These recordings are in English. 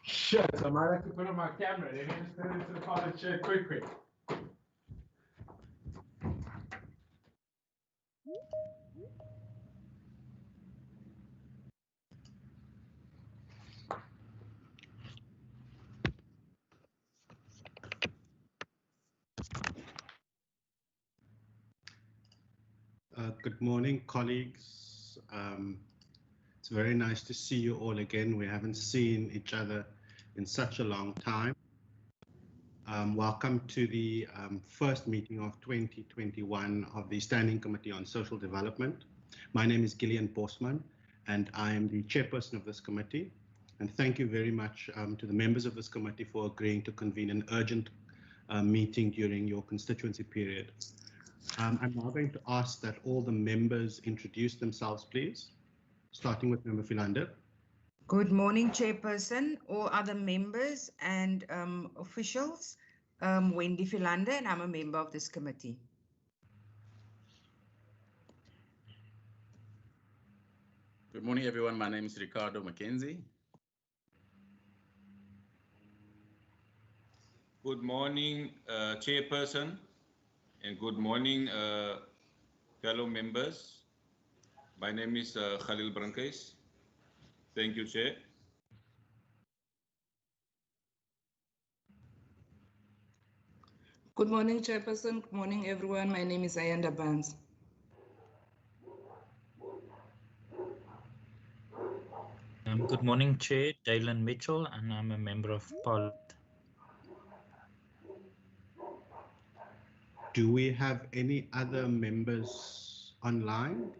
Shit, I might have to put on my camera. Let me just put it into the pilot chair quick. Good morning, colleagues. It's very nice to see you all again. We haven't seen each other in such a long time. Welcome to the first meeting of 2021 of the Standing Committee on Social Development. My name is Gillian Bosman, and I am the chairperson of this committee. And thank you very much to the members of this committee for agreeing to convene an urgent meeting during your constituency period. I'm now going to ask that all the members introduce themselves, please, starting with Member Philander. Good morning, Chairperson, all other members and officials. Wendy Philander, and I'm a member of this committee. Good morning, everyone. My name is Ricardo Mackenzie. Good morning, Chairperson, and good morning, fellow members. My name is Khalil Brankais. Thank you, Chair. Good morning, Chairperson. Good morning, everyone. My name is Ayanda Barnes. Good morning, Chair. Dylan Mitchell, and I'm a member of Parliament. Do we have any other members online?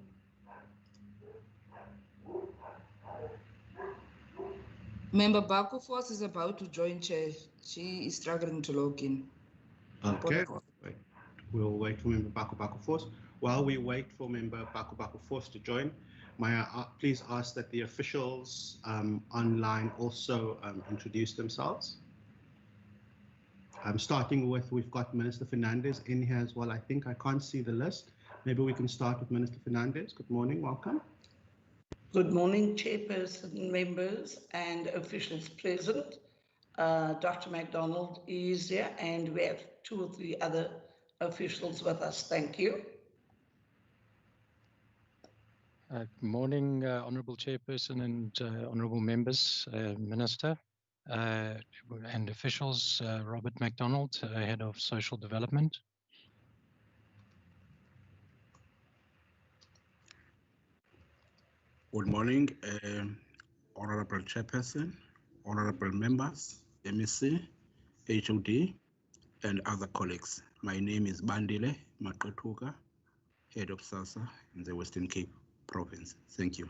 Member Bakufos is about to join, Chair. She is struggling to log in. Okay, we'll wait for Member Bakufos. While we wait for Member Bakufos to join, may I please ask that the officials online also introduce themselves? Starting with, we've got Minister Fernandez in here as well. I think I can't see the list. Maybe we can start with Minister Fernandez. Good morning, welcome. Good morning, Chairperson, members and officials present. Dr. MacDonald is here, and we have 2 or 3 other officials with us. Thank you. Good morning, Honourable Chairperson and Honourable members, Minister and officials. Robert MacDonald, Head of Social Development. Good morning, Honourable Chairperson, Honourable members, MEC, HOD, and other colleagues. My name is Bandile Maqatuka, Head of SASA in the Western Cape Province. Thank you.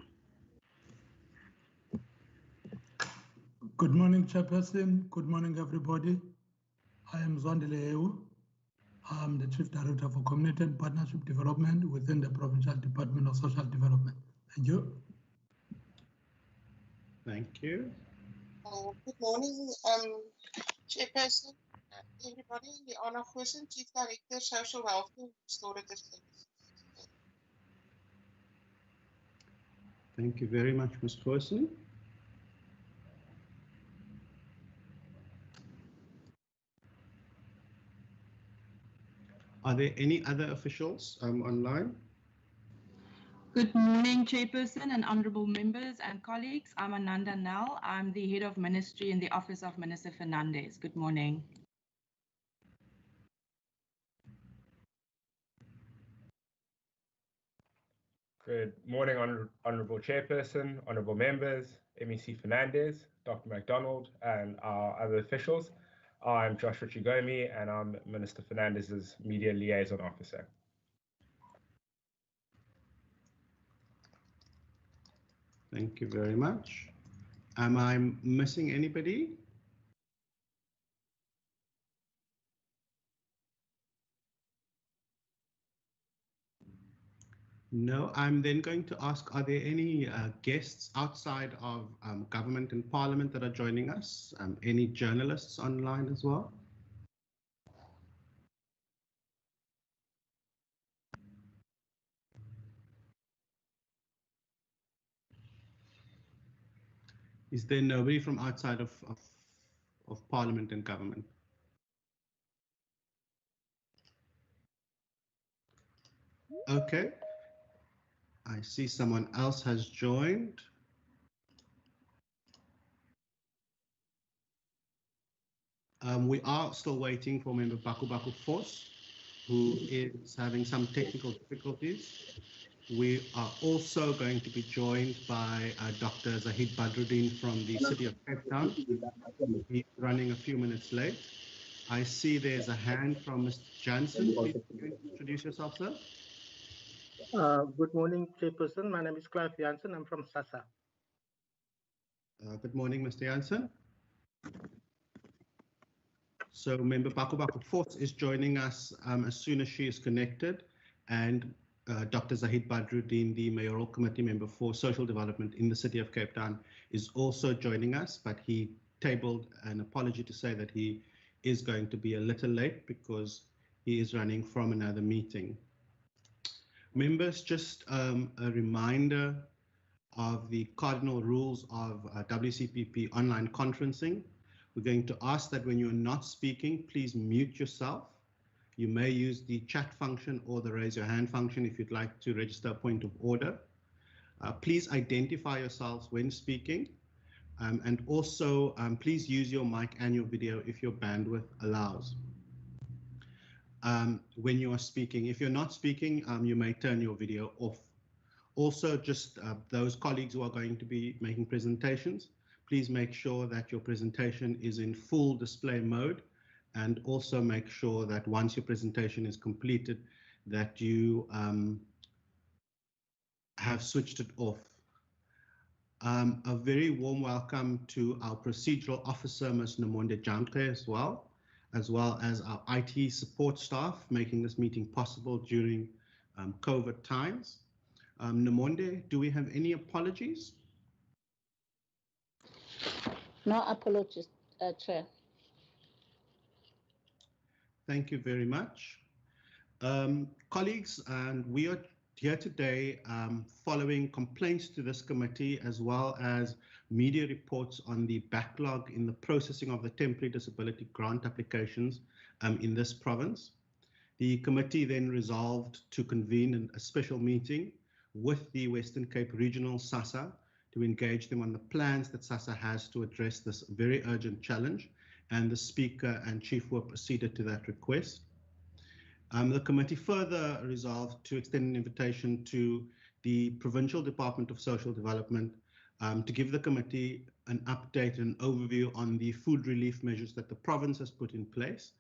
Good morning, Chairperson. Good morning, everybody. I am Zondile Eu. I'm the Chief Director for Community and Partnership Development within the Provincial Department of Social Development. Thank you. Thank you. Good morning, Chairperson, everybody. The Honour Person, Chief Director, Social Welfare, Restorative Services. Thank you very much, Ms. Person. Are there any other officials online? Good morning, Chairperson and honourable members and colleagues. I'm Ananda Nal. I'm the Head of Ministry in the Office of Minister Fernandez. Good morning. Good morning, Honourable Chairperson, Honourable members, MEC Fernandez, Dr. MacDonald, and our other officials. I'm Joshua Chigomi, and I'm Minister Fernandez's Media Liaison Officer. Thank you very much. Am I missing anybody? No, I'm then going to ask, are there any guests outside of government and parliament that are joining us? Any journalists online as well? Is there nobody from outside of Parliament and government? Okay. I see someone else has joined. We are still waiting for member Baku Force, who is having some technical difficulties. We are also going to be joined by Dr. Zahid Badruddin from the City of Cape Town. He's running a few minutes late. I see there's a hand from Mr. Jansen. Please introduce yourself, sir. Good morning, Chairperson. My name is Clive Jansen. I'm from SASA. Good morning, Mr. Jansen. So member Baku Force is joining us as soon as she is connected, and Dr. Zahid Badruddin, the Mayoral Committee member for Social Development in the City of Cape Town, is also joining us, but he tabled an apology to say that he is going to be a little late because he is running from another meeting. Members, just a reminder of the cardinal rules of WCPP online conferencing. We're going to ask that when you're not speaking, please mute yourself. You may use the chat function or the raise your hand function if you'd like to register a point of order. Please identify yourselves when speaking, and also please use your mic and your video if your bandwidth allows. When you are speaking, if you're not speaking, you may turn your video off. Also, just those colleagues who are going to be making presentations, please make sure that your presentation is in full display mode, and also make sure that once your presentation is completed, that you have switched it off. A very warm welcome to our procedural officer, Ms. Nomonde Jamke, as well as our IT support staff making this meeting possible during COVID times. Nomonde, do we have any apologies? No apologies, Chair. Thank you very much. Colleagues, and we are here today following complaints to this committee as well as media reports on the backlog in the processing of the temporary disability grant applications in this province. The committee then resolved to convene a special meeting with the Western Cape Regional SASA to engage them on the plans that SASA has to address this very urgent challenge, and the Speaker and Chief Whip acceded to that request. The committee further resolved to extend an invitation to the Provincial Department of Social Development to give the committee an update and overview on the food relief measures that the province has put in place,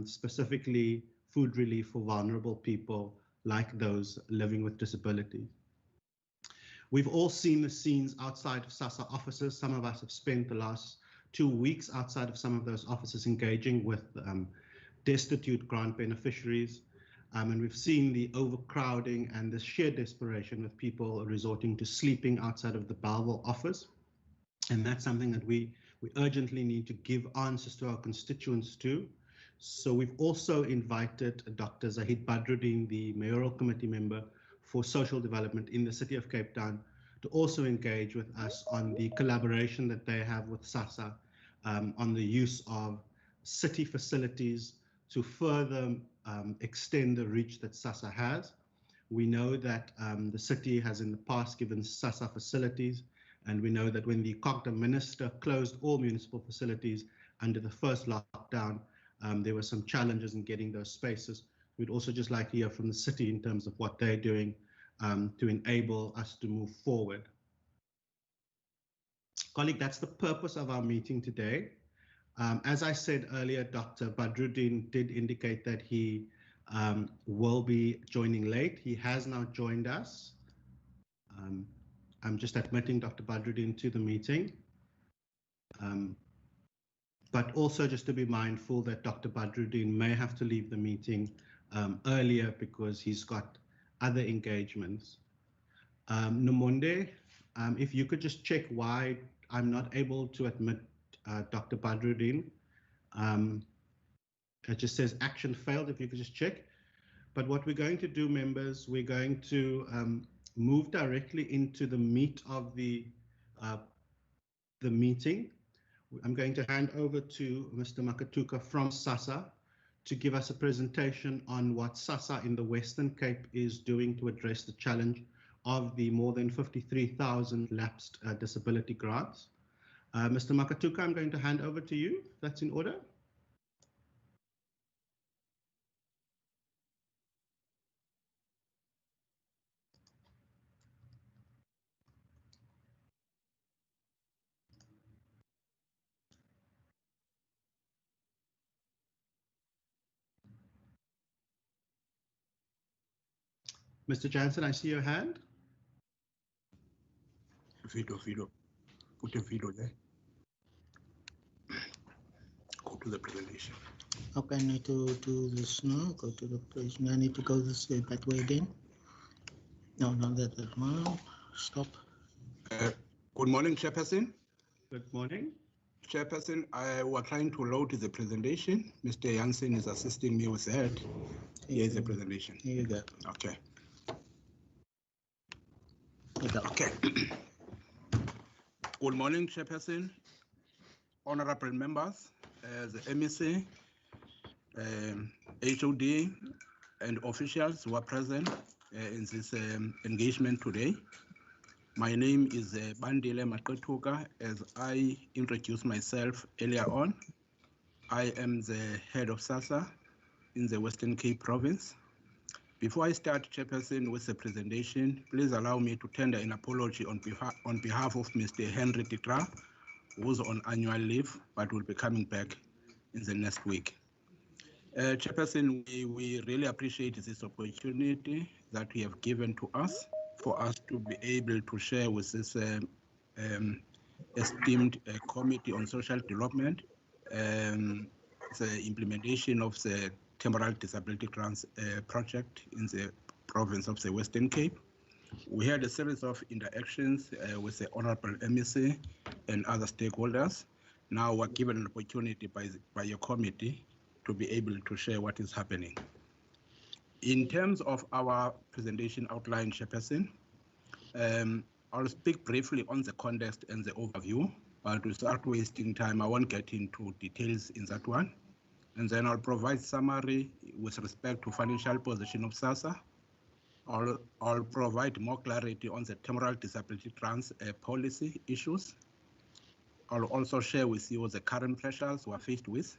specifically food relief for vulnerable people like those living with disabilities. We've all seen the scenes outside of SASA offices. Some of us have spent the last 2 weeks outside of some of those offices engaging with destitute grant beneficiaries. And we've seen the overcrowding and the sheer desperation with people resorting to sleeping outside of the Bellville office. And that's something that we urgently need to give answers to our constituents to. So we've also invited Dr. Zahid Badruddin, the Mayoral Committee member for Social Development in the City of Cape Town, to also engage with us on the collaboration that they have with SASA on the use of city facilities to further extend the reach that SASA has. We know that the city has in the past given SASA facilities, and we know that when the COGTA minister closed all municipal facilities under the first lockdown, there were some challenges in getting those spaces. We'd also just like to hear from the city in terms of what they're doing to enable us to move forward. Colleague, that's the purpose of our meeting today. As I said earlier, Dr. Badruddin did indicate that he will be joining late. He has now joined us. I'm just admitting Dr. Badruddin to the meeting. But also just to be mindful that Dr. Badruddin may have to leave the meeting earlier because he's got other engagements. Nomonde, if you could just check why I'm not able to admit Dr. Badruddin. It just says action failed, if you could just check. But what we're going to do, members, we're going to move directly into the meat of the the meeting. I'm going to hand over to Mr. Makatuka from SASSA to give us a presentation on what SASSA in the Western Cape is doing to address the challenge of the more than 53,000 lapsed disability grants. Mr. Makatuka, I'm going to hand over to you, if that's in order. Mr. Jansen, I see your hand. Video. Put a video there. Go to the presentation. Okay, I need to do this now. Go to the presentation. I need to go this way, that way again. No, not that one. Stop. Good morning, Chairperson. Good morning. Chairperson, I was trying to load the presentation. Mr. Jansen is assisting me with that. Here is the presentation. Here you go. Okay. Okay. Good morning, Chairperson, honorable members, the MEC, HOD, and officials who are present in this engagement today. My name is Bandile Makatuka. As I introduced myself earlier on, I am the head of SASSA in the Western Cape province. Before I start, Chairperson, with the presentation, please allow me to tender an apology on behalf of Mr. Henry Titra, who's on annual leave, but will be coming back in the next week. Chairperson, we really appreciate this opportunity that you have given to us for us to be able to share with this esteemed Committee on Social Development the implementation of the Temporal Disability Grants project in the province of the Western Cape. We had a series of interactions with the Honorable MEC and other stakeholders. Now we're given an opportunity by your committee to be able to share what is happening. In terms of our presentation outline, Chairperson, I'll speak briefly on the context and the overview, but without wasting time, I won't get into details in that one. And then I'll provide summary with respect to financial position of SASSA. I'll provide more clarity on the temporal disability grants policy issues. I'll also share with you the current pressures we're faced with,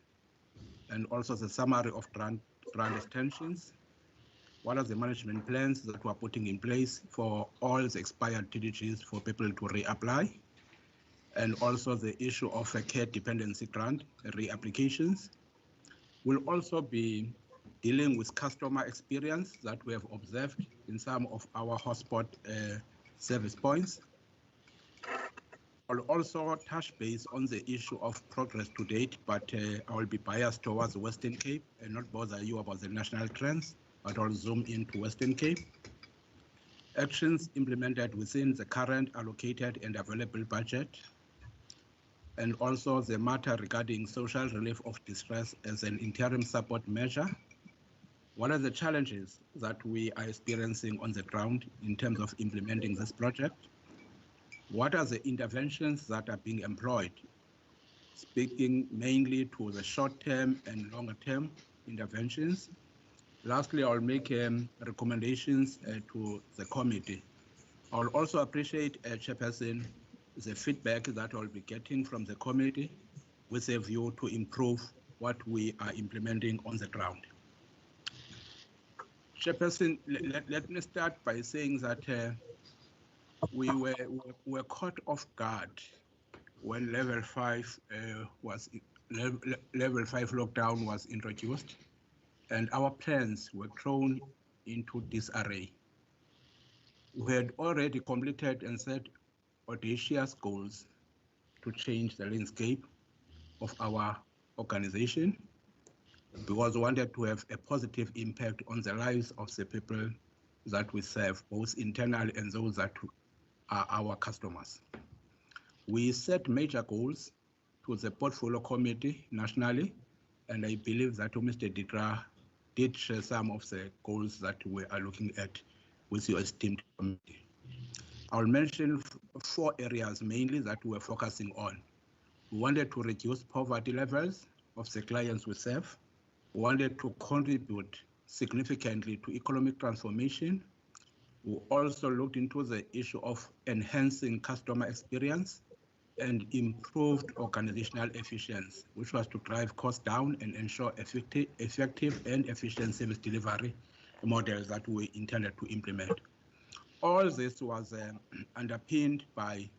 and also the summary of grant extensions. What are the management plans that we're putting in place for all the expired TDGs for people to reapply, and also the issue of a care dependency grant reapplications. We'll also be dealing with customer experience that we have observed in some of our hotspot service points. I'll also touch base on the issue of progress to date, but I will be biased towards the Western Cape and not bother you about the national trends, but I'll zoom into Western Cape. Actions implemented within the current allocated and available budget, and also the matter regarding social relief of distress as an interim support measure. What are the challenges that we are experiencing on the ground in terms of implementing this project? What are the interventions that are being employed? Speaking mainly to the short-term and longer-term interventions. Lastly, I'll make recommendations to the committee. I'll also appreciate, Chairperson, the feedback that I'll be getting from the committee with a view to improve what we are implementing on the ground. Chairperson, let me start by saying that we were caught off guard when level 5 lockdown was introduced, and our plans were thrown into disarray. We had already completed and set audacious goals to change the landscape of our organization because we wanted to have a positive impact on the lives of the people that we serve, both internally and those that are our customers. We set major goals to the portfolio committee nationally, and I believe that Mr. Ditra did share some of the goals that we are looking at with your esteemed committee. I'll mention 4 areas mainly that we're focusing on. We wanted to reduce poverty levels of the clients we serve. We wanted to contribute significantly to economic transformation. We also looked into the issue of enhancing customer experience and improved organizational efficiency, which was to drive costs down and ensure effective and efficient service delivery models that we intended to implement. All this was underpinned by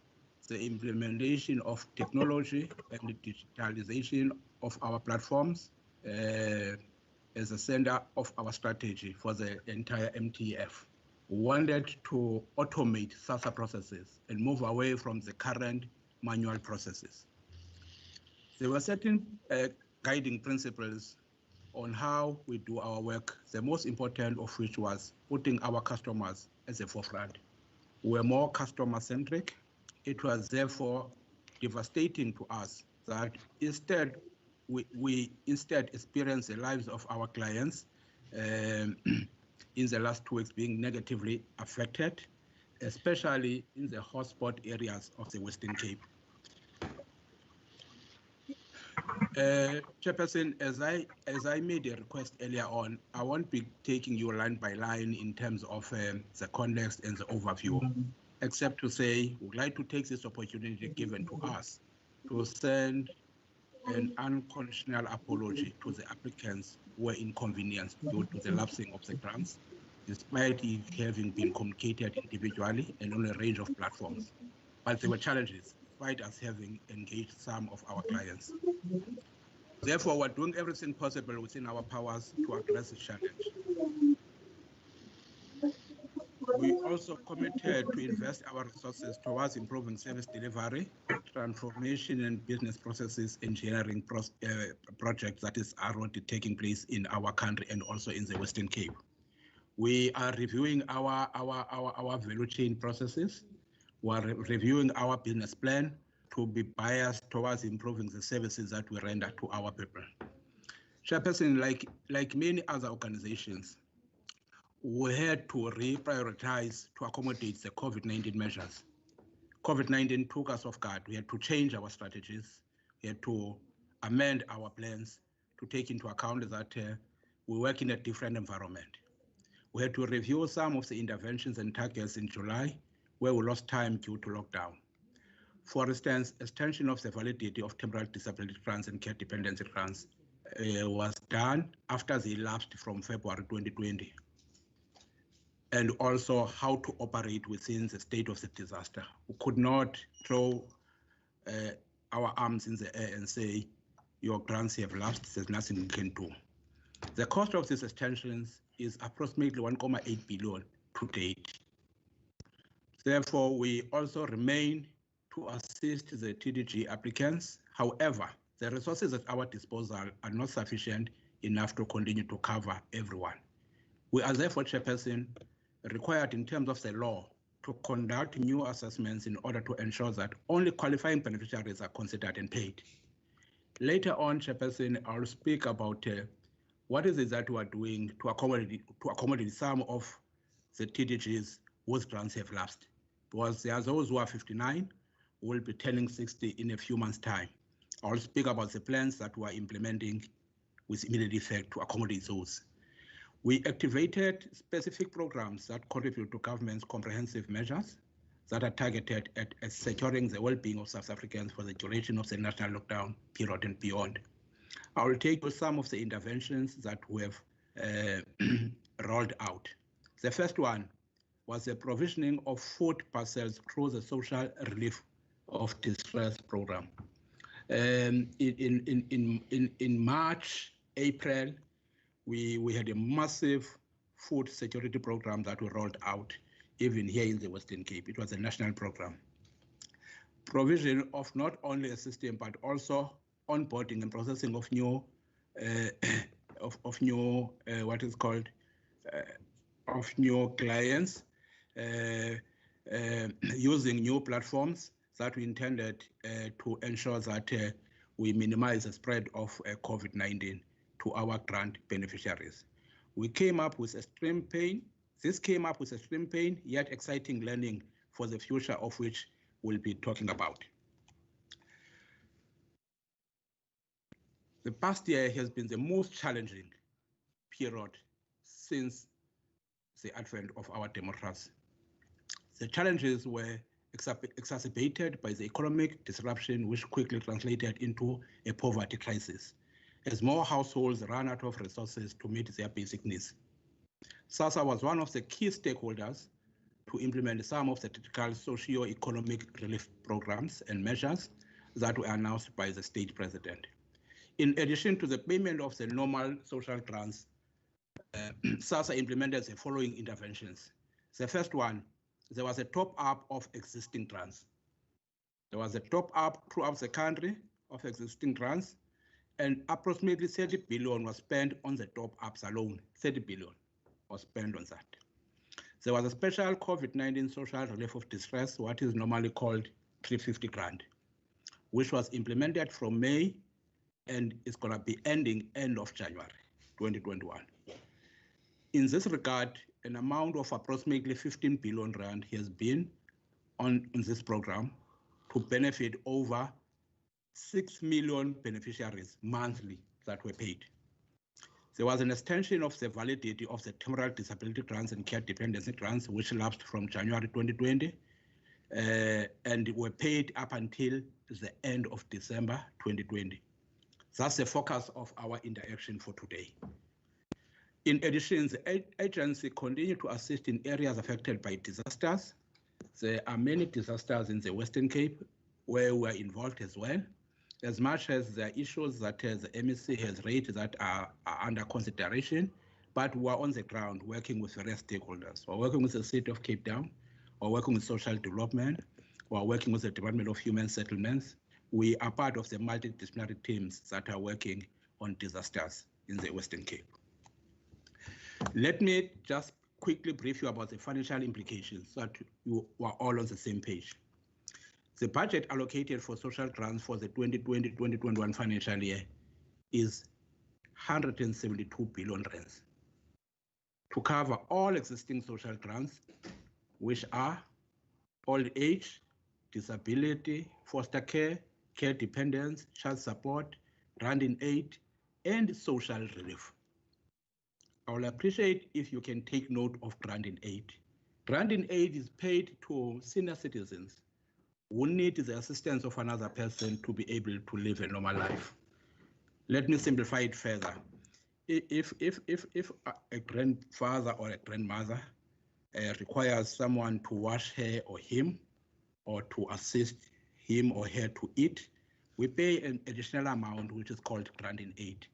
the implementation of technology and the digitalization of our platforms as a center of our strategy for the entire MTF. We wanted to automate SASSA processes and move away from the current manual processes. There were certain guiding principles on how we do our work, the most important of which was putting our customers at the forefront. We were more customer-centric. It was therefore devastating to us that instead we experienced the lives of our clients in the last 2 weeks being negatively affected, especially in the hotspot areas of the Western Cape. Chairperson, as I made a request earlier on, I won't be taking you line by line in terms of the context and the overview, except to say we'd like to take this opportunity given to us to send an unconditional apology to the applicants who were inconvenienced due to the lapsing of the grants, despite it having been communicated individually and on a range of platforms. But there were challenges, despite us having engaged some of our clients. Therefore, we're doing everything possible within our powers to address the challenge. We also committed to invest our resources towards improving service delivery, transformation and business processes engineering projects that is already taking place in our country and also in the Western Cape. We are reviewing our value chain processes. We are reviewing our business plan to be biased towards improving the services that we render to our people. Chairperson, like many other organizations, we had to reprioritize to accommodate the COVID-19 measures. COVID-19 took us off guard. We had to change our strategies. We had to amend our plans to take into account that we work in a different environment. We had to review some of the interventions and targets in July where we lost time due to lockdown. For instance, extension of the validity of temporary disability grants and care dependency grants was done after they lapsed from February 2020. And also how to operate within the state of the disaster. We could not throw our arms in the air and say, your grants have lapsed, there's nothing we can do. The cost of these extensions is approximately 1.8 billion to date. Therefore, we also remain to assist the TDG applicants. However, the resources at our disposal are not sufficient enough to continue to cover everyone. We are therefore, Chairperson, required in terms of the law to conduct new assessments in order to ensure that only qualifying beneficiaries are considered and paid. Later on, Chairperson, I'll speak about what is it that we are doing to accommodate some of the TDGs whose grants have lapsed. Because there are those who are 59, who will be turning 60 in a few months' time. I'll speak about the plans that we are implementing with immediate effect to accommodate those. We activated specific programs that contribute to government's comprehensive measures that are targeted at securing the well-being of South Africans for the duration of the national lockdown period and beyond. I will take you some of the interventions that we have rolled out. The first one was the provisioning of food parcels through the Social Relief of Distress program. In March, April, we had a massive food security program that we rolled out, even here in the Western Cape. It was a national program. Provision of not only a system, but also onboarding and processing of new, of new clients, using new platforms that we intended to ensure that we minimize the spread of COVID-19 to our grant beneficiaries. We came up with a stream pane. This came up with a stream pane, yet exciting learning for the future, of which we'll be talking about. The past year has been the most challenging period since the advent of our democracy. The challenges were exacerbated by the economic disruption, which quickly translated into a poverty crisis, as more households ran out of resources to meet their basic needs. SASSA was one of the key stakeholders to implement some of the critical socio-economic relief programs and measures that were announced by the state president. In addition to the payment of the normal social grants, SASSA implemented the following interventions. The first one, there was a top-up of existing grants. There was a top-up throughout the country of existing grants, and approximately 30 billion was spent on the top-ups alone. 30 billion was spent on that. There was a special COVID-19 social relief of distress, what is normally called 350 grant, which was implemented from May and is going to be ending end of January 2021. In this regard, an amount of approximately 15 billion rand has been on this program to benefit over 6 million beneficiaries monthly that were paid. There was an extension of the validity of the temporary disability grants and care dependency grants, which lapsed from January 2020 and were paid up until the end of December 2020. That's the focus of our interaction for today. In addition, the agency continued to assist in areas affected by disasters. There are many disasters in the Western Cape where we are involved as well, as much as the issues that the MEC has raised that are under consideration, but we are on the ground working with various stakeholders. We're working with the City of Cape Town, we're working with social development, we're working with the Department of Human Settlements. We are part of the multidisciplinary teams that are working on disasters in the Western Cape. Let me just quickly brief you about the financial implications so that you are all on the same page. The budget allocated for social grants for the 2020-2021 financial year is 172 billion rands to cover all existing social grants, which are old age, disability, foster care, care dependence, child support, grant in aid, and social relief. I will appreciate if you can take note of grant in aid. Grant in aid is paid to senior citizens who need the assistance of another person to be able to live a normal life. Let me simplify it further. If a grandfather or a grandmother requires someone to wash her or him, or to assist him or her to eat, we pay an additional amount, which is called grant in aid.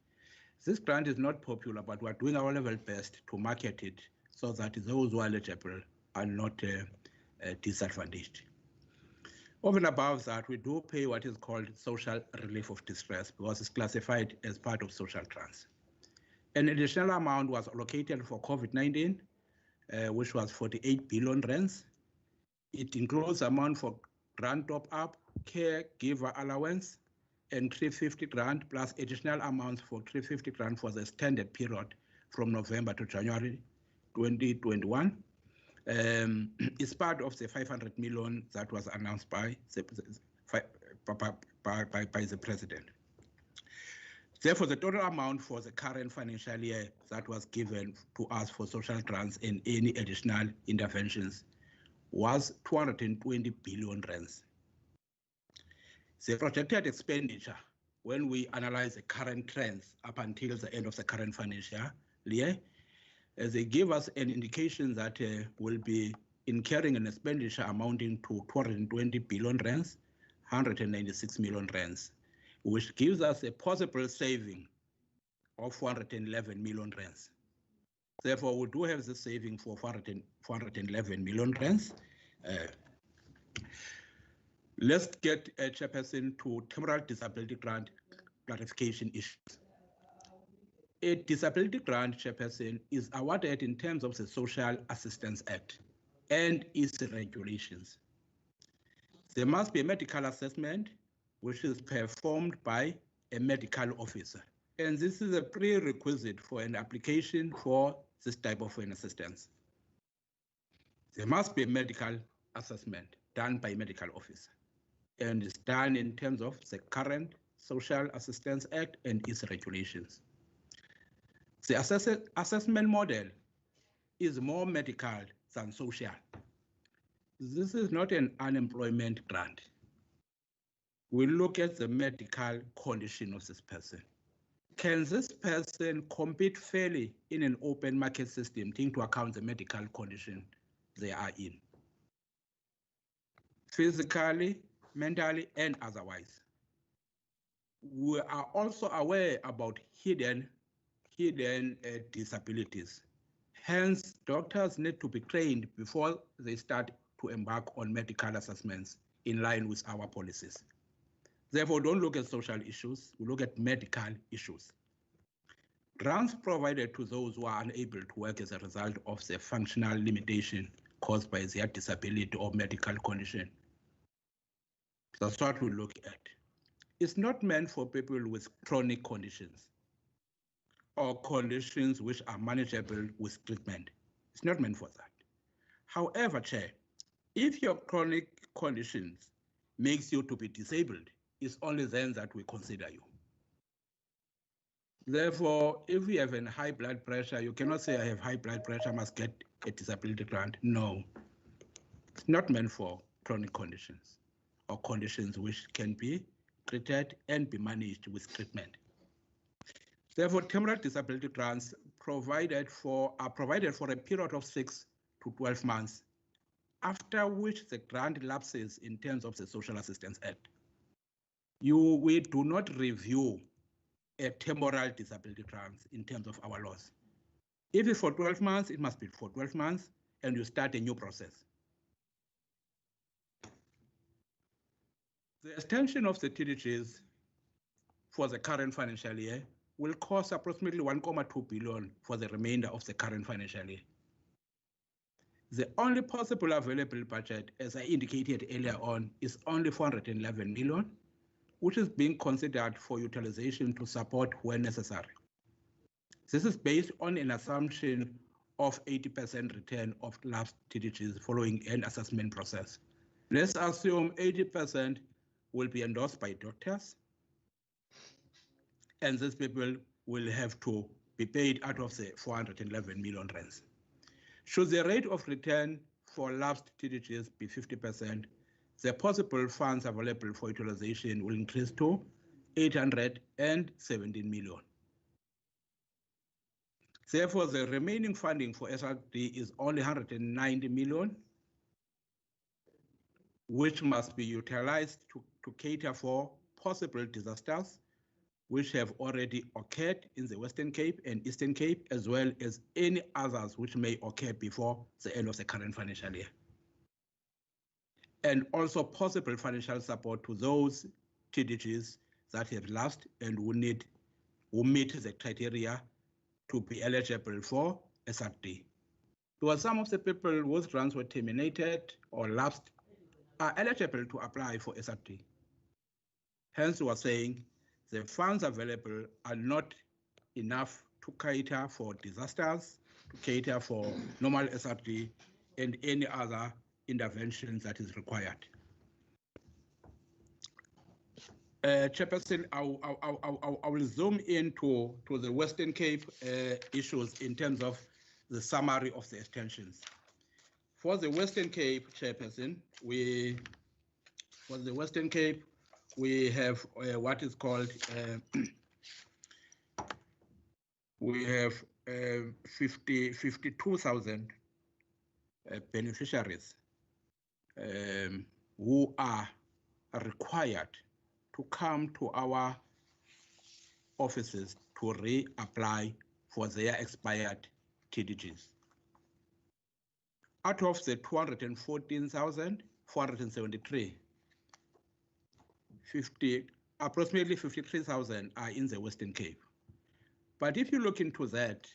This grant is not popular, but we're doing our level best to market it so that those who are eligible are not disadvantaged. Over and above that, we do pay what is called social relief of distress because it's classified as part of social grants. An additional amount was allocated for COVID-19, which was 48 billion rands. It includes amount for grant top-up, caregiver allowance, and 350 grant plus additional amounts for 350 grant for the extended period from November to January 2021. It's part of the 500 million that was announced by the president. Therefore, the total amount for the current financial year that was given to us for social grants and any additional interventions was 220 billion rands. The projected expenditure, when we analyze the current trends up until the end of the current financial year, they give us an indication that we'll be incurring an expenditure amounting to 220 billion rands, 196 million rands, which gives us a possible saving of 411 million rands. Therefore, we do have the saving for 411 million rands. Let's get a chairperson to temporary disability grant clarification issues. A disability grant, chairperson, is awarded in terms of the Social Assistance Act and its regulations. There must be a medical assessment which is performed by a medical officer. And this is a prerequisite for an application for this type of an assistance. There must be a medical assessment done by a medical officer, and it's done in terms of the current Social Assistance Act and its regulations. The assessment model is more medical than social. This is not an unemployment grant. We look at the medical condition of this person. Can this person compete fairly in an open market system, taking into account the medical condition they are in? Physically, mentally, and otherwise. We are also aware about hidden disabilities. Hence, doctors need to be trained before they start to embark on medical assessments in line with our policies. Therefore, don't look at social issues, we look at medical issues. Grants provided to those who are unable to work as a result of their functional limitation caused by their disability or medical condition. That's what we look at. It's not meant for people with chronic conditions or conditions which are manageable with treatment. It's not meant for that. However, Chair, if your chronic conditions makes you to be disabled, it's only then that we consider you. Therefore, if you have a high blood pressure, you cannot say I have high blood pressure, I must get a disability grant. No, it's not meant for chronic conditions or conditions which can be treated and be managed with treatment. Therefore, temporary disability grants are provided for a period of 6 to 12 months, after which the grant lapses in terms of the Social Assistance Act. We do not review a temporary disability grant in terms of our laws. If it's for 12 months, it must be for 12 months, and you start a new process. The extension of the TDGs for the current financial year will cost approximately 1.2 billion for the remainder of the current financial year. The only possible available budget, as I indicated earlier on, is only 411 million, which is being considered for utilization to support where necessary. This is based on an assumption of 80% return of lapsed TDGs following an assessment process. Let's assume 80% will be endorsed by doctors, and these people will have to be paid out of the 411 million rands. Should the rate of return for lapsed TDGs be 50%, the possible funds available for utilization will increase to 817 million. Therefore, the remaining funding for SRD is only 190 million, which must be utilized to cater for possible disasters which have already occurred in the Western Cape and Eastern Cape, as well as any others which may occur before the end of the current financial year. And also possible financial support to those TDGs that have lapsed and who meet the criteria to be eligible for SRD. Because some of the people whose grants were terminated or lapsed are eligible to apply for SRD. Hence, we are saying the funds available are not enough to cater for disasters, to cater for normal SRD, and any other interventions that is required. Chairperson, I will zoom into the Western Cape issues in terms of the summary of the extensions. For the Western Cape, Chairperson, we have what is called, we have 52,000 beneficiaries who are required to come to our offices to reapply for their expired TDGs. Out of the 214,473, approximately 53,000 are in the Western Cape. But if you look into that,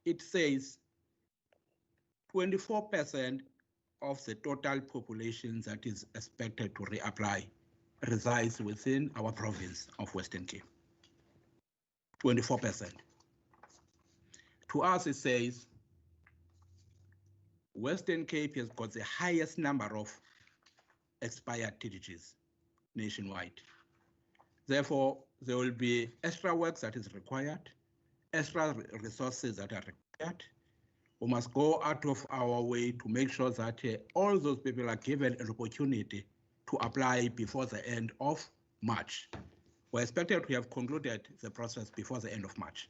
it says 24% of the total population that is expected to reapply resides within our province of Western Cape. 24%. To us, it says Western Cape has got the highest number of expired TDGs nationwide. Therefore, there will be extra work that is required, extra resources that are required. We must go out of our way to make sure that all those people are given an opportunity to apply before the end of March. We're expected to have concluded the process before the end of March.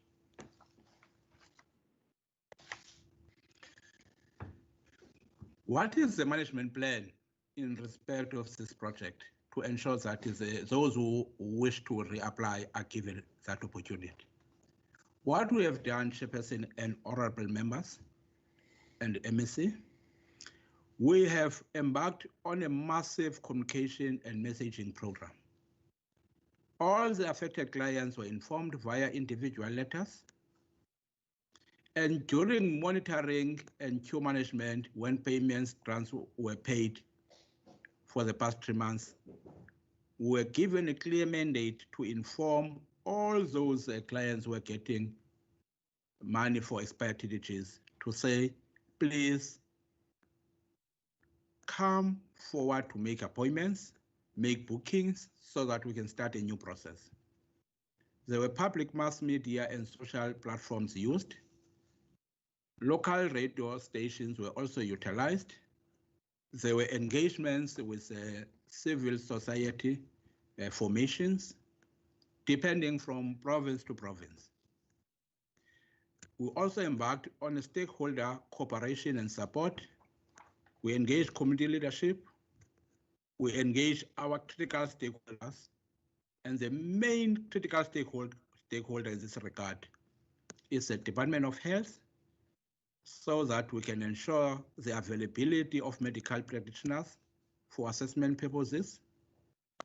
What is the management plan in respect of this project to ensure that those who wish to reapply are given that opportunity? What we have done, Chairperson and honorable members and MEC, we have embarked on a massive communication and messaging program. All the affected clients were informed via individual letters. And during monitoring and queue management, when payments grants were paid for the past 3 months, we were given a clear mandate to inform all those clients who were getting money for expired TDGs to say, please come forward to make appointments, make bookings so that we can start a new process. There were public mass media and social platforms used. Local radio stations were also utilized. There were engagements with civil society formations, depending from province to province. We also embarked on a stakeholder cooperation and support. We engaged community leadership. We engaged our critical stakeholders. And the main critical stakeholder in this regard is the Department of Health, so that we can ensure the availability of medical practitioners for assessment purposes,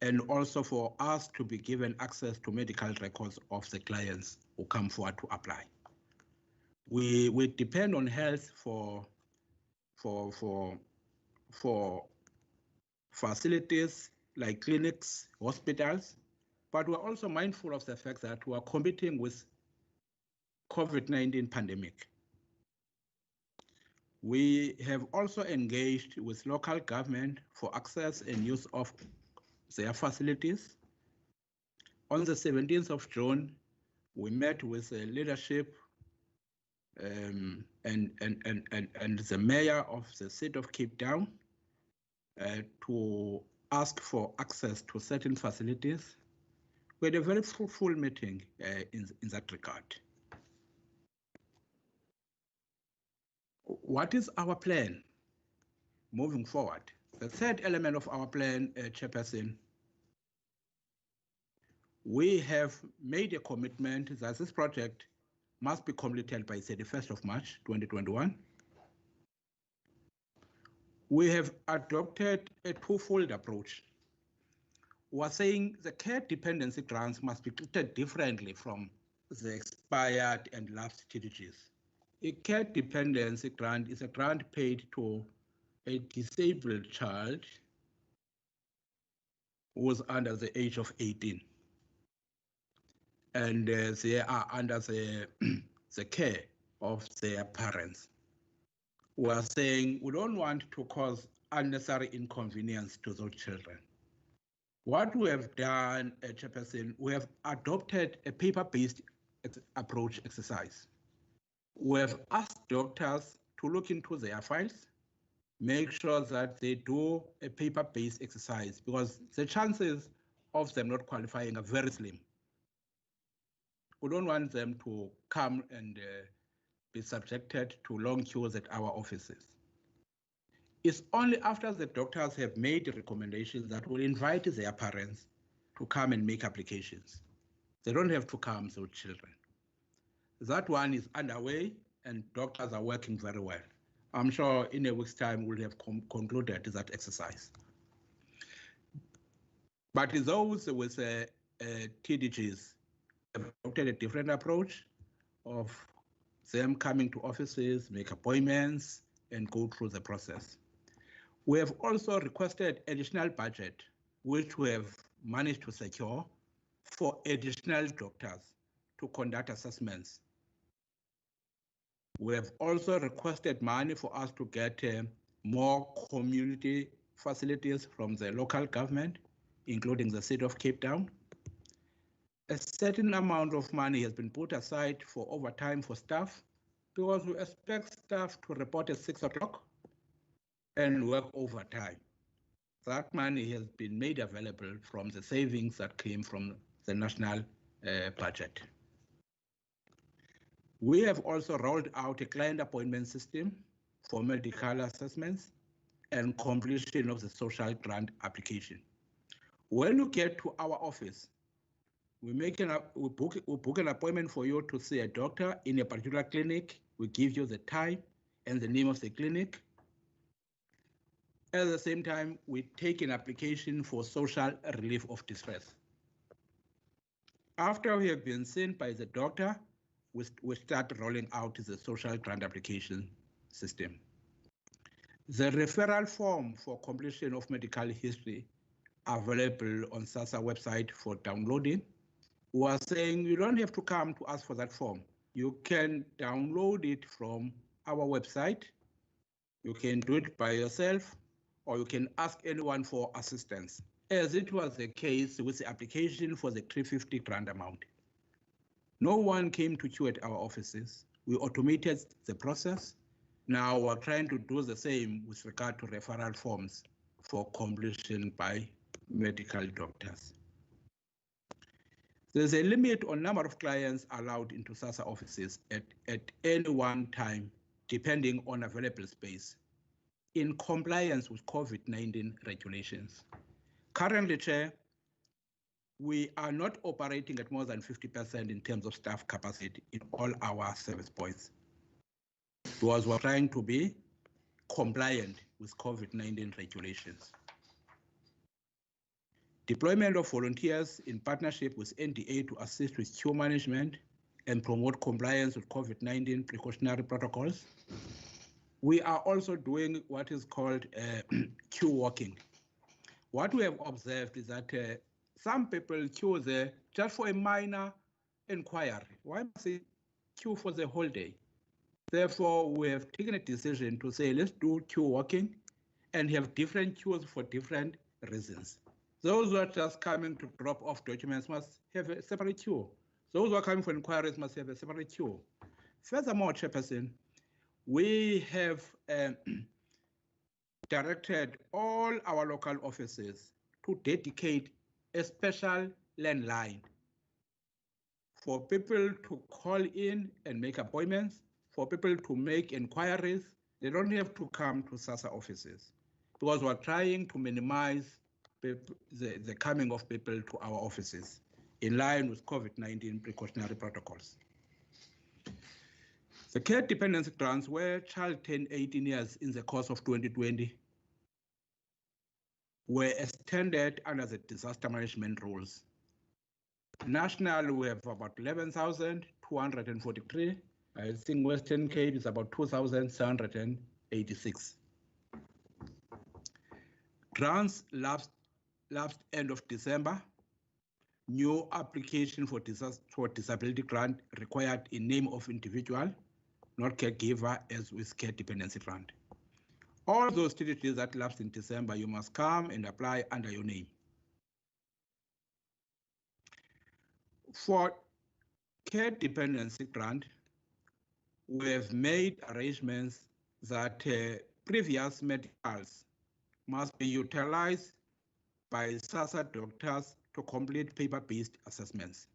and also for us to be given access to medical records of the clients who come forward to apply. We depend on health for facilities like clinics, hospitals, but we're also mindful of the fact that we are competing with COVID-19 pandemic. We have also engaged with local government for access and use of their facilities. On the 17th of June, we met with the leadership and the mayor of the city of Cape Town to ask for access to certain facilities. We had a very fruitful meeting in that regard. What is our plan moving forward? The third element of our plan, Chairperson, we have made a commitment that this project must be completed by 31st of March, 2021. We have adopted a twofold approach. We are saying the care dependency grants must be treated differently from the expired and lapsed TDGs. A care dependency grant is a grant paid to a disabled child who was under the age of 18. And they are under the care of their parents. We are saying we don't want to cause unnecessary inconvenience to those children. What we have done, Chairperson, we have adopted a paper-based approach exercise. We have asked doctors to look into their files, make sure that they do a paper-based exercise, because the chances of them not qualifying are very slim. We don't want them to come and be subjected to long queues at our offices. It's only after the doctors have made recommendations that we'll invite their parents to come and make applications. They don't have to come, so children. That one is underway and doctors are working very well. I'm sure in a week's time we'll have concluded that exercise. But those with TDGs have adopted a different approach of them coming to offices, make appointments, and go through the process. We have also requested additional budget, which we have managed to secure for additional doctors to conduct assessments We have also requested money for us to get more community facilities from the local government, including the city of Cape Town. A certain amount of money has been put aside for overtime for staff because we expect staff to report at 6 o'clock and work overtime. That money has been made available from the savings that came from the national budget. We have also rolled out a client appointment system for medical assessments and completion of the social grant application. When you get to our office, we book an appointment for you to see a doctor in a particular clinic. We give you the time and the name of the clinic. At the same time, we take an application for social relief of distress. After we have been seen by the doctor, we start rolling out the social grant application system. The referral form for completion of medical history available on SASSA website for downloading. We are saying you don't have to come to us for that form. You can download it from our website. You can do it by yourself, or you can ask anyone for assistance, as it was the case with the application for the 350 grant amount. No one came to queue at our offices. We automated the process. Now we're trying to do the same with regard to referral forms for completion by medical doctors. There's a limit on number of clients allowed into SASSA offices at any one time, depending on available space, in compliance with COVID-19 regulations. Currently, Chair, we are not operating at more than 50% in terms of staff capacity in all our service points, because we're trying to be compliant with COVID-19 regulations. Deployment of volunteers in partnership with NDA to assist with queue management and promote compliance with COVID-19 precautionary protocols. We are also doing what is called queue walking. What we have observed is that some people queue there just for a minor inquiry. Why must they queue for the whole day? Therefore, we have taken a decision to say, let's do queue walking and have different queues for different reasons. Those who are just coming to drop off documents must have a separate queue. Those who are coming for inquiries must have a separate queue. Furthermore, Chairperson, we have directed all our local offices to dedicate a special landline for people to call in and make appointments, for people to make inquiries. They don't have to come to SASSA offices, because we're trying to minimize the coming of people to our offices in line with COVID-19 precautionary protocols. The care dependency grants where child turned 18 years in the course of 2020 were extended under the disaster management rules. National, we have about 11,243. I think Western Cape is about 2,786. Grants lapsed end of December. New application for disability grant required in name of individual, not caregiver, as with care dependency grant. All those territories that lapsed in December, you must come and apply under your name. For care dependency grant, we have made arrangements that previous medicals must be utilized by SASSA doctors to complete paper-based assessments,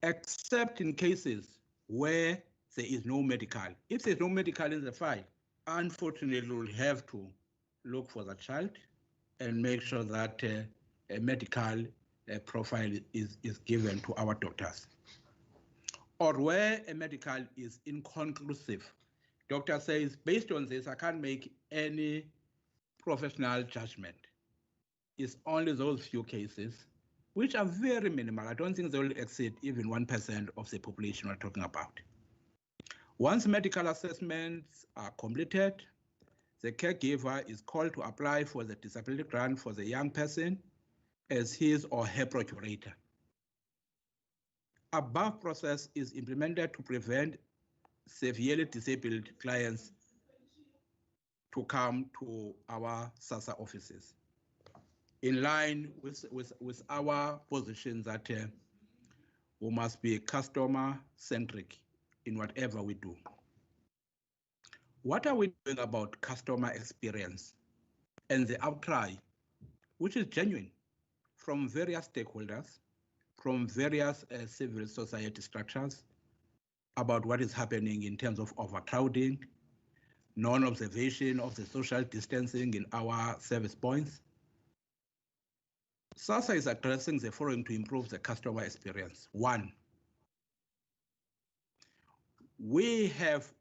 except in cases where there is no medical. If there's no medical in the file, unfortunately, we'll have to look for the child and make sure that a medical profile is given to our doctors. Or where a medical is inconclusive, doctor says, based on this, I can't make any professional judgment. It's only those few cases, which are very minimal. I don't think they will exceed even 1% of the population we're talking about. Once medical assessments are completed, the caregiver is called to apply for the disability grant for the young person as his or her procurator. Above process is implemented to prevent severely disabled clients to come to our SASSA offices, in line with our position that we must be customer-centric in whatever we do. What are we doing about customer experience and the outcry, which is genuine, from various stakeholders, from various civil society structures, about what is happening in terms of overcrowding, non-observation of the social distancing in our service points? SASSA is addressing the following to improve the customer experience. One, we have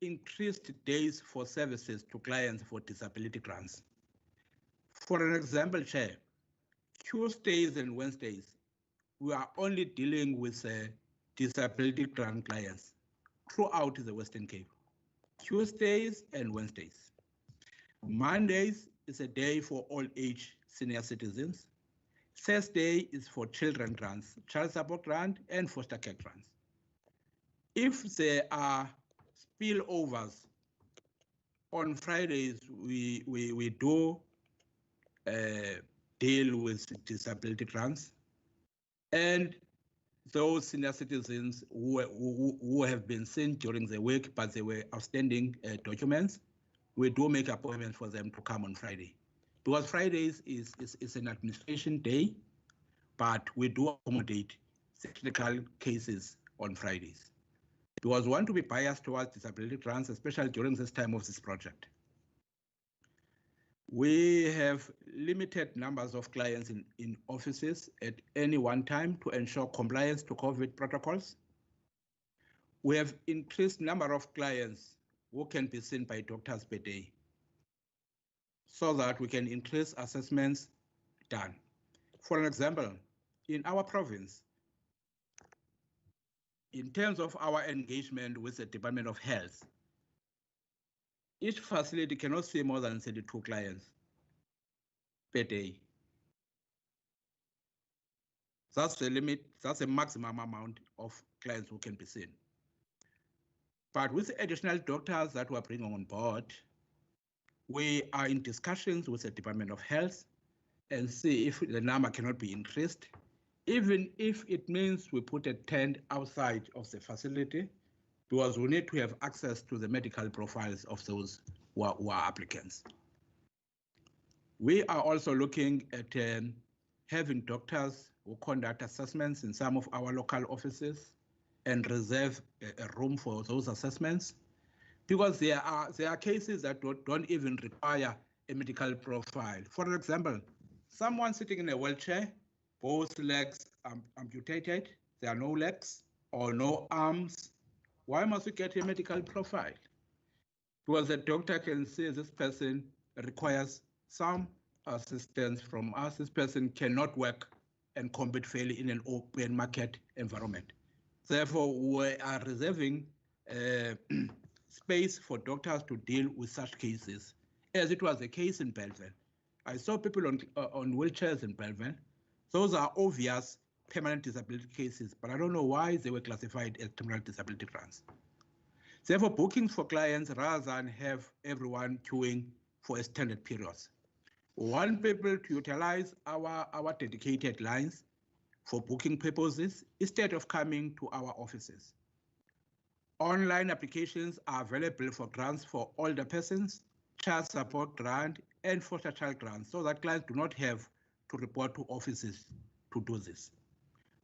increased days for services to clients for disability grants. For an example, Chair, Tuesdays and Wednesdays, we are only dealing with disability grant clients throughout the Western Cape. Tuesdays and Wednesdays. Mondays is a day for all age senior citizens. Thursday is for children grants, child support grant, and foster care grants. If there are spillovers on Fridays, we do deal with disability grants, and those senior citizens who have been seen during the week, but they were outstanding documents, we do make appointments for them to come on Friday. Because Fridays is an administration day, but we do accommodate technical cases on Fridays. Because we want to be biased towards disability grants, especially during this time of this project. We have limited numbers of clients in offices at any one time to ensure compliance to COVID protocols. We have increased number of clients who can be seen by doctors per day, so that we can increase assessments done. For an example, in our province, in terms of our engagement with the Department of Health, each facility cannot see more than 32 clients per day. That's the limit, that's the maximum amount of clients who can be seen. But with the additional doctors that we're bringing on board, we are in discussions with the Department of Health and see if the number cannot be increased, even if it means we put a tent outside of the facility, because we need to have access to the medical profiles of those who are applicants. We are also looking at having doctors who conduct assessments in some of our local offices and reserve a room for those assessments, because there are cases that don't even require a medical profile. For example, someone sitting in a wheelchair, both legs amputated, there are no legs or no arms. Why must we get a medical profile? Because the doctor can say this person requires some assistance from us. This person cannot work and compete fairly in an open market environment. Therefore, we are reserving space for doctors to deal with such cases, as it was the case in Bellville. I saw people on wheelchairs in Bellville. Those are obvious permanent disability cases, but I don't know why they were classified as terminal disability grants. Therefore, bookings for clients, rather than have everyone queuing for extended periods, we want people to utilize our dedicated lines for booking purposes instead of coming to our offices. Online applications are available for grants for older persons, child support grant, and foster child grants, so that clients do not have to report to offices to do this.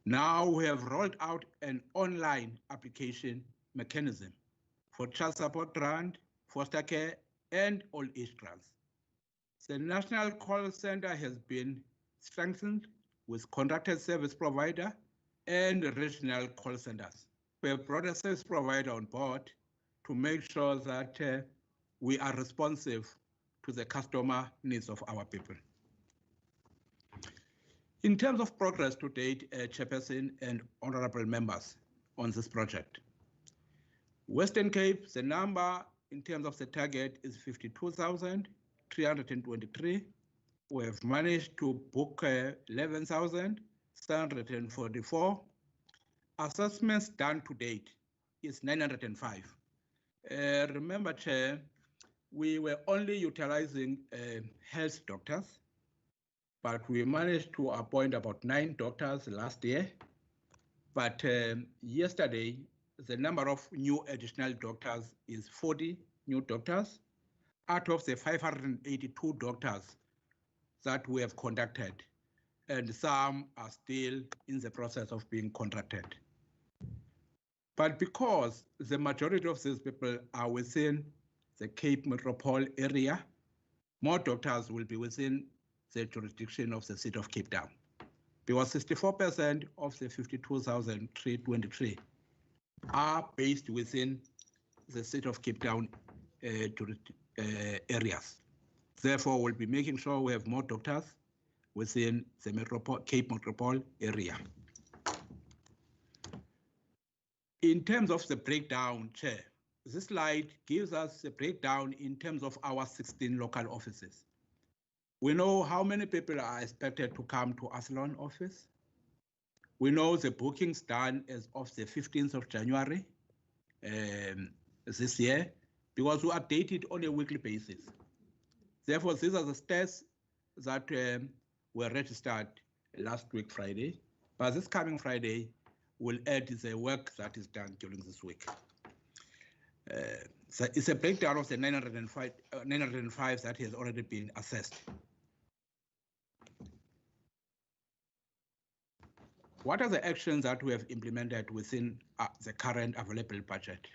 Now we have rolled out an online application mechanism for child support grant, foster care, and old age grants. The National Call Center has been strengthened with contracted service provider and regional call centers. We have brought a service provider on board to make sure that we are responsive to the customer needs of our people. In terms of progress to date, Chairperson and honorable members on this project, Western Cape, the number in terms of the target is 52,323. We have managed to book 11,744. Assessments done to date is 905. Remember, Chair, we were only utilizing health doctors, but we managed to appoint about 9 doctors last year. But yesterday, the number of new additional doctors is 40 new doctors out of the 582 doctors that we have conducted, and some are still in the process of being contracted. But because the majority of these people are within the Cape Metropole area, more doctors will be within the jurisdiction of the city of Cape Town, because 64% of the 52,323 are based within the city of Cape Town areas. Therefore, we'll be making sure we have more doctors within the Cape Metropole area. In terms of the breakdown, Chair, this slide gives us a breakdown in terms of our 16 local offices. We know how many people are expected to come to Athlone office. We know the bookings done as of the 15th of January this year, because we update it on a weekly basis. Therefore, these are the stats that were registered last week, Friday. But this coming Friday, we'll add the work that is done during this week. So it's a breakdown of the 905 that has already been assessed. What are the actions that we have implemented within the current available budget?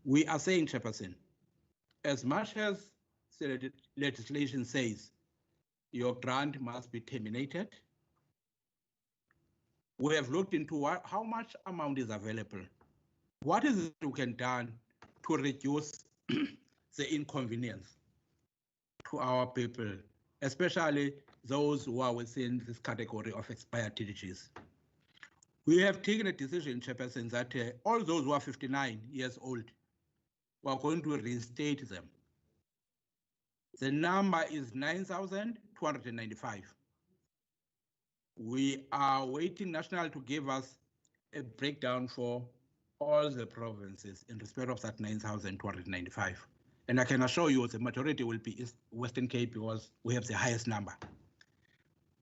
We are saying, Chairperson, as much as the legislation says your grant must be terminated, we have looked into how much amount is available. What is it we can do to reduce the inconvenience to our people, especially those who are within this category of expired TDGs? We have taken a decision, Chairperson, that all those who are 59 years old, we are going to reinstate them. The number is 9,295. We are waiting National to give us a breakdown for all the provinces in respect of that 9,295. And I can assure you the majority will be Western Cape because we have the highest number.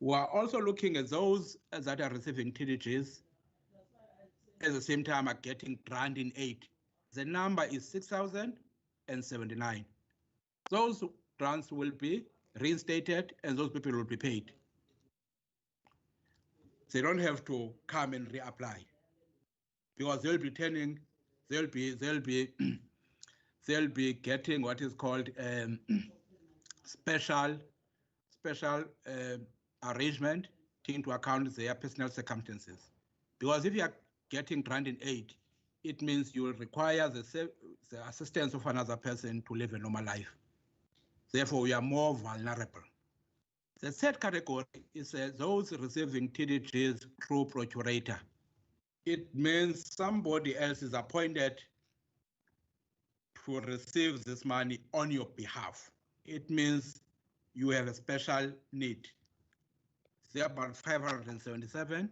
We are also looking at those that are receiving TDGs, at the same time are getting grant in aid. The number is 6,079. Those grants will be reinstated and those people will be paid. They don't have to come and reapply because they'll be they'll be getting what is called special arrangement taking into account their personal circumstances. Because if you are getting grant in aid, it means you will require the assistance of another person to live a normal life. Therefore, we are more vulnerable. The third category is those receiving TDGs through procurator. It means somebody else is appointed to receive this money on your behalf. It means you have a special need. There are about 577.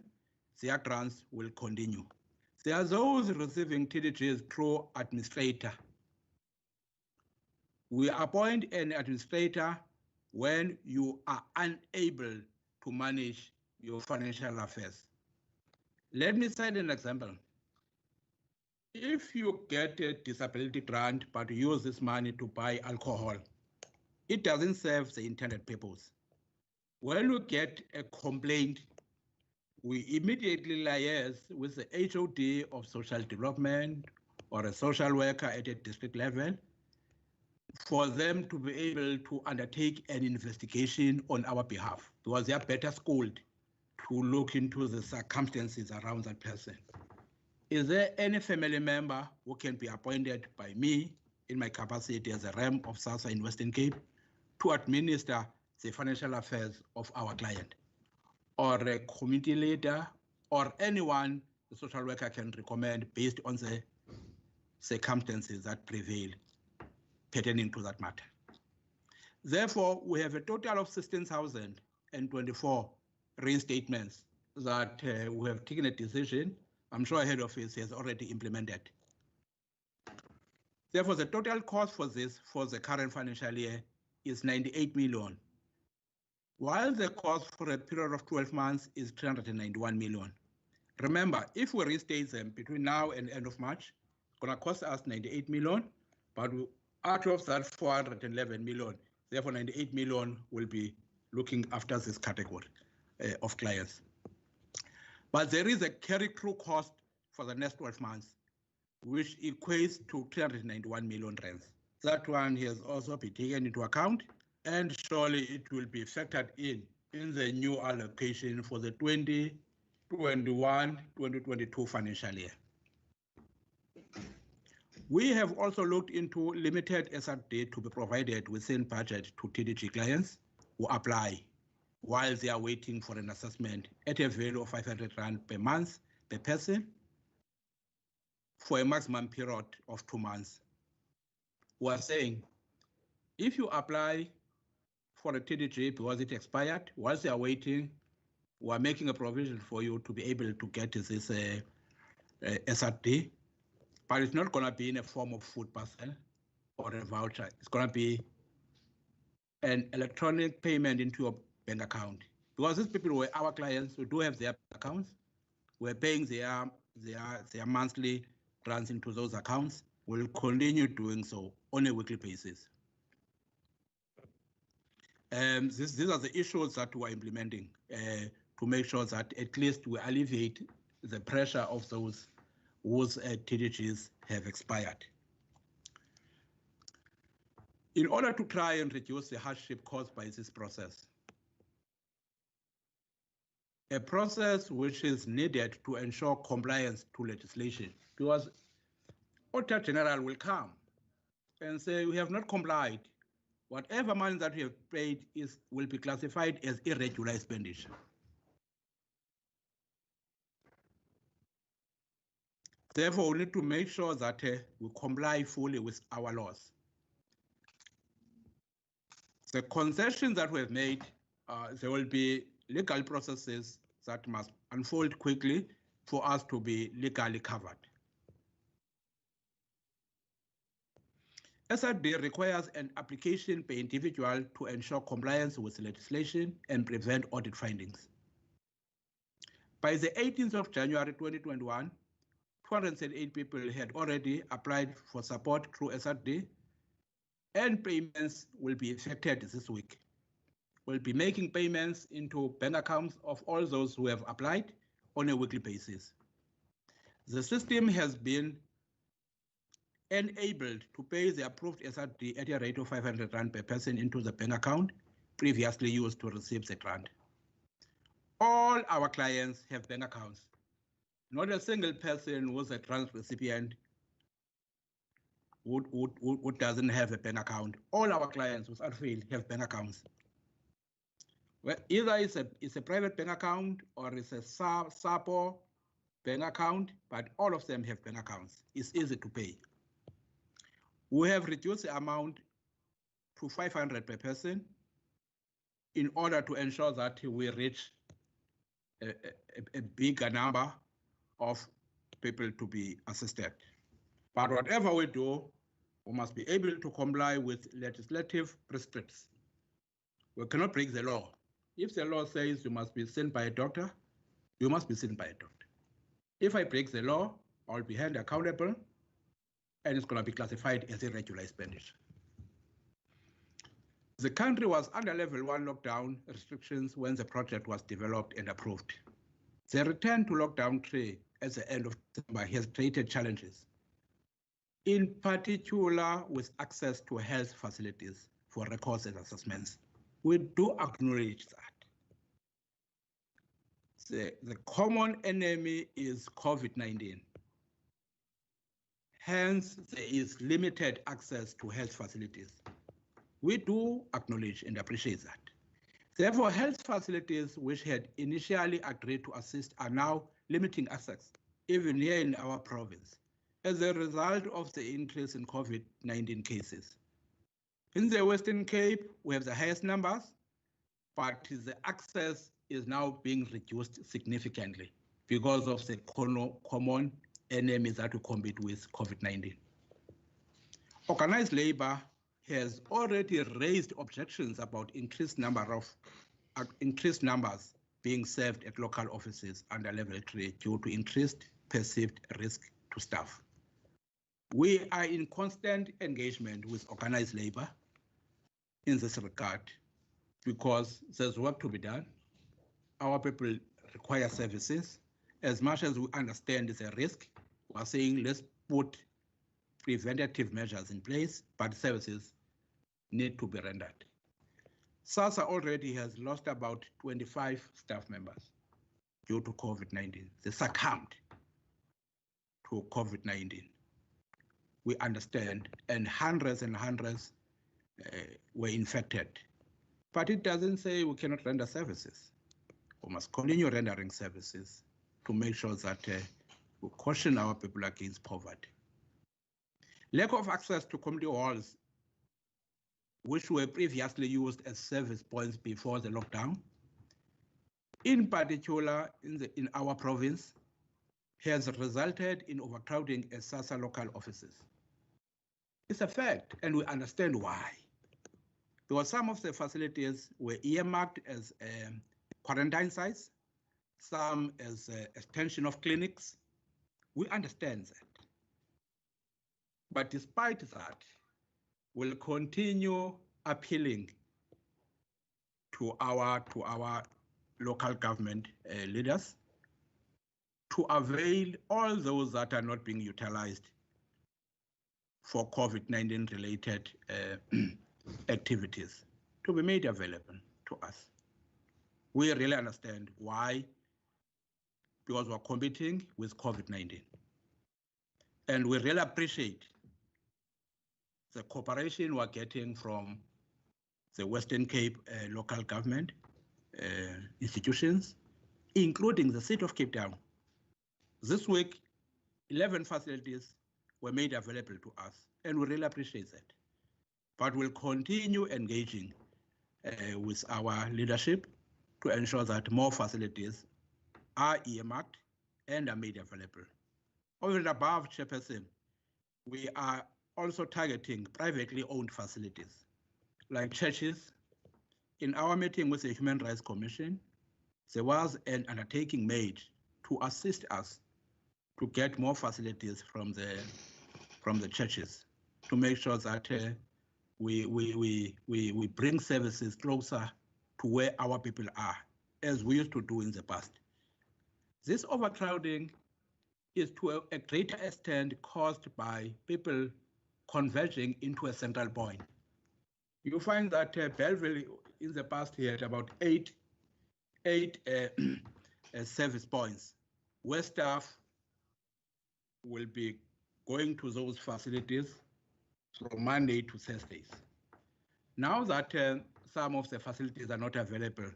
Their grants will continue. There are those receiving TDGs through administrator. We appoint an administrator when you are unable to manage your financial affairs. Let me cite an example. If you get a disability grant, but use this money to buy alcohol, it doesn't serve the intended purpose. When we get a complaint, we immediately liaise with the HOD of social development or a social worker at a district level for them to be able to undertake an investigation on our behalf, because they are better schooled to look into the circumstances around that person. Is there any family member who can be appointed by me in my capacity as a REM of SASSA in Western Cape to administer the financial affairs of our client, or a community leader, or anyone the social worker can recommend based on the circumstances that prevail pertaining to that matter? Therefore, we have a total of 16,024 reinstatements that we have taken a decision I'm sure head office has already implemented. Therefore, the total cost for this for the current financial year is 98 million, while the cost for a period of 12 months is 391 million. Remember, if we restate them between now and end of March, it's going to cost us 98 million, but out of that 411 million, therefore 98 million will be looking after this category of clients. But there is a carry-through cost for the next 12 months, which equates to 391 million rands. That one has also been taken into account, and surely it will be factored in the new allocation for the 2021-2022 financial year. We have also looked into limited SRD to be provided within budget to TDG clients who apply while they are waiting for an assessment at a value of 500 Rand per month per person for a maximum period of 2 months. We are saying, if you apply for a TDG because it expired, whilst you are waiting, we are making a provision for you to be able to get this SRD, but it's not going to be in a form of food parcel or a voucher. It's going to be an electronic payment into your bank account. Because these people were our clients who do have their accounts, we're paying their monthly grants into those accounts. We'll continue doing so on a weekly basis. These are the issues that we're implementing to make sure that at least we alleviate the pressure of those whose TDGs have expired. In order to try and reduce the hardship caused by this process, a process which is needed to ensure compliance to legislation, because Auditor General will come and say, we have not complied. Whatever money that we have paid will be classified as irregular expenditure. Therefore, we need to make sure that we comply fully with our laws. The concessions that we have made, there will be legal processes that must unfold quickly for us to be legally covered. SRD requires an application per individual to ensure compliance with legislation and prevent audit findings. By the 18th of January 2021, 208 people had already applied for support through SRD, and payments will be effected this week. We'll be making payments into bank accounts of all those who have applied on a weekly basis. The system has been enabled to pay the approved SRD at a rate of 500 Rand per person into the bank account previously used to receive the grant. All our clients have bank accounts. Not a single person who's a grant recipient who doesn't have a bank account. All our clients without fail have bank accounts. Well, either it's a private bank account or it's a SAPO bank account, but all of them have bank accounts. It's easy to pay. We have reduced the amount to 500 per person in order to ensure that we reach a bigger number of people to be assisted. But whatever we do, we must be able to comply with legislative prescripts. We cannot break the law. If the law says you must be seen by a doctor, you must be seen by a doctor. If I break the law, I'll be held accountable, and it's going to be classified as irregular expenditure. The country was under level 1 lockdown restrictions when the project was developed and approved. The return to lockdown 3 at the end of December has created challenges, in particular with access to health facilities for records and assessments. We do acknowledge that. The common enemy is COVID-19. Hence, there is limited access to health facilities. We do acknowledge and appreciate that. Therefore, health facilities which had initially agreed to assist are now limiting access, even here in our province, as a result of the increase in COVID-19 cases. In the Western Cape, we have the highest numbers, but the access is now being reduced significantly because of the common enemies that we compete with COVID-19. Organized labor has already raised objections about increased numbers being served at local offices under level 3 due to increased perceived risk to staff. We are in constant engagement with organized labor in this regard because there's work to be done. Our people require services. As much as we understand it's a risk, we are saying let's put preventative measures in place, but services need to be rendered. SASSA already has lost about 25 staff members due to COVID-19. They succumbed to COVID-19. We understand, and hundreds were infected. But it doesn't say we cannot render services. We must continue rendering services to make sure that we caution our people against poverty. Lack of access to community halls, which were previously used as service points before the lockdown, in particular in our province, has resulted in overcrowding at SASSA local offices. It's a fact, and we understand why. Because some of the facilities were earmarked as quarantine sites, some as extension of clinics. We understand that. But despite that, we'll continue appealing to our local government leaders to avail all those that are not being utilized for COVID-19 related activities to be made available to us. We really understand why, because we're competing with COVID-19. And we really appreciate the cooperation we're getting from the Western Cape local government institutions, including the City of Cape Town. This week, 11 facilities were made available to us, and we really appreciate that. But we'll continue engaging with our leadership to ensure that more facilities are earmarked and are made available. Over and above, Chairperson, we are also targeting privately owned facilities like churches. In our meeting with the Human Rights Commission, there was an undertaking made to assist us to get more facilities from the churches to make sure that we bring services closer to where our people are, as we used to do in the past. This overcrowding is to a greater extent caused by people converging into a central point. You find that Belleville in the past had about eight service points where staff will be going to those facilities from Monday to Thursdays. Now that some of the facilities are not available,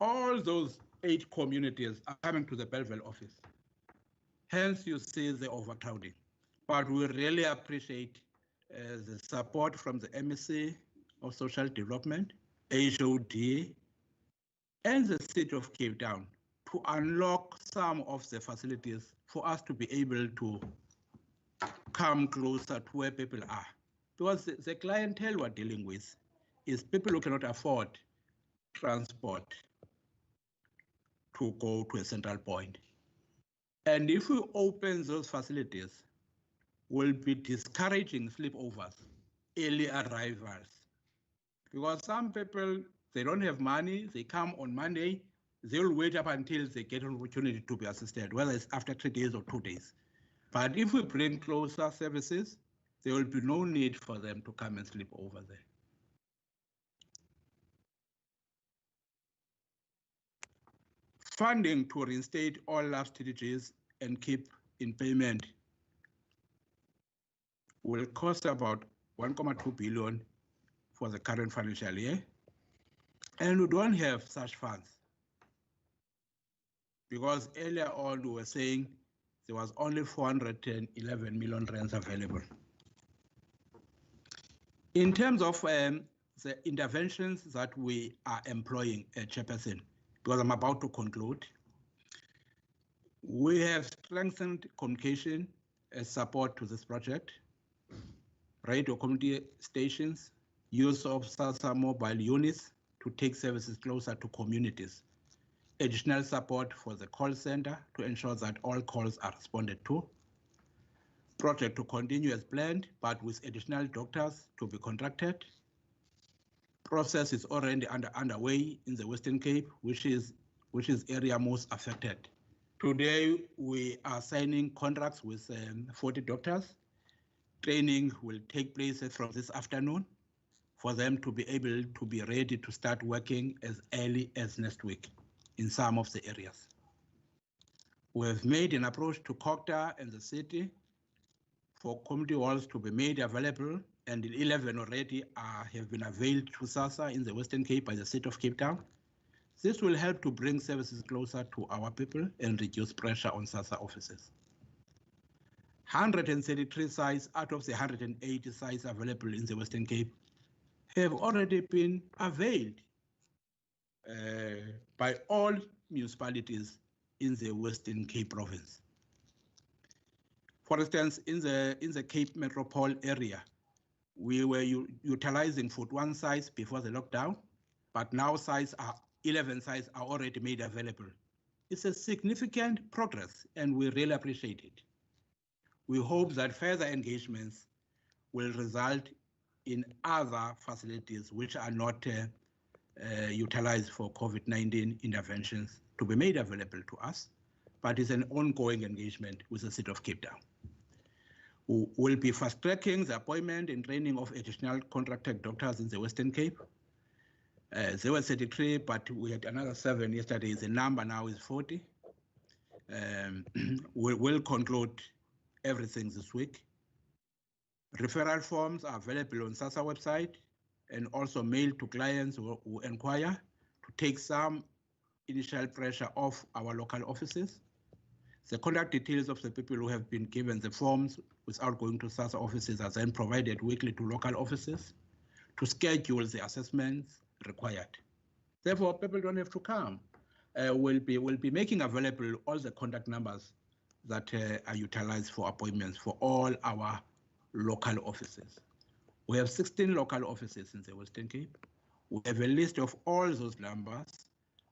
all those 8 communities are coming to the Belleville office. Hence, you see the overcrowding. But we really appreciate the support from the MEC of Social Development, HOD, and the City of Cape Town to unlock some of the facilities for us to be able to come closer to where people are. Because the clientele we're dealing with is people who cannot afford transport to go to a central point. And if we open those facilities, we'll be discouraging sleepovers, early arrivals. Because some people, they don't have money, they come on Monday, they'll wait up until they get an opportunity to be assisted, whether it's after 3 days or 2 days. But if we bring closer services, there will be no need for them to come and sleep over there. Funding to reinstate all lapsed TDGs and keep in payment will cost about 1.2 billion for the current financial year. And we don't have such funds because earlier on we were saying there was only 411 million rands available. In terms of the interventions that we are employing at Chairperson, because I'm about to conclude, We have strengthened communication as support to this project, radio community stations, use of SASSA mobile units to take services closer to communities, additional support for the call center to ensure that all calls are responded to, project to continue as planned, but with additional doctors to be contracted. Process is already underway in the Western Cape, which is area most affected. Today, we are signing contracts with 40 doctors. Training will take place from this afternoon for them to be able to be ready to start working as early as next week in some of the areas. We have made an approach to COCTA and the city for community halls to be made available, and 11 already have been availed to SASSA in the Western Cape by the City of Cape Town. This will help to bring services closer to our people and reduce pressure on SASSA offices. 133 sites out of the 180 sites available in the Western Cape have already been availed by all municipalities in the Western Cape province. For instance, in the Cape Metropole area, we were utilizing 41 sites before the lockdown, but now 11 sites are already made available. It's a significant progress, and we really appreciate it. We hope that further engagements will result in other facilities which are not utilized for COVID-19 interventions to be made available to us, but it's an ongoing engagement with the City of Cape Town. We will be fast-tracking the appointment and training of additional contracted doctors in the Western Cape. There were 33, but we had another 7 yesterday. The number now is 40. We'll conclude everything this week. Referral forms are available on SASSA website and also mailed to clients who inquire to take some initial pressure off our local offices. The contact details of the people who have been given the forms without going to SASSA offices are then provided weekly to local offices to schedule the assessments required. Therefore, people don't have to come. We'll be making available all the contact numbers that are utilized for appointments for all our local offices. We have 16 local offices in the Western Cape. We have a list of all those numbers.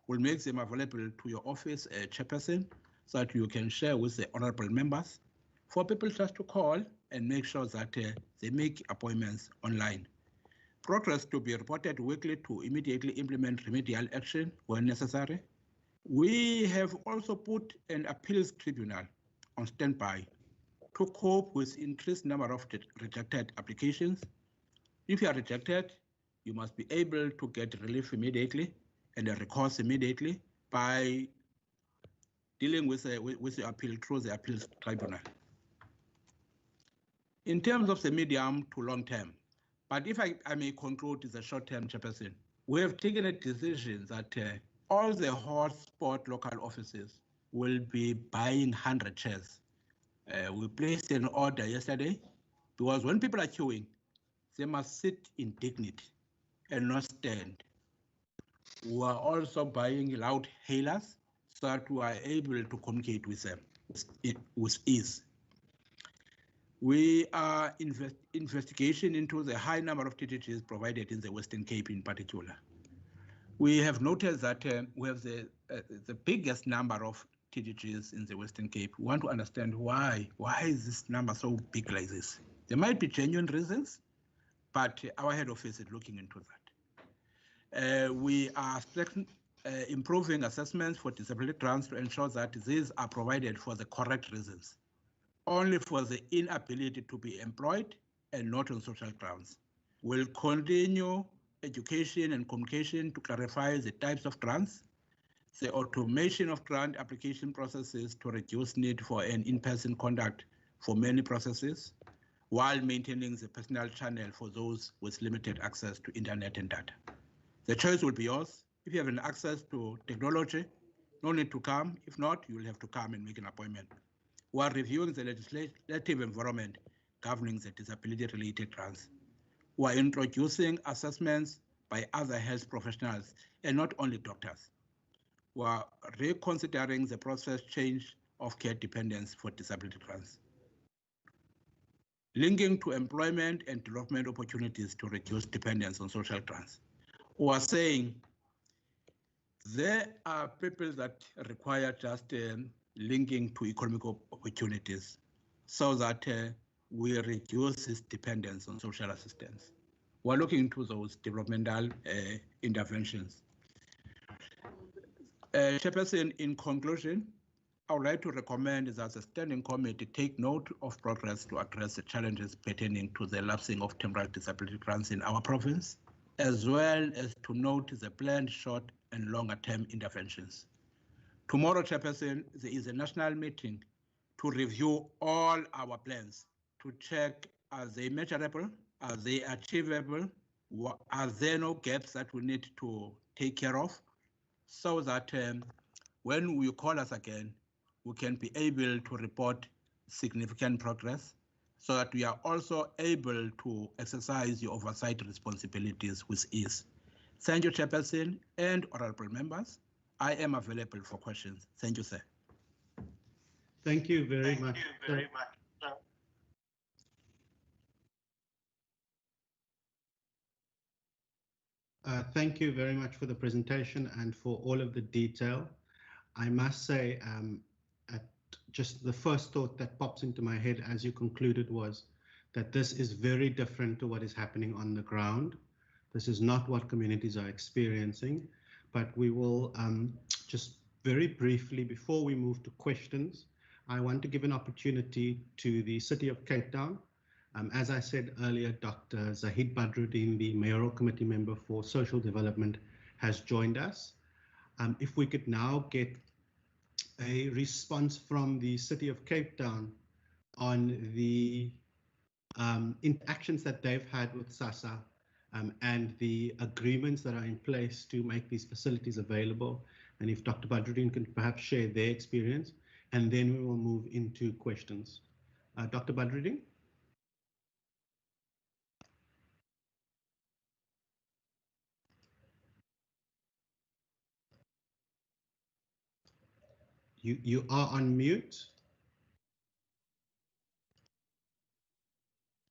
We'll make them available to your office chairperson so that you can share with the honorable members for people just to call and make sure that they make appointments online. Progress to be reported weekly to immediately implement remedial action when necessary. We have also put an appeals tribunal on standby to cope with increased number of rejected applications. If you are rejected, you must be able to get relief immediately and a recourse immediately by dealing with the appeal through the appeals tribunal. In terms of the medium to long term, but if I may conclude as a short term, Chairperson, we have taken a decision that all the hotspot local offices will be buying 100 chairs. We placed an order yesterday because when people are queuing, they must sit in dignity and not stand. We are also buying loud hailers so that we are able to communicate with them with ease. We are investigation into the high number of TTGs provided in the Western Cape in particular. We have noticed that we have the biggest number of TTGs in the Western Cape. We want to understand why is this number so big like this? There might be genuine reasons, but our head office is looking into that. We are improving assessments for disability grants to ensure that these are provided for the correct reasons, only for the inability to be employed and not on social grounds. We'll continue education and communication to clarify the types of grants, the automation of grant application processes to reduce need for an in-person contact for many processes, while maintaining the personal channel for those with limited access to internet and data. The choice will be yours. If you have an access to technology, no need to come. If not, you will have to come and make an appointment. We are reviewing the legislative environment governing the disability-related grants. We are introducing assessments by other health professionals and not only doctors. We are reconsidering the process change of care dependence for disability grants. Linking to employment and development opportunities to reduce dependence on social grants. We are saying there are people that require just linking to economic opportunities so that we reduce this dependence on social assistance. We're looking into those developmental interventions. Chairperson, in conclusion, I would like to recommend that the Standing Committee take note of progress to address the challenges pertaining to the lapsing of temporary disability grants in our province, as well as to note the planned short and longer term interventions. Tomorrow, Chairperson, there is a national meeting to review all our plans to check, are they measurable, are they achievable, are there no gaps that we need to take care of, so that when you call us again, we can be able to report significant progress, so that we are also able to exercise your oversight responsibilities with ease. Thank you, Chairperson and honorable members. I am available for questions. Thank you, sir. Thank you very much. Thank you very much for the presentation and for all of the detail. I must say, just the first thought that pops into my head as you concluded was that this is very different to what is happening on the ground. This is not what communities are experiencing, but we will just very briefly, before we move to questions, I want to give an opportunity to the City of Cape Town. As I said earlier, Dr. Zahid Badruddin, the Mayoral Committee member for Social Development, has joined us. If we could now get a response from the City of Cape Town on the interactions that they've had with SASSA and the agreements that are in place to make these facilities available. And if Dr. Badruddin can perhaps share their experience, and then we will move into questions. Dr. Badruddin? You are on mute.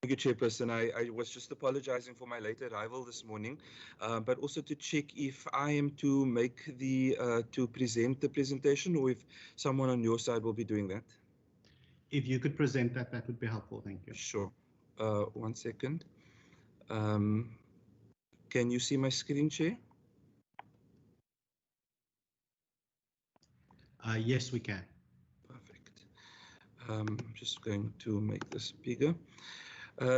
Thank you, Chairperson. I was just apologizing for my late arrival this morning, but also to check if I am to make to present the presentation, or if someone on your side will be doing that. If you could present that, that would be helpful. Thank you. Sure. 1 second. Can you see my screen, Chair? Yes, we can. Perfect. I'm just going to make this bigger.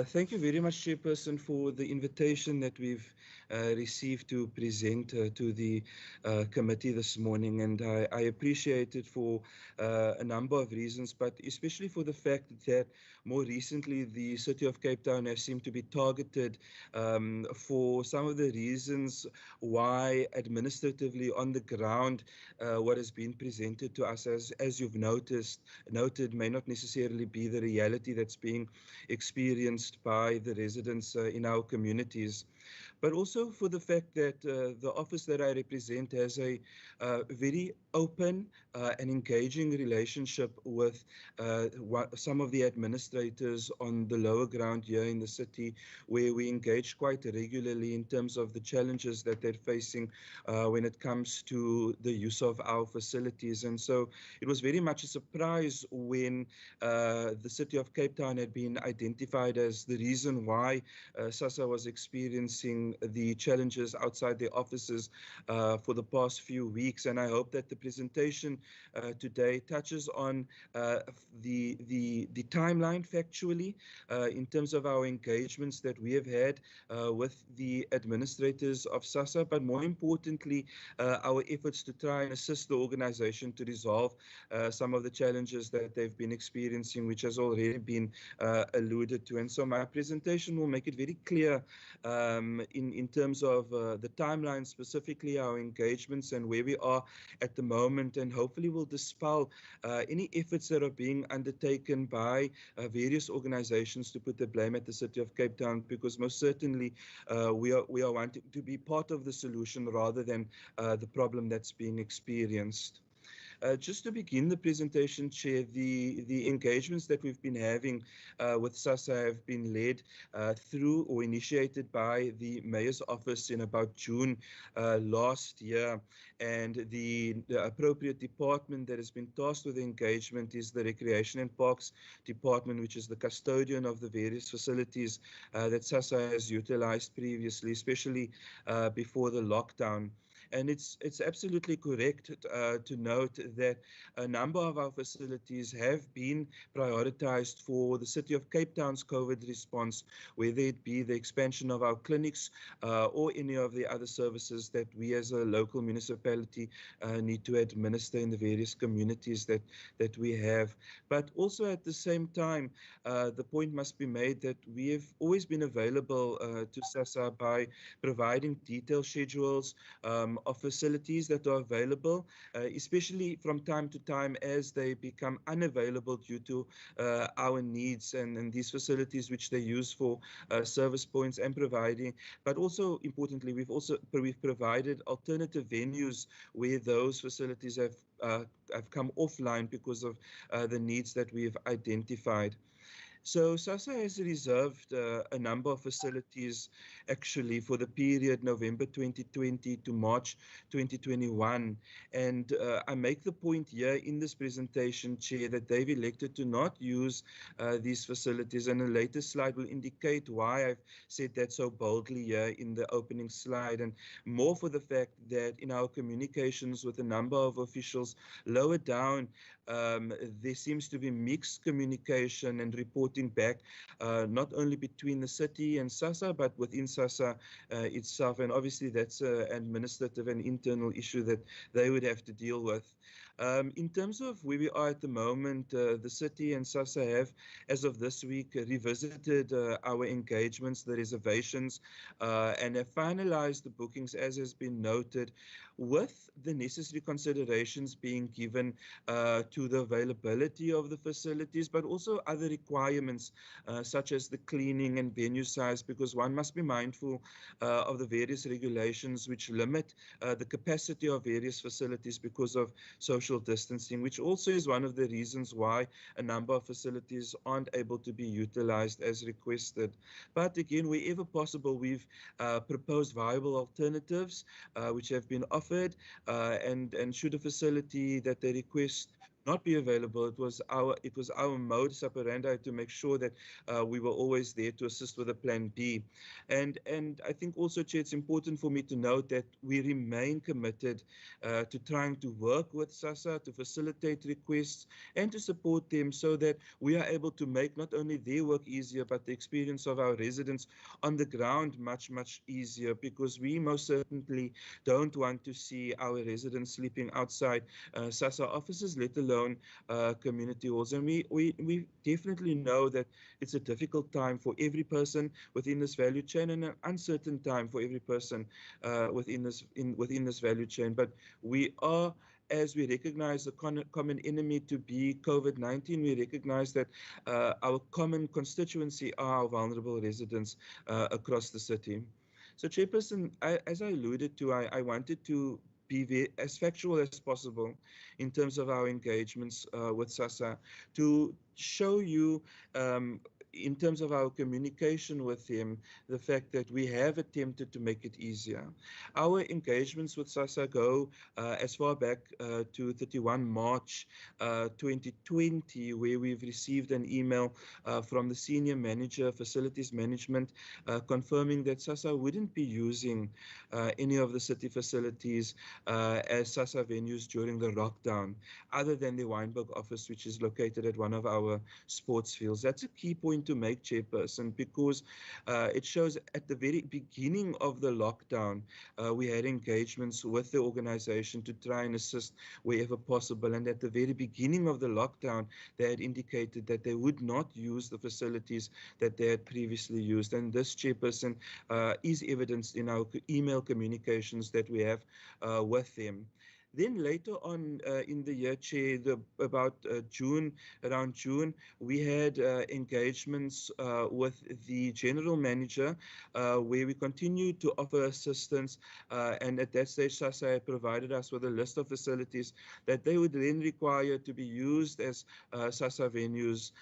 Thank you very much, Chairperson, for the invitation that we've received to present to the committee this morning, and I appreciate it for a number of reasons, but especially for the fact that more recently the City of Cape Town has seemed to be targeted for some of the reasons why administratively on the ground what has been presented to us, as you've noted, may not necessarily be the reality that's being experienced by the residents in our communities. But also for the fact that the office that I represent has a very open and engaging relationship with some of the administrators on the lower ground here in the city, where we engage quite regularly in terms of the challenges that they're facing when it comes to the use of our facilities. And so it was very much a surprise when the City of Cape Town had been identified as the reason why SASSA was experiencing the challenges outside their offices for the past few weeks. And I hope that the presentation today touches on the timeline factually in terms of our engagements that we have had with the administrators of SASSA, but more importantly, our efforts to try and assist the organization to resolve some of the challenges that they've been experiencing, which has already been alluded to. And so my presentation will make it very clear in terms of the timeline, specifically our engagements and where we are at the moment, and hopefully will dispel any efforts that are being undertaken by various organizations to put the blame at the City of Cape Town, because most certainly we are wanting to be part of the solution rather than the problem that's being experienced. Just to begin the presentation, Chair, the engagements that we've been having with SASSA have been led through or initiated by the Mayor's Office in about June last year. And the appropriate department that has been tasked with the engagement is the Recreation and Parks Department, which is the custodian of the various facilities that SASSA has utilized previously, especially before the lockdown. And it's absolutely correct to note that a number of our facilities have been prioritized for the City of Cape Town's COVID response, whether it be the expansion of our clinics or any of the other services that we as a local municipality need to administer in the various communities that we have. But also at the same time, the point must be made that we have always been available to SASSA by providing detailed schedules of facilities that are available, especially from time to time as they become unavailable due to our needs and these facilities which they use for service points and providing. But also importantly, we've provided alternative venues where those facilities have come offline because of the needs that we've identified. So SASSA has reserved a number of facilities actually for the period November 2020 to March 2021. And I make the point here in this presentation, Chair, that they've elected to not use these facilities. And a later slide will indicate why I've said that so boldly here in the opening slide, and more for the fact that in our communications with a number of officials lower down, there seems to be mixed communication and reporting back, not only between the city and SASSA, but within SASSA itself. And obviously that's an administrative and internal issue that they would have to deal with. In terms of where we are at the moment, the city and SASSA have, as of this week, revisited our engagements, the reservations, and have finalized the bookings, as has been noted, with the necessary considerations being given to the availability of the facilities, but also other requirements such as the cleaning and venue size, because one must be mindful of the various regulations which limit the capacity of various facilities because of social distancing, which also is one of the reasons why a number of facilities aren't able to be utilized as requested. But again, wherever possible, we've proposed viable alternatives which have been offered, and should a facility that they request not be available, it was our modus operandi to make sure that we were always there to assist with a plan B. And I think also, Chair, it's important for me to note that we remain committed to trying to work with SASSA to facilitate requests and to support them so that we are able to make not only their work easier, but the experience of our residents on the ground much, much easier, because we most certainly don't want to see our residents sleeping outside SASSA offices, let alone community halls. And we definitely know that it's a difficult time for every person within this value chain, and an uncertain time for every person within this value chain. But we are, as we recognize the common enemy to be COVID-19, we recognize that our common constituency are our vulnerable residents across the city. So, Chairperson, as I alluded to, I wanted to be as factual as possible in terms of our engagements with SASSA, to show you in terms of our communication with him, the fact that we have attempted to make it easier. Our engagements with SASSA go as far back to 31 March 2020, where we've received an email from the Senior Manager, Facilities Management, confirming that SASSA wouldn't be using any of the city facilities as SASSA venues during the lockdown, other than the Wynberg office, which is located at one of our sports fields. That's a key point to make, Chairperson, because it shows at the very beginning of the lockdown, we had engagements with the organization to try and assist wherever possible. And at the very beginning of the lockdown, they had indicated that they would not use the facilities that they had previously used. And this, Chairperson, is evidenced in our email communications that we have with them. Then later on in the year, Chair, about around June, we had engagements with the General Manager where we continued to offer assistance, and at that stage SASSA provided us with a list of facilities that they would then require to be used as SASSA venues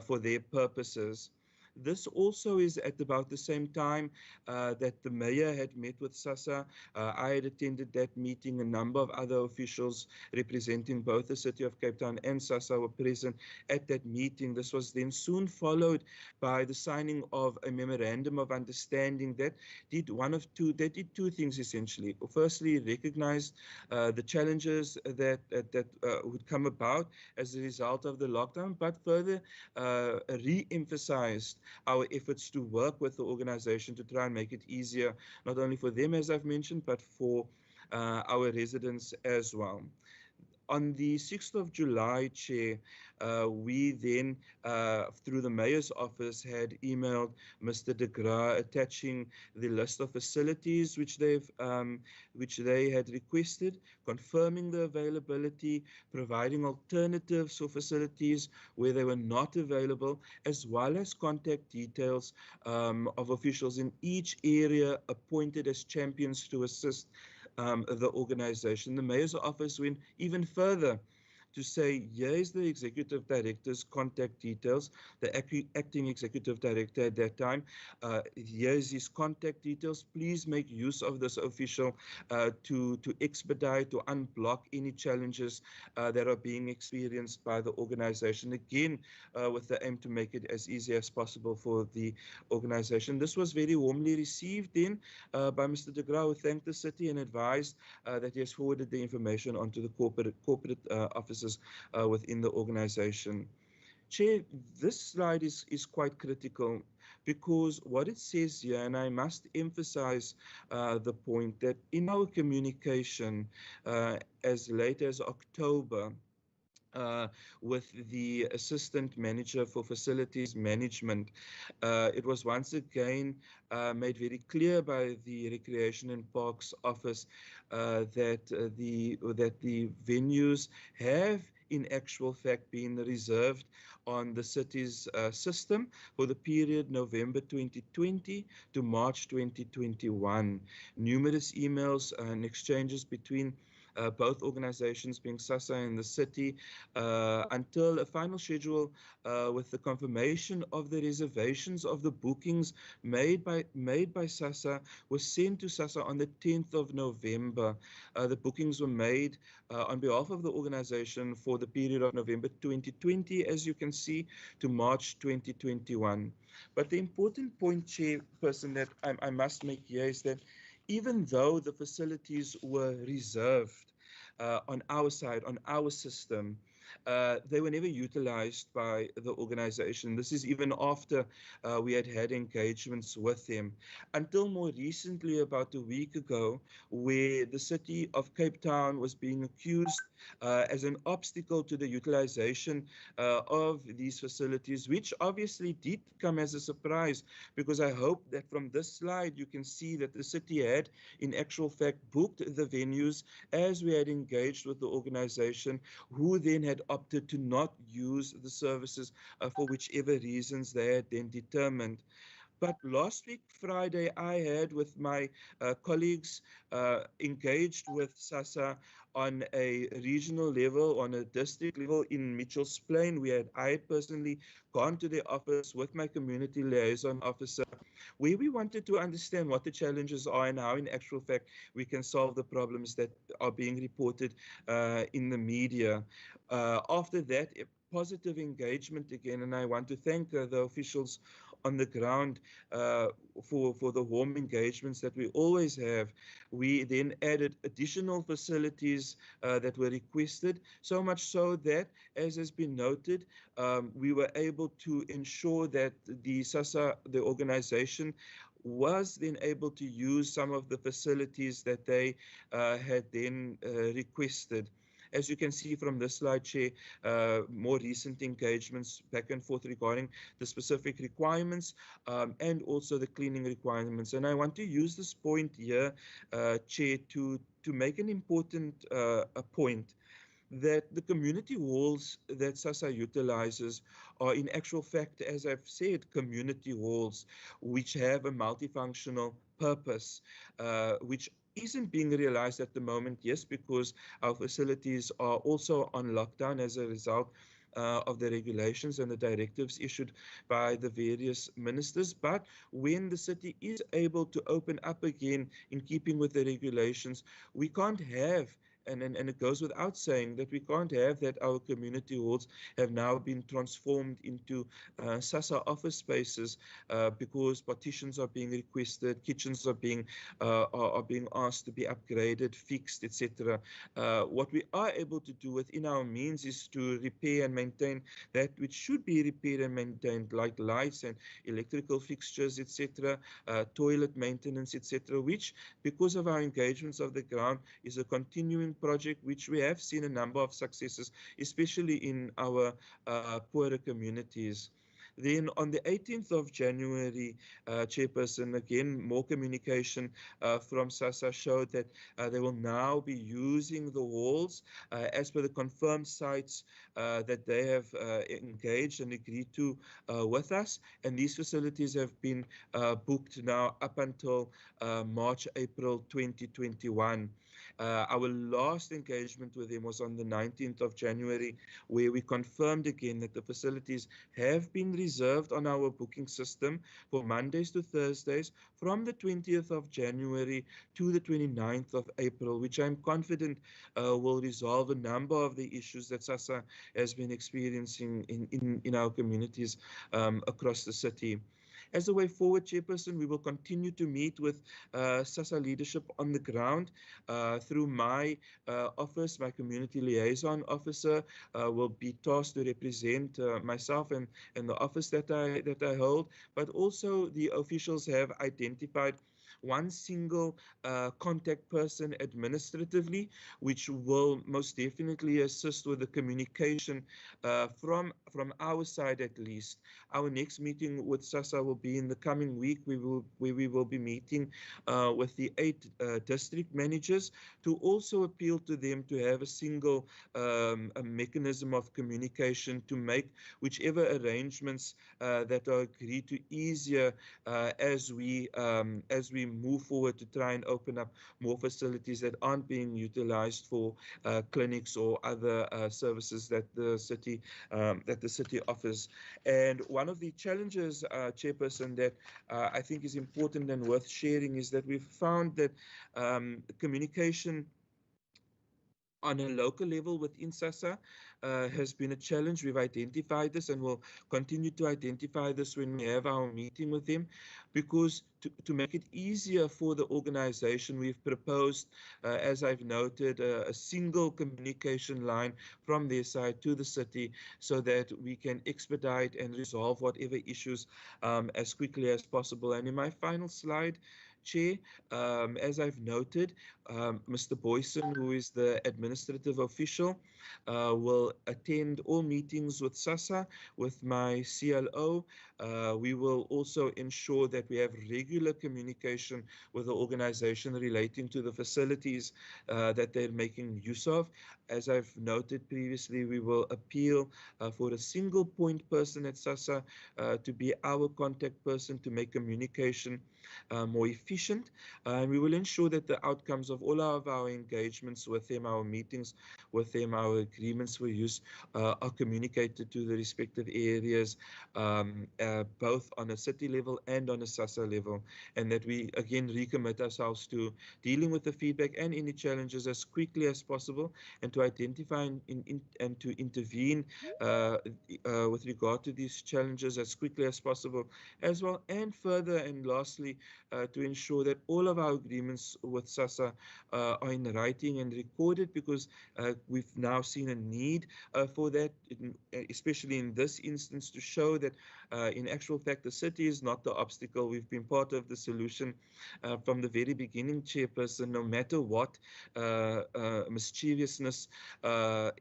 for their purposes. This also is at about the same time that the mayor had met with SASSA. I had attended that meeting. A number of other officials representing both the City of Cape Town and SASSA were present at that meeting. This was then soon followed by the signing of a memorandum of understanding that did two things essentially. Firstly, it recognized the challenges that would come about as a result of the lockdown, but further re-emphasized our efforts to work with the organization to try and make it easier, not only for them, as I've mentioned, but for our residents as well. On the 6th of July, Chair, we then, through the Mayor's office, had emailed Mr. de Graaff attaching the list of facilities which they had requested, confirming the availability, providing alternatives for facilities where they were not available, as well as contact details of officials in each area appointed as champions to assist the organization. The Mayor's office went even further to say, here's the executive director's contact details, the acting executive director at that time. Here's his contact details. Please make use of this official to expedite, to unblock any challenges that are being experienced by the organization. Again, with the aim to make it as easy as possible for the organization. This was very warmly received then by Mr. de Graaff, who thanked the city and advised that he has forwarded the information onto the corporate officers within the organization. Chair, this slide is quite critical because what it says here, and I must emphasize the point that in our communication as late as October, with the Assistant Manager for Facilities Management, it was once again made very clear by the Recreation and Parks Office that the venues have in actual fact been reserved on the city's system for the period November 2020 to March 2021. Numerous emails and exchanges between both organizations, being SASSA and the city, until a final schedule with the confirmation of the reservations of the bookings made by SASSA was sent to SASSA on the 10th of November. The bookings were made on behalf of the organization for the period of November 2020, as you can see, to March 2021. But the important point, Chairperson, that I must make here is that even though the facilities were reserved on our side, on our system, they were never utilized by the organization. This is even after we had engagements with them, until more recently, about a week ago, where the City of Cape Town was being accused as an obstacle to the utilization of these facilities, which obviously did come as a surprise, because I hope that from this slide you can see that the city had in actual fact booked the venues as we had engaged with the organization, who then had opted to not use the services for whichever reasons they had then determined. But last week, Friday, I had with my colleagues engaged with SASSA on a regional level, on a district level in Mitchell's Plain. I had personally gone to the office with my community liaison officer, where we wanted to understand what the challenges are and how in actual fact we can solve the problems that are being reported in the media. After that, a positive engagement again, and I want to thank the officials on the ground for the warm engagements that we always have. We then added additional facilities that were requested, so much so that, as has been noted, we were able to ensure that the SASSA, the organization, was then able to use some of the facilities that they had then requested. as you can see from this slide, Chair, more recent engagements back and forth regarding the specific requirements and also the cleaning requirements. And I want to use this point here, Chair, to make an important point, that the community halls that SASSA utilizes are in actual fact, as I've said, community halls which have a multifunctional purpose, which isn't being realized at the moment, yes, because our facilities are also on lockdown as a result of the regulations and the directives issued by the various ministers. But when the city is able to open up again in keeping with the regulations, we can't have, and it goes without saying, that we can't have that our community halls have now been transformed into SASSA office spaces because partitions are being requested, kitchens are being asked to be upgraded, fixed, etc. What we are able to do within our means is to repair and maintain that which should be repaired and maintained, like lights and electrical fixtures, etc., toilet maintenance, etc., which, because of our engagements of the ground, is a continuing project which we have seen a number of successes, especially in our poorer communities. Then on the 18th of January, Chairperson, again, more communication from SASSA showed that they will now be using the halls as per the confirmed sites that they have engaged and agreed to with us. And these facilities have been booked now up until March, April 2021. Our last engagement with them was on the 19th of January, where we confirmed again that the facilities have been reserved on our booking system for Mondays to Thursdays from the 20th of January to the 29th of April, which I'm confident will resolve a number of the issues that SASSA has been experiencing in our communities across the city. As a way forward, Chairperson, we will continue to meet with SASSA leadership on the ground through my office. My community liaison officer will be tasked to represent myself and the office that I hold, but also the officials have identified one single contact person administratively, which will most definitely assist with the communication from our side at least. Our next meeting with SASSA will be in the coming week. We will be meeting with the 8 district managers to also appeal to them to have a single a mechanism of communication to make whichever arrangements that are agreed to easier as we move forward to try and open up more facilities that aren't being utilized for clinics or other services that the city offers. And one of the challenges, Chairperson, that I think is important and worth sharing is that we've found that communication on a local level within SASSA has been a challenge. We've identified this and will continue to identify this when we have our meeting with them, because to make it easier for the organization, we've proposed, as I've noted, a single communication line from their side to the city so that we can expedite and resolve whatever issues as quickly as possible. And in my final slide, Chair, as I've noted, Mr. Boyson, who is the administrative official, will attend all meetings with SASSA, with my CLO. We will also ensure that we have regular communication with the organization relating to the facilities that they're making use of. As I've noted previously, we will appeal for a single point person at SASSA to be our contact person to make communication more efficient. And we will ensure that the outcomes of all of our engagements with them, our meetings with them, our agreements for use are communicated to the respective areas, both on a city level and on a SASSA level, and that we again recommit ourselves to dealing with the feedback and any challenges as quickly as possible, and to identify and to intervene with regard to these challenges as quickly as possible as well. And further and lastly, to ensure that all of our agreements with SASSA are in writing and recorded, because we've now seen a need for that, especially in this instance, to show that in actual fact the city is not the obstacle. We've been part of the solution from the very beginning, Chairperson. No matter what mischievousness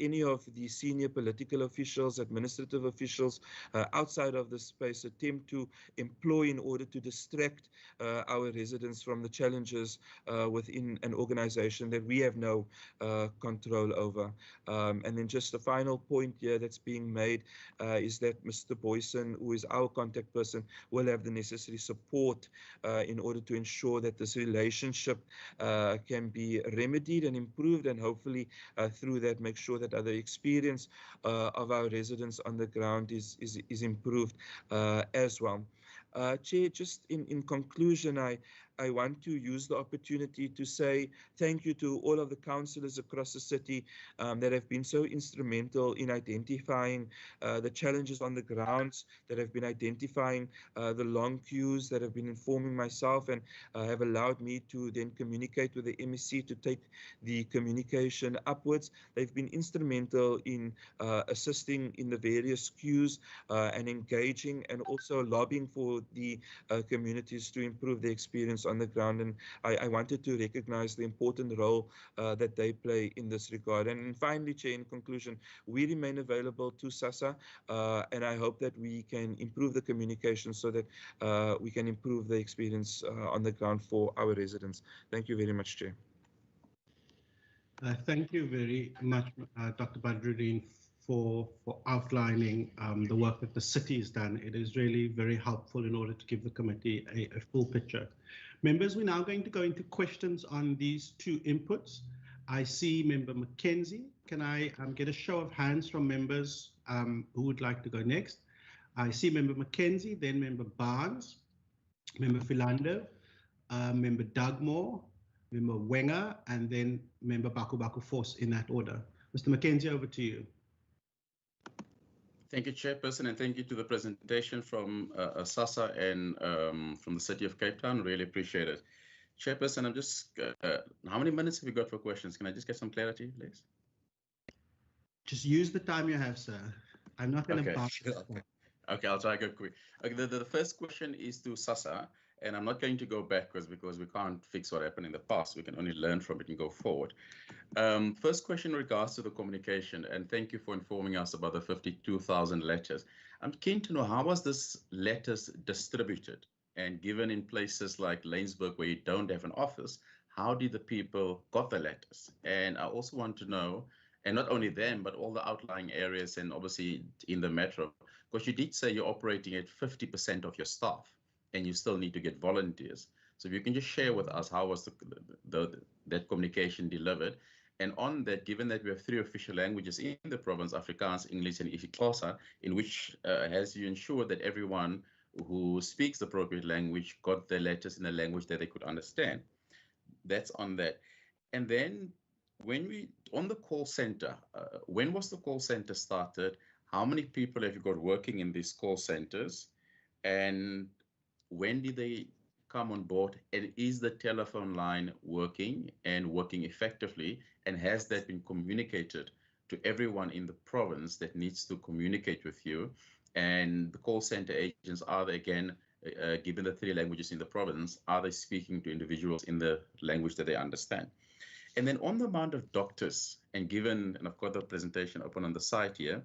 any of the senior political officials, administrative officials outside of the space attempt to employ in order to distract our residents from the challenges within an organization that we have no control over. And then just the final point here that's being made is that Mr. Boyson, who is our contact person, will have the necessary support in order to ensure that this relationship can be remedied and improved, and hopefully through that make sure that the experience of our residents on the ground is improved as well. Chair, just in conclusion, I want to use the opportunity to say thank you to all of the councillors across the city that have been so instrumental in identifying the challenges on the grounds, that have been identifying the long queues, that have been informing myself and have allowed me to then communicate with the MEC to take the communication upwards. They've been instrumental in assisting in the various queues and engaging and also lobbying for the communities to improve their experience on the ground, and I wanted to recognize the important role that they play in this regard. And finally, Chair, in conclusion, we remain available to SASSA, and I hope that we can improve the communication so that we can improve the experience on the ground for our residents. Thank you very much, Chair. Thank you very much, Dr. Badruddin, for outlining the work that the city has done. It is really very helpful in order to give the committee a full picture. Members, we're now going to go into questions on these two inputs. I see Member Mackenzie. Can I get a show of hands from members who would like to go next? I see Member Mackenzie, then Member Barnes, Member Philander, Member Dugmore, Member Wenger, and then Member Baku Force in that order. Mr. Mackenzie, over to you. Thank you, Chairperson, and thank you to the presentation from SASSA and from the City of Cape Town. Really appreciate it. Chairperson, I'm just, how many minutes have you got for questions? Can I just get some clarity, please? Just use the time you have, sir. I'm not going to bounce. Okay, I'll try to go quick. Okay, the first question is to SASSA, and I'm not going to go backwards because we can't fix what happened in the past. We can only learn from it and go forward. First question in regards to the communication, and thank you for informing us about the 52,000 letters. I'm keen to know, how was this letters distributed and given in places like Laingsburg where you don't have an office? How did the people got the letters? And I also want to know, and not only them, but all the outlying areas and obviously in the metro, because you did say you're operating at 50% of your staff and you still need to get volunteers. So if you can just share with us, how was that communication delivered? And on that, given that we have 3 official languages in the province, Afrikaans, English, and isiXhosa, in which has you ensured that everyone who speaks the appropriate language got their letters in a language that they could understand? That's on that. And then when we, on the call center, when was the call center started? How many people have you got working in these call centers? And when did they come on board? And is the telephone line working and working effectively? And has that been communicated to everyone in the province that needs to communicate with you? And the call center agents, are they, again, given the 3 languages in the province, are they speaking to individuals in the language that they understand? And then on the amount of doctors, and given, and I've got the presentation open on the site here,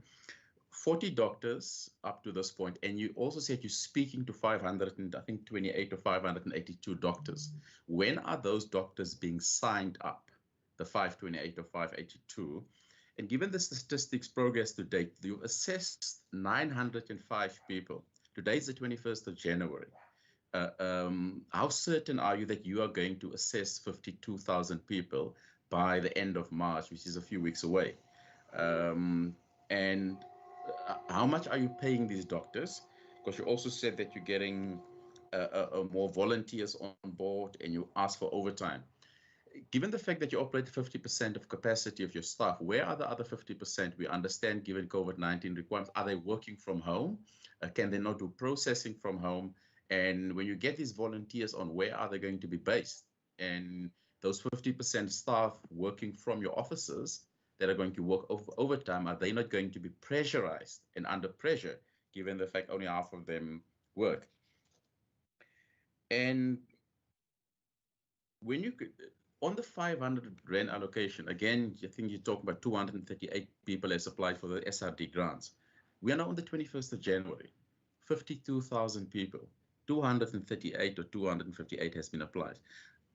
40 doctors up to this point, and you also said you're speaking to 528 or 582 doctors. When are those doctors being signed up, the 528 or 582? And given the statistics progress to date, you've assessed 905 people. Today is the 21st of January. How certain are you that you are going to assess 52,000 people by the end of March, which is a few weeks away? And how much are you paying these doctors? Because you also said that you're getting more volunteers on board and you ask for overtime. Given the fact that you operate 50% of capacity of your staff, where are the other 50%? We understand, given COVID-19 requirements, are they working from home? Can they not do processing from home? And when you get these volunteers on, where are they going to be based? And those 50% staff working from your offices, that are going to work overtime, are they not going to be pressurized and under pressure, given the fact only half of them work? And when you could, on the 500 Rand allocation, again, I think you talk about 238 people has applied for the SRD grants. We are now on the 21st of January, 52,000 people, 238 or 258 has been applied.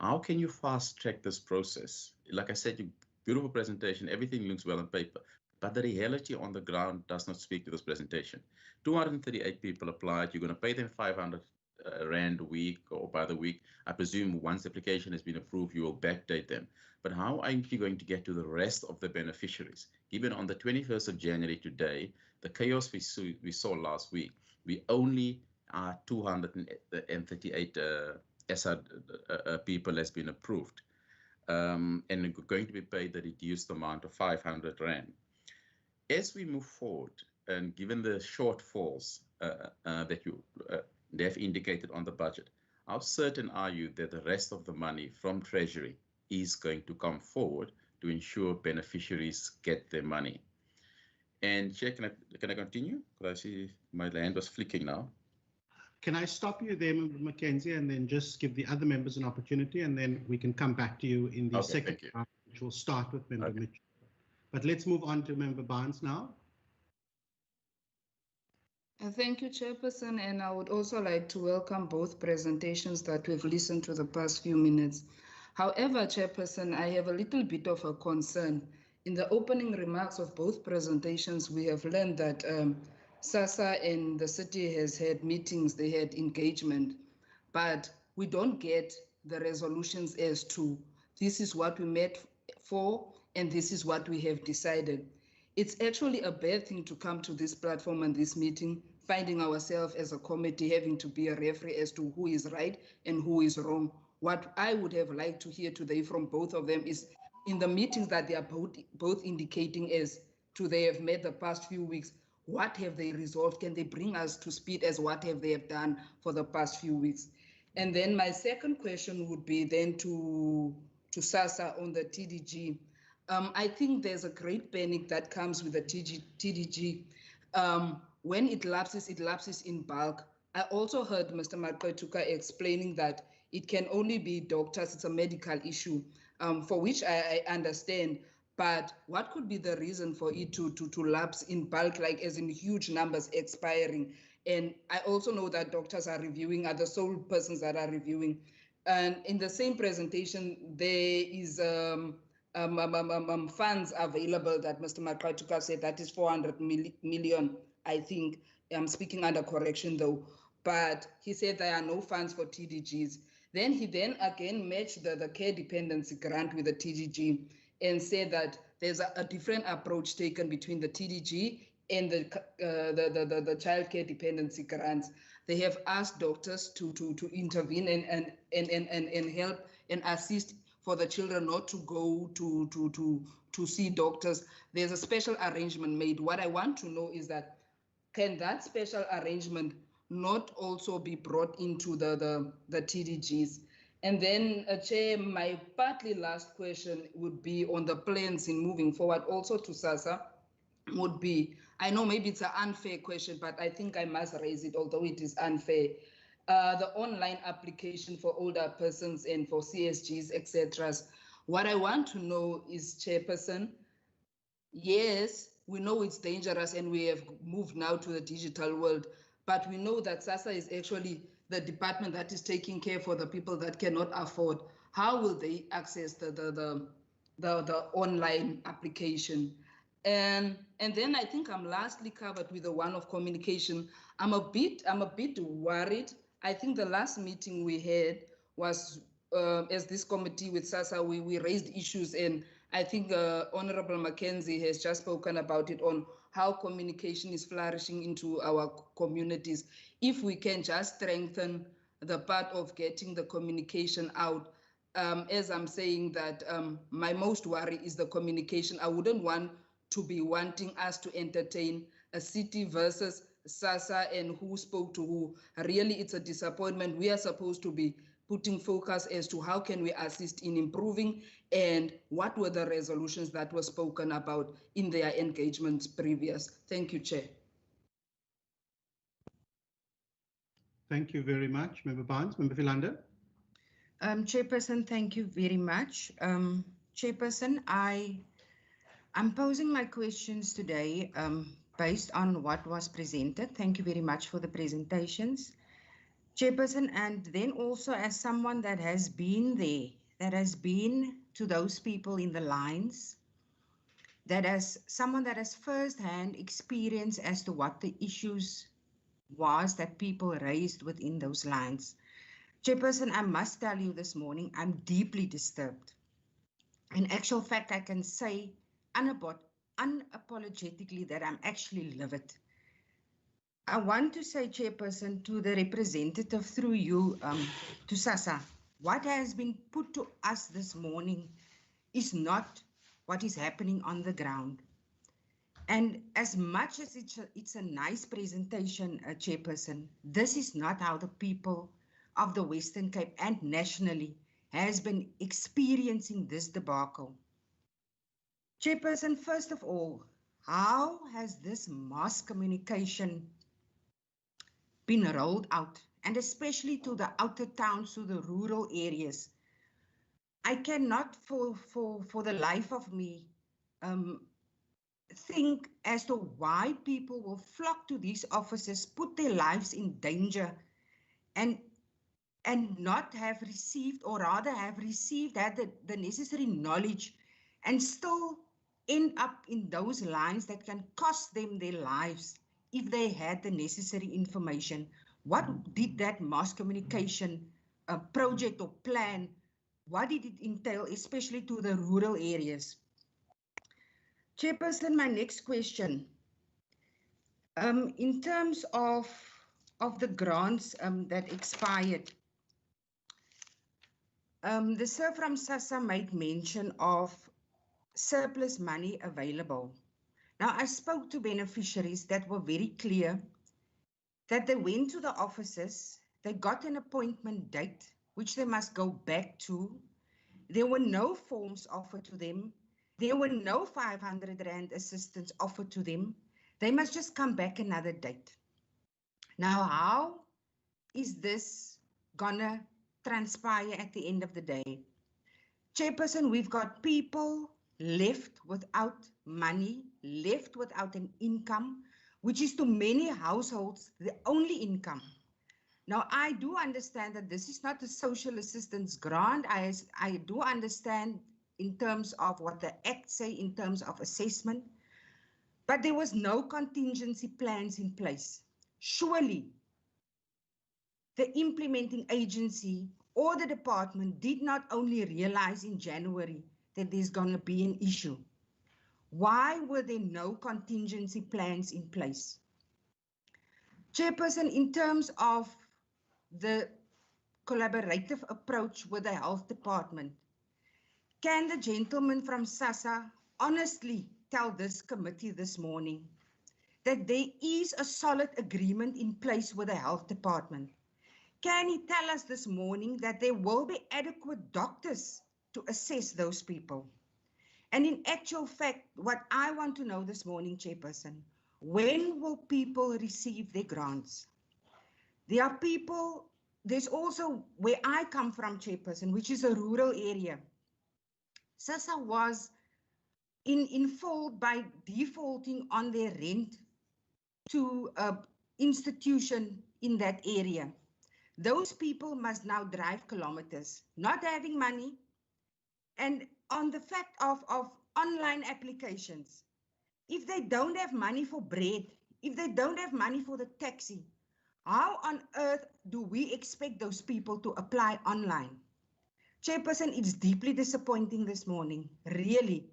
How can you fast track this process? Like I said, beautiful presentation, everything looks well on paper, but the reality on the ground does not speak to this presentation. 238 people applied, you're going to pay them 500 Rand a week or by the week. I presume once the application has been approved, you will backdate them. But how are you going to get to the rest of the beneficiaries? Given on the 21st of January today, the chaos we saw last week, we only are 238 SR people has been approved and going to be paid the reduced amount of 500 Rand. As we move forward, and given the shortfalls that they have indicated on the budget, how certain are you that the rest of the money from Treasury is going to come forward to ensure beneficiaries get their money? And Chair, can I continue? Because I see my hand was flicking now. Can I stop you there, Member Mackenzie, and then just give the other members an opportunity, and then we can come back to you in the second round, which will start with Member Mitchell. But let's move on to Member Barnes now. Thank you, Chairperson, and I would also like to welcome both presentations that we've listened to the past few minutes. However, Chairperson, I have a little bit of a concern. In the opening remarks of both presentations, we have learned that SASSA and the city has had meetings, they had engagement, but we don't get the resolutions as to this is what we met for and this is what we have decided. It's actually a bad thing to come to this platform and this meeting, finding ourselves as a committee having to be a referee as to who is right and who is wrong. What I would have liked to hear today from both of them is in the meetings that they are both indicating as to they have met the past few weeks, what have they resolved? Can they bring us to speed as what have they have done for the past few weeks? And then my second question would be then to SASSA on the TDG. I think there's a great panic that comes with the TDG. When it lapses in bulk. I also heard Mr. Maqetuka explaining that it can only be doctors, it's a medical issue, for which I understand. But what could be the reason for it to lapse in bulk, like as in huge numbers expiring? And I also know that doctors are reviewing, are the sole persons that are reviewing. And in the same presentation, there is funds available that Mr. Maqetuka said that is 400 million, I think. I'm speaking under correction though. But he said there are no funds for TDGs. Then he again matched the care dependency grant with the TDG and said that there's a different approach taken between the TDG and the child care dependency grants. They have asked doctors to intervene and help and assist for the children not to go to see doctors. There's a special arrangement made. What I want to know is that can that special arrangement not also be brought into the TDGs? And then, Chair, my partly last question would be on the plans in moving forward, also to SASSA, would be, I know maybe it's an unfair question, but I think I must raise it, although it is unfair. The online application for older persons and for CSGs, etc. What I want to know is, Chairperson, yes, we know it's dangerous and we have moved now to the digital world, but we know that SASSA is actually the department that is taking care for the people that cannot afford. How will they access the online application? And then I think I'm lastly covered with the one of communication. I'm a bit worried. I think the last meeting we had was as this committee with SASSA, we raised issues, and I think Honorable Mackenzie has just spoken about it on how communication is flourishing into our communities. If we can just strengthen the part of getting the communication out, as I'm saying that my most worry is the communication. I wouldn't want to be wanting us to entertain a city versus SASSA and who spoke to who. Really, it's a disappointment. We are supposed to be putting focus as to how can we assist in improving and what were the resolutions that were spoken about in their engagements previous. Thank you, Chair. Thank you very much, Member Barnes. Member Philander. Chairperson, thank you very much. Chairperson, I'm posing my questions today based on what was presented. Thank you very much for the presentations. Chairperson, and then also as someone that has been there, that has been to those people in the lines, that as someone that has first-hand experience as to what the issues was that people raised within those lines. Chairperson, I must tell you this morning, I'm deeply disturbed. In actual fact, I can say unapologetically that I'm actually livid. I want to say, Chairperson, to the representative through you, to SASSA, what has been put to us this morning is not what is happening on the ground. And as much as it's a nice presentation, Chairperson, this is not how the people of the Western Cape and nationally has been experiencing this debacle. Chairperson, first of all, how has this mass communication been rolled out, and especially to the outer towns, to the rural areas? I cannot for the life of me think as to why people will flock to these offices, put their lives in danger, and not have received, or rather have received, had the necessary knowledge, and still end up in those lines that can cost them their lives if they had the necessary information. What did that mass communication project or plan, what did it entail, especially to the rural areas? Chairperson, my next question. In terms of the grants that expired, the sir from SASSA made mention of surplus money available. Now, I spoke to beneficiaries that were very clear that they went to the offices, they got an appointment date, which they must go back to. There were no forms offered to them. There were no 500 Rand assistance offered to them. They must just come back another date. Now, how is this gonna transpire at the end of the day? Chairperson, we've got people left without money, left without an income, which is to many households the only income. Now, I do understand that this is not a social assistance grant. I do understand in terms of what the Act say in terms of assessment, but there was no contingency plans in place. Surely, the implementing agency or the department did not only realize in January that there's going to be an issue. Why were there no contingency plans in place? Chairperson, in terms of the collaborative approach with the health department, can the gentleman from SASSA honestly tell this committee this morning that there is a solid agreement in place with the health department? Can he tell us this morning that there will be adequate doctors to assess those people? And in actual fact, what I want to know this morning, Chairperson, when will people receive their grants? There are people, there's also where I come from, Chairperson, which is a rural area. SASSA was in fault by defaulting on their rent to an institution in that area. Those people must now drive kilometers, not having money. And on the fact of online applications, if they don't have money for bread, if they don't have money for the taxi, how on earth do we expect those people to apply online? Chairperson, it's deeply disappointing this morning, really.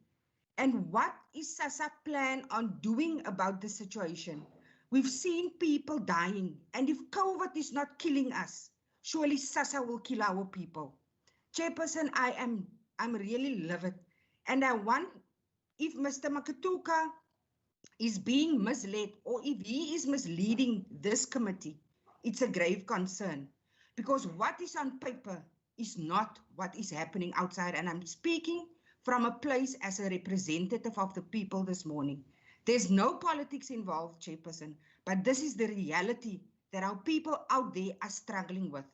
And what is SASSA plan on doing about the situation? We've seen people dying, and if COVID is not killing us, surely SASSA will kill our people. Chairperson, I'm really livid, and I want, if Mr. Makatuka is being misled, or if he is misleading this committee, it's a grave concern. because what is on paper is not what is happening outside. And I'm speaking from a place as a representative of the people this morning. There's no politics involved, Chairperson, but this is the reality that our people out there are struggling with.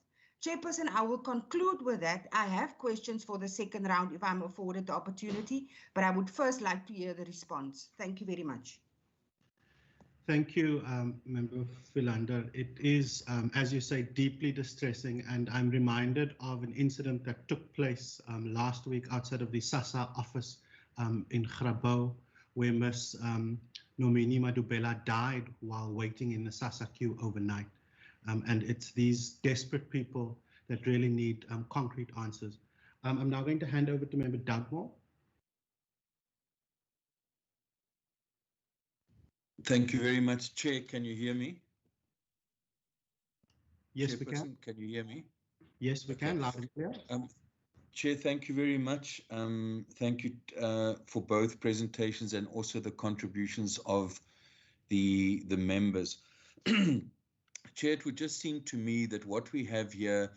Chairperson, I will conclude with that. I have questions for the second round if I'm afforded the opportunity, but I would first like to hear the response. Thank you very much. Thank you, Member Philander. It is, as you say, deeply distressing, and I'm reminded of an incident that took place last week outside of the SASSA office in Grabouw, where Ms. Nomini Madubela died while waiting in the SASSA queue overnight. And it's these desperate people that really need concrete answers. I'm now going to hand over to Member Dugmore. Thank you very much, Chair. Can you hear me? Yes, we can. Can you hear me? Yes, we can, loud and clear. Chair, thank you very much. Thank you for both presentations and also the contributions of the members. Chair, it would just seem to me that what we have here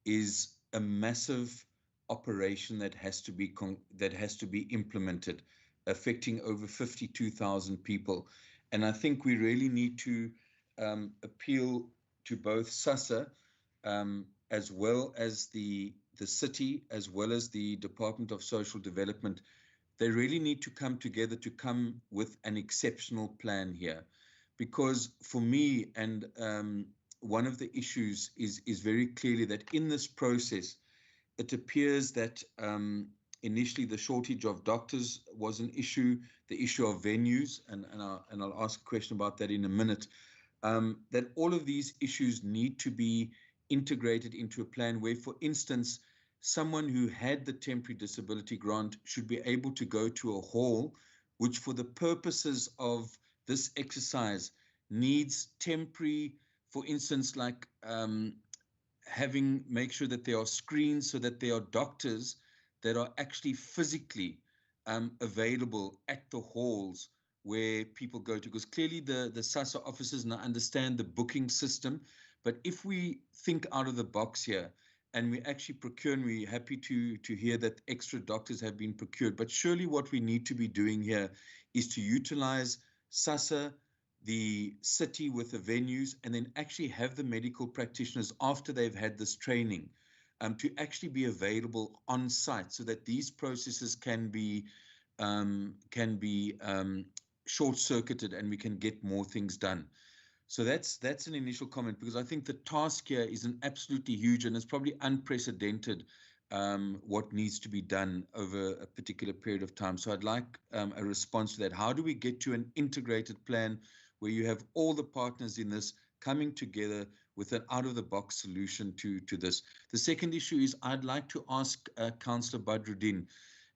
is a massive operation that has to be implemented, affecting over 52,000 people. And I think we really need to appeal to both SASSA as well as the city, as well as the Department of Social Development. They really need to come together to come with an exceptional plan here. Because for me, and one of the issues is very clearly that in this process, it appears that initially the shortage of doctors was an issue, the issue of venues, and I'll ask a question about that in a minute, that all of these issues need to be integrated into a plan where, for instance, someone who had the temporary disability grant should be able to go to a hall, which for the purposes of this exercise needs temporary, for instance, like make sure that there are screens so that there are doctors that are actually physically available at the halls where people go to, because clearly the SASSA officers now understand the booking system. But if we think out of the box here and we actually procure, and we're happy to hear that extra doctors have been procured, but surely what we need to be doing here is to utilize SASSA, the city with the venues, and then actually have the medical practitioners after they've had this training to actually be available on site so that these processes can be short-circuited and we can get more things done. So that's an initial comment, because I think the task here is an absolutely huge, and it's probably unprecedented what needs to be done over a particular period of time. So I'd like a response to that. How do we get to an integrated plan where you have all the partners in this coming together with an out-of-the-box solution to this? The second issue is I'd like to ask Councillor Badruddin,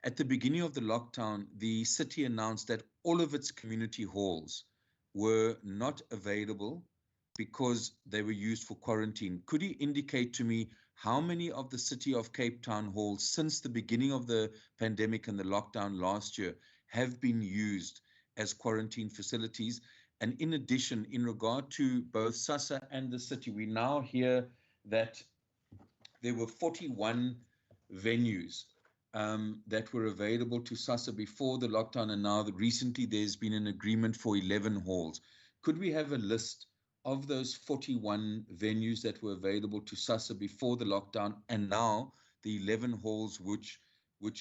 at the beginning of the lockdown, the city announced that all of its community halls were not available because they were used for quarantine. Could you indicate to me how many of the City of Cape Town halls since the beginning of the pandemic and the lockdown last year have been used as quarantine facilities? And in addition, in regard to both SASSA and the city, we now hear that there were 41 venues that were available to SASSA before the lockdown, and now recently there's been an agreement for 11 halls. Could we have a list of those 41 venues that were available to SASSA before the lockdown, and now the 11 halls which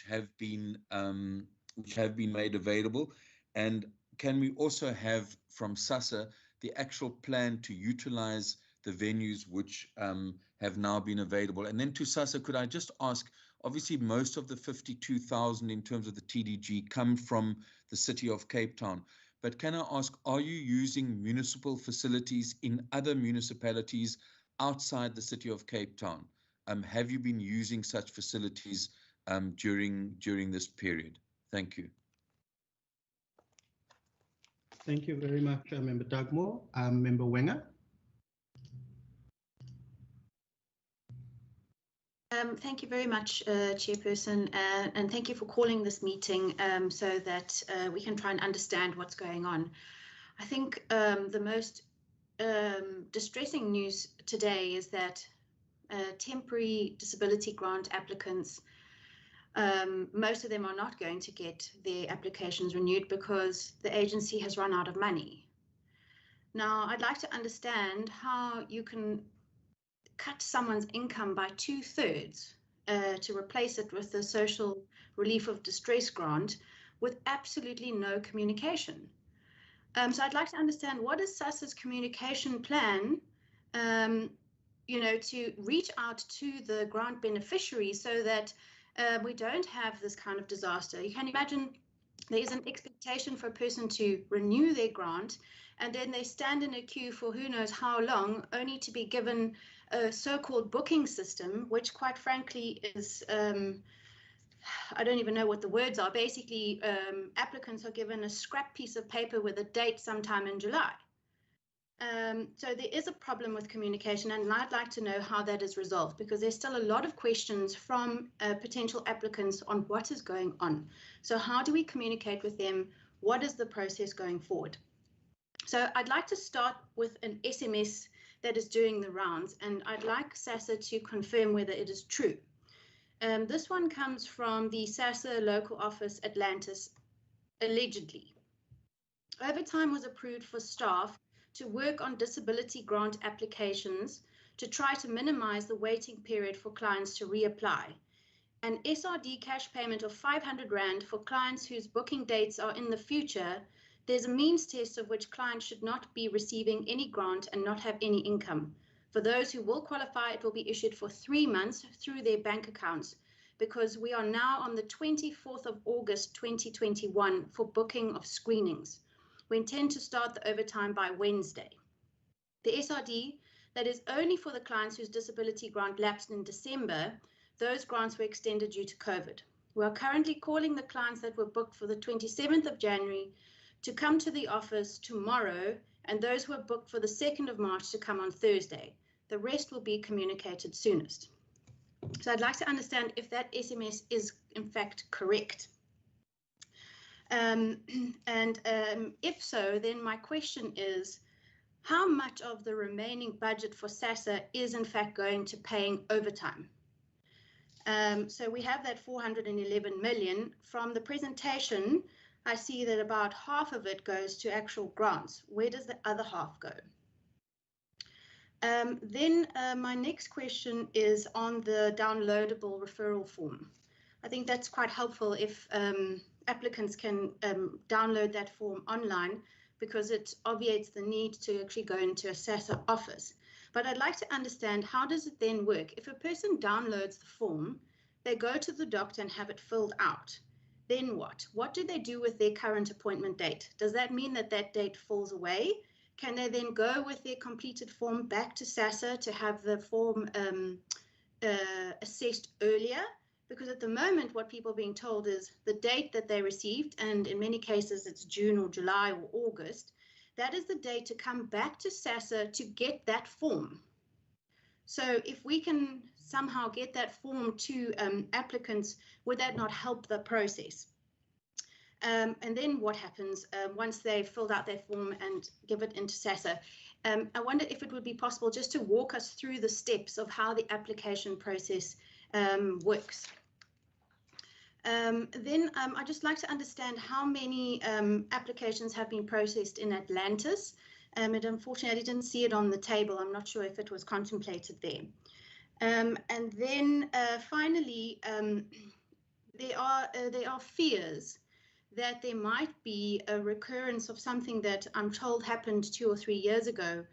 have been made available? And can we also have from SASSA the actual plan to utilize the venues which have now been available? And then to SASSA, could I just ask, obviously most of the 52,000 in terms of the TDG come from the City of Cape Town, but can I ask, are you using municipal facilities in other municipalities outside the City of Cape Town? Have you been using such facilities during this period? Thank you. Thank you very much, Member Dugmore. Member Wenger. Thank you very much, Chairperson, and thank you for calling this meeting so that we can try and understand what's going on. I think the most distressing news today is that temporary disability grant applicants, most of them are not going to get their applications renewed because the agency has run out of money. Now, I'd like to understand how you can cut someone's income by 2/3 to replace it with the social relief of distress grant with absolutely no communication. So I'd like to understand, what is SASSA's communication plan, to reach out to the grant beneficiary so that we don't have this kind of disaster. You can imagine there is an expectation for a person to renew their grant, and then they stand in a queue for who knows how long, only to be given a so-called booking system, which quite frankly is, I don't even know what the words are. Basically, applicants are given a scrap piece of paper with a date sometime in July. So there is a problem with communication, and I'd like to know how that is resolved, because there's still a lot of questions from potential applicants on what is going on. So how do we communicate with them? What is the process going forward? So I'd like to start with an SMS that is doing the rounds, and I'd like SASSA to confirm whether it is true. This one comes from the SASSA local office, Atlantis, allegedly. Overtime was approved for staff to work on disability grant applications to try to minimize the waiting period for clients to reapply. An SRD cash payment of 500 Rand for clients whose booking dates are in the future. There's a means test of which clients should not be receiving any grant and not have any income. For those who will qualify, it will be issued for 3 months through their bank accounts, because we are now on the 24th of August 2021 for booking of screenings. We intend to start the overtime by Wednesday. The SRD, that is only for the clients whose disability grant lapsed in December, those grants were extended due to COVID. We are currently calling the clients that were booked for the 27th of January to come to the office tomorrow, and those who are booked for the 2nd of March to come on Thursday. The rest will be communicated soonest. So I'd like to understand if that SMS is in fact correct. If so, then my question is, how much of the remaining budget for SASSA is in fact going to paying overtime? So we have that 411 million. From the presentation, I see that about half of it goes to actual grants. Where does the other half go? Then my next question is on the downloadable referral form. I think that's quite helpful if applicants can download that form online, because it obviates the need to actually go into a SASSA office. But I'd like to understand, how does it then work? If a person downloads the form, they go to the doctor and have it filled out. Then what? What do they do with their current appointment date? Does that mean that that date falls away? Can they then go with their completed form back to SASSA to have the form assessed earlier? Because at the moment, what people are being told is the date that they received, and in many cases it's June or July or August, that is the date to come back to SASSA to get that form. So if we can somehow get that form to applicants, would that not help the process? And then what happens once they've filled out their form and give it into SASSA? I wonder if it would be possible just to walk us through the steps of how the application process works. Then I'd just like to understand how many applications have been processed in Atlantis. And unfortunately, I didn't see it on the table. I'm not sure if it was contemplated there. And then finally, there are fears that there might be a recurrence of something that I'm told happened 2 or 3 years ago,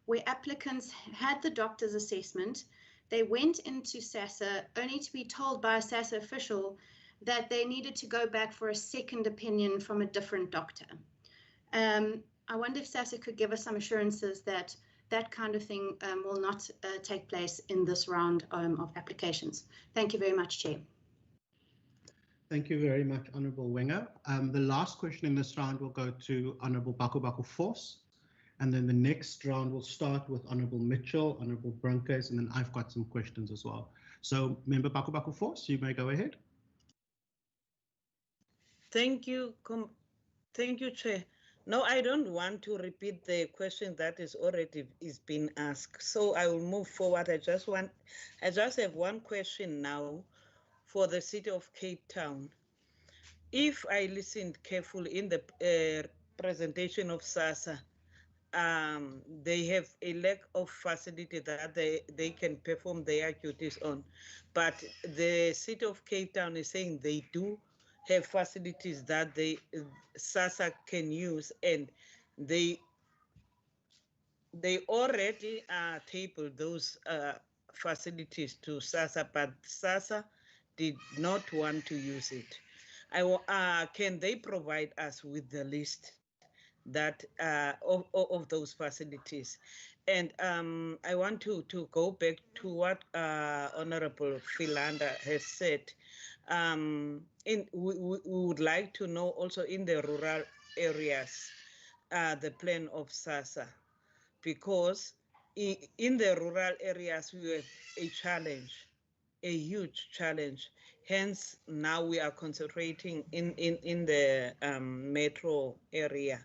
where applicants had the doctor's assessment. They went into SASSA only to be told by a SASSA official that they needed to go back for a second opinion from a different doctor. I wonder if SASSA could give us some assurances that that kind of thing will not take place in this round of applications. Thank you very much, Chair. Thank you very much, Honourable Wenger. The last question in this round will go to Honourable Baku Force, and then the next round will start with Honourable Mitchell, Honourable Brunkers, and then I've got some questions as well. So, Member Baku Force, you may go ahead. Thank you, Chair. No, I don't want to repeat the question that is already been asked. So I will move forward. I just have one question now for the city of Cape Town. If I listened carefully in the presentation of SASSA, they have a lack of facility that they can perform their duties on. But the city of Cape Town is saying they do have facilities that SASSA can use, and they already tabled those facilities to SASSA, but SASSA did not want to use it. Can they provide us with the list that of those facilities? And I want to go back to what Honorable Philander has said. We would like to know also in the rural areas the plan of SASSA, because in the rural areas we have a challenge, a huge challenge. Hence, now we are concentrating in the metro area,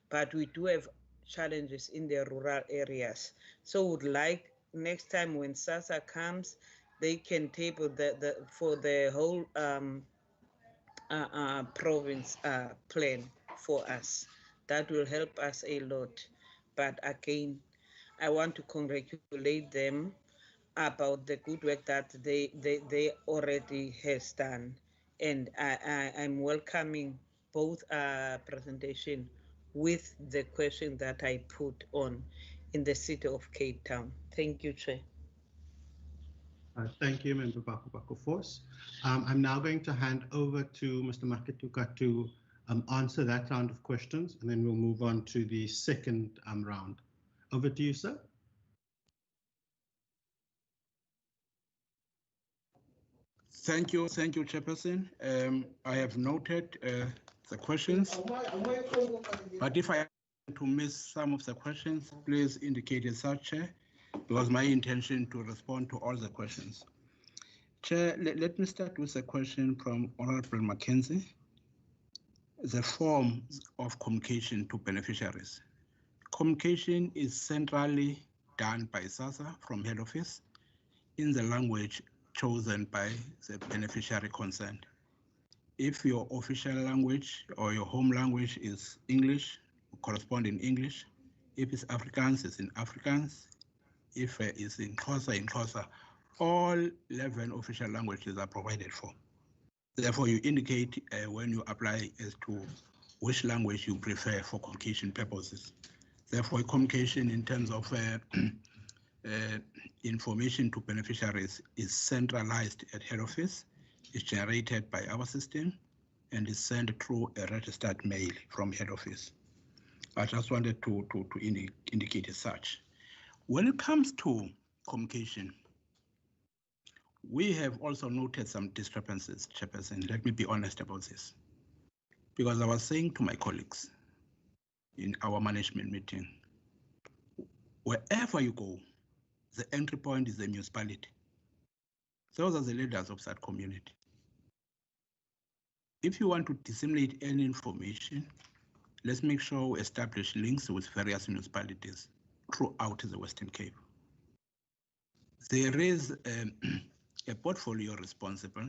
but we do have challenges in the rural areas. So would like next time when SASSA comes, they can table for the whole province plan for us. That will help us a lot. But again, I want to congratulate them about the good work that they already has done. And I'm welcoming both presentation with the question that I put on in the city of Cape Town. Thank you, Chair. Thank you, Member Bakubakufos. I'm now going to hand over to Mr. Makatuka to answer that round of questions, and then we'll move on to the second round. Over to you, sir. Thank you, Chairperson. I have noted the questions, but if I have to miss some of the questions, please indicate as such, Chair. It was my intention to respond to all the questions. Chair, let me start with a question from Honorable Mackenzie. The forms of communication to beneficiaries. Communication is centrally done by SASSA from head office in the language chosen by the beneficiary concerned. If your official language or your home language is English, correspond in English. If it's Afrikaans, it's in Afrikaans. If it's in Xhosa, all 11 official languages are provided for. Therefore, you indicate when you apply as to which language you prefer for communication purposes. Therefore, communication in terms of information to beneficiaries is centralized at head office, is generated by our system, and is sent through a registered mail from head office. I just wanted to indicate as such. When it comes to communication, we have also noted some discrepancies, Chairperson. Let me be honest about this. Because I was saying to my colleagues in our management meeting, wherever you go, the entry point is the municipality. Those are the leaders of that community. If you want to disseminate any information, let's make sure we establish links with various municipalities throughout the Western Cape. There is a portfolio responsible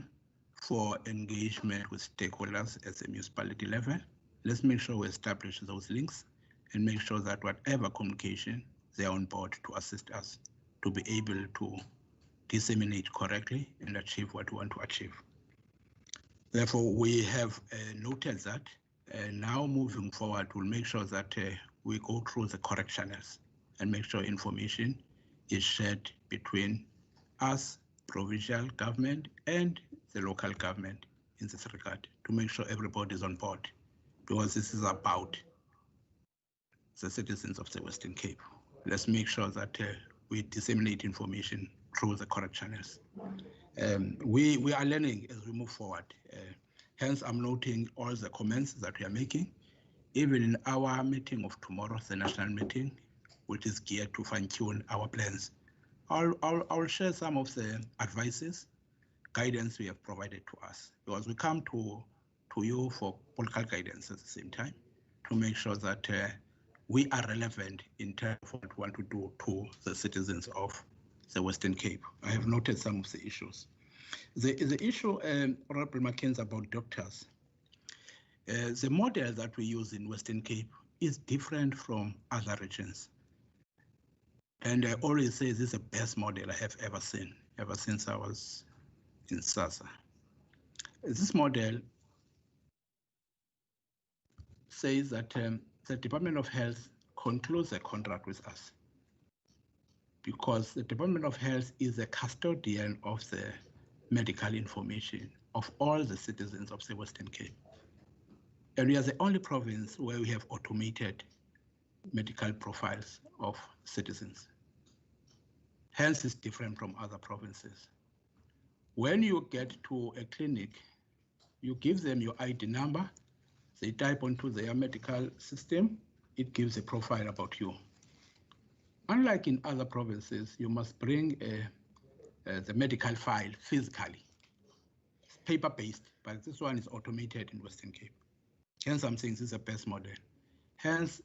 for engagement with stakeholders at the municipality level. Let's make sure we establish those links and make sure that whatever communication, they're on board to assist us to be able to disseminate correctly and achieve what we want to achieve. Therefore, we have noted that now moving forward, we'll make sure that we go through the correct channels and make sure information is shared between us, provincial government, and the local government in this regard to make sure everybody is on board, because this is about the citizens of the Western Cape. Let's make sure that we disseminate information through the correct channels. We are learning as we move forward. Hence, I'm noting all the comments that we are making, even in our meeting of tomorrow, the national meeting, which is geared to fine-tune our plans. I'll share some of the advices, guidance we have provided to us, because we come to you for political guidance at the same time, to make sure that we are relevant in terms of what we want to do to the citizens of the Western Cape. I have noted some of the issues. The issue, Honorable Mackenzie, about doctors. The model that we use in Western Cape is different from other regions. And I always say this is the best model I have ever seen, ever since I was in SASA. This model says that the Department of Health concludes a contract with us because the Department of Health is the custodian of the medical information of all the citizens of the Western Cape. And we are the only province where we have automated medical profiles of citizens. Hence, it's different from other provinces. When you get to a clinic, you give them your ID number, they type onto their medical system, it gives a profile about you. Unlike in other provinces, you must bring the medical file physically. It's paper-based, but this one is automated in Western Cape. Hence, I'm saying this is the best model. Hence,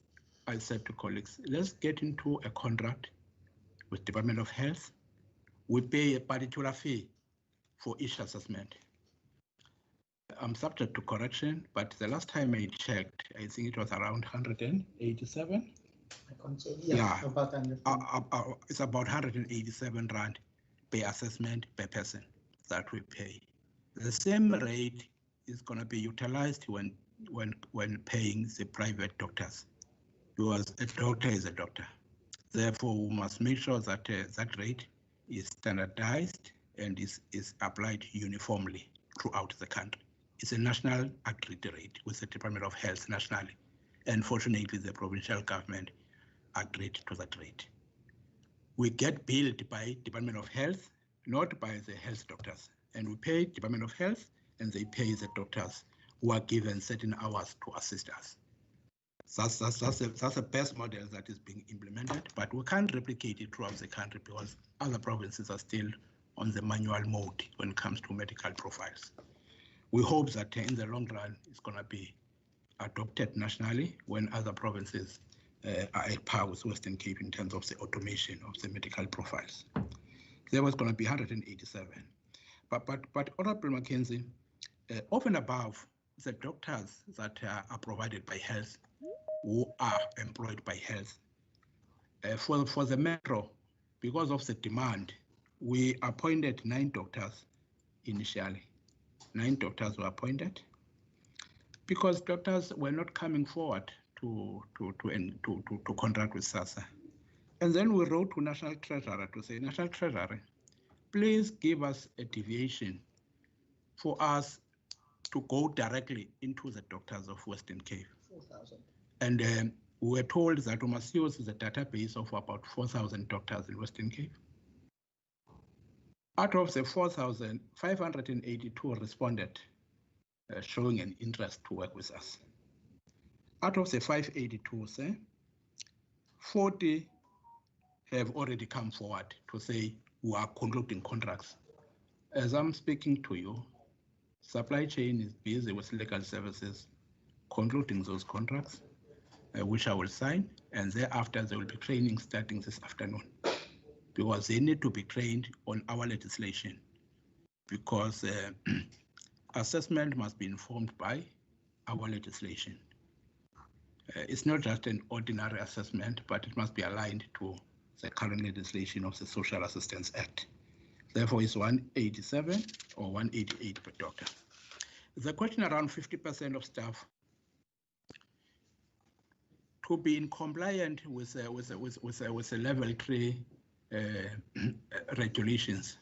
I said to colleagues, let's get into a contract with Department of Health. We pay a particular fee for each assessment. I'm subject to correction, but the last time I checked, I think it was around 187. I can't say, yeah. About 100. It's about 187 rand per assessment per person that we pay. The same rate is going to be utilized when paying the private doctors, because a doctor is a doctor. Therefore, we must make sure that that rate is standardized and is applied uniformly throughout the country. It's a national agreed rate with the Department of Health nationally. And fortunately, the provincial government agreed to that rate. We get billed by Department of Health, not by the health doctors. And we pay Department of Health and they pay the doctors who are given certain hours to assist us. That's the best model that is being implemented, but we can't replicate it throughout the country because other provinces are still on the manual mode when it comes to medical profiles. We hope that in the long run, it's going to be adopted nationally when other provinces are at par with Western Cape in terms of the automation of the medical profiles. There was going to be 187. But Honorable Mackenzie, over and above the doctors that are provided by health, who are employed by health, for the metro, because of the demand, we appointed 9 doctors initially. 9 doctors were appointed because doctors were not coming forward to contract with SASA. And then we wrote to National Treasurer to say, National Treasurer, please give us a deviation for us to go directly into the doctors of Western Cape. 4,000. And we were told that we must use the database of about 4,000 doctors in Western Cape. Out of the 4,000, 582 responded, showing an interest to work with us. Out of the 582, 40 have already come forward to say we are concluding contracts. As I'm speaking to you, supply chain is busy with legal services concluding those contracts, which I will sign, and thereafter there will be training starting this afternoon, because they need to be trained on our legislation, because assessment must be informed by our legislation. It's not just an ordinary assessment, but it must be aligned to the current legislation of the Social Assistance Act. Therefore, it's 187 or 188 per doctor. The question around 50% of staff to be in compliant with the level 3 regulations.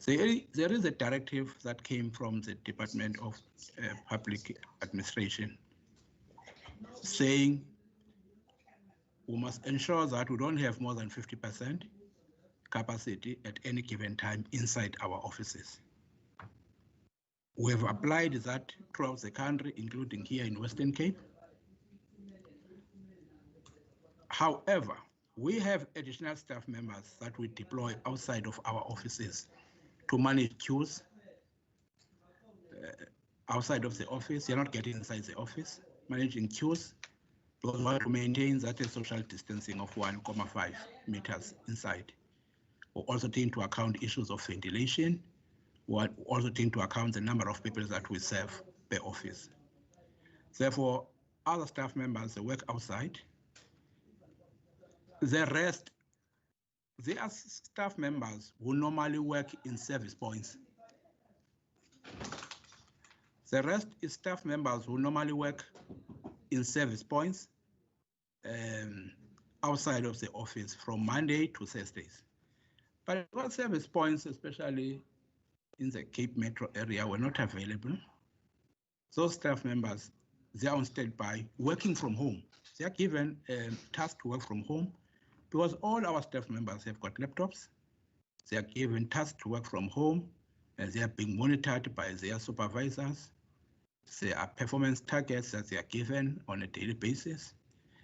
There is a directive that came from the Department of Public Administration saying we must ensure that we don't have more than 50% capacity at any given time inside our offices. We have applied that throughout the country, including here in Western Cape. However, we have additional staff members that we deploy outside of our offices to manage queues outside of the office. You're not getting inside the office. managing queues, because we want to maintain that social distancing of 1.5 meters inside. We also take into account issues of ventilation. We also take into account the number of people that we serve per office. Therefore, other staff members, they work outside. The rest, they are staff members who normally work in service points. The rest is staff members who normally work in service points outside of the office from Monday to Thursdays. But what service points, especially in the Cape Metro area, were not available. Those staff members, they are on standby, working from home. They are given a task to work from home because all our staff members have got laptops. They are given tasks to work from home, and they are being monitored by their supervisors. There are performance targets that they are given on a daily basis,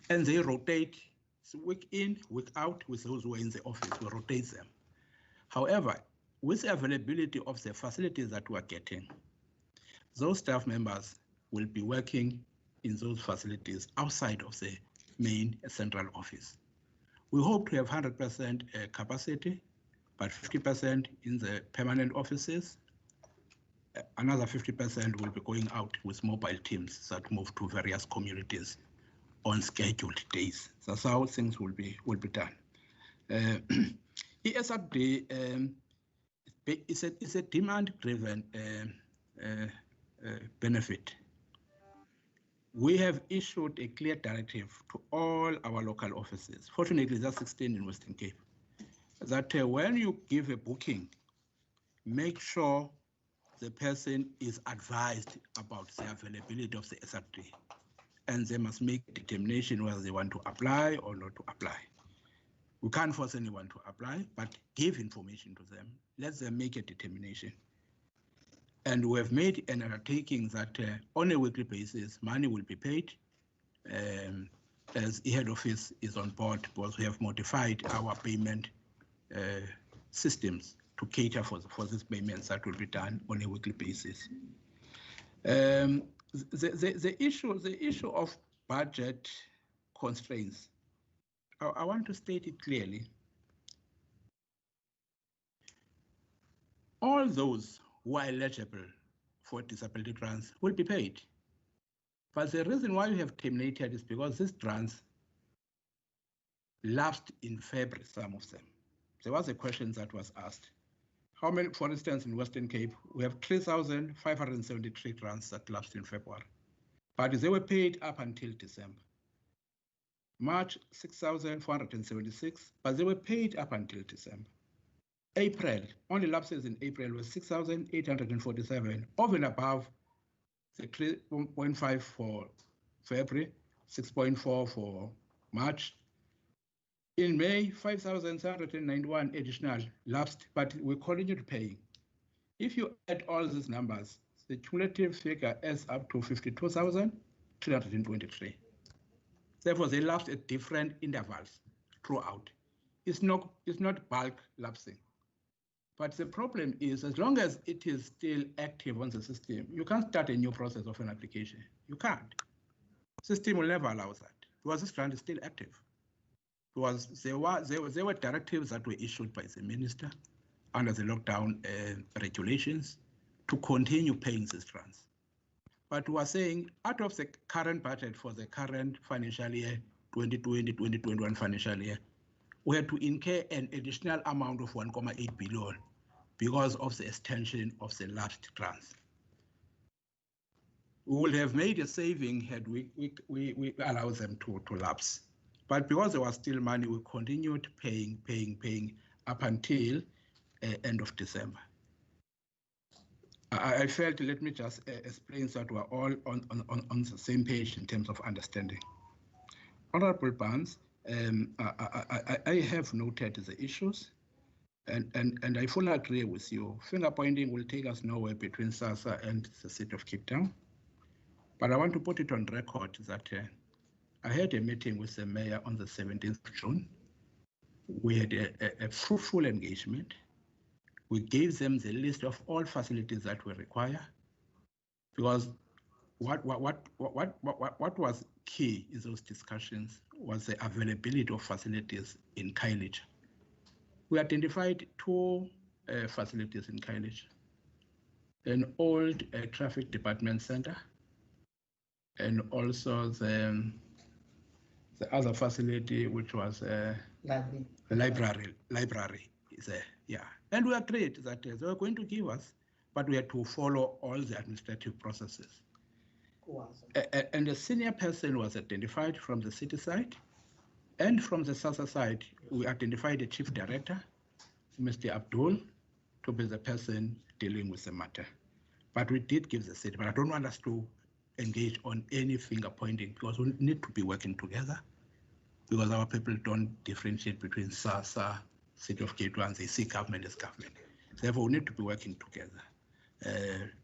and they rotate week in, week out with those who are in the office. We rotate them. However, with the availability of the facilities that we are getting, those staff members will be working in those facilities outside of the main central office. We hope to have 100% capacity, but 50% in the permanent offices. Another 50% will be going out with mobile teams that move to various communities on scheduled days. That's how things will be done. ESRD is a demand-driven benefit. We have issued a clear directive to all our local offices. Fortunately, there's 16 in Western Cape. That when you give a booking, make sure the person is advised about the availability of the SRD, and they must make a determination whether they want to apply or not to apply. We can't force anyone to apply, but give information to them. Let them make a determination. And we have made an undertaking that on a weekly basis, money will be paid as the head office is on board, because we have modified our payment systems to cater for these payments that will be done on a weekly basis. The issue of budget constraints, I want to state it clearly. All those who are eligible for disability grants will be paid. But the reason why we have terminated is because these grants lapsed in February, some of them. There was a question that was asked. How many, for instance, in Western Cape, we have 3,573 grants that lapsed in February, but they were paid up until December. March, 6,476, but they were paid up until December. April, only lapses in April was 6,847, over and above the 3.5 for February, 6.4 for March. In May, 5,791 additional lapsed, but we continued paying. If you add all these numbers, the cumulative figure is up to 52,323. Therefore, they lapsed at different intervals throughout. It's not bulk lapsing. But the problem is, as long as it is still active on the system, you can't start a new process of an application. You can't. The system will never allow that because this grant is still active. Because there were directives that were issued by the minister under the lockdown regulations to continue paying these grants. But we are saying out of the current budget for the current financial year, 2020-2021 financial year, we had to incur an additional amount of 1.8 billion because of the extension of the lapsed grants. We would have made a saving had we allowed them to lapse. But because there was still money, we continued paying up until end of December. I felt, let me just explain so that we're all on the same page in terms of understanding. Honorable Barnes, I have noted the issues, and I fully agree with you. Finger pointing will take us nowhere between SASSA and the city of Cape Town. But I want to put it on record that I had a meeting with the mayor on the 17th of June. We had a fruitful engagement. We gave them the list of all facilities that we require, because what was key in those discussions was the availability of facilities in Khayelitsha. We identified two facilities in Khayelitsha: an old traffic department center, and also the other facility, which was a library is there. Yeah, and we agreed that they were going to give us, but we had to follow all the administrative processes. And a senior person was identified from the city side, and from the SASSA side, we identified a chief director, Mr. Abdul, to be the person dealing with the matter. But we did give the city, but I don't want us to engage on any finger pointing, because we need to be working together, because our people don't differentiate between SASSA, City of Cape Town, and they see government as government. Therefore, we need to be working together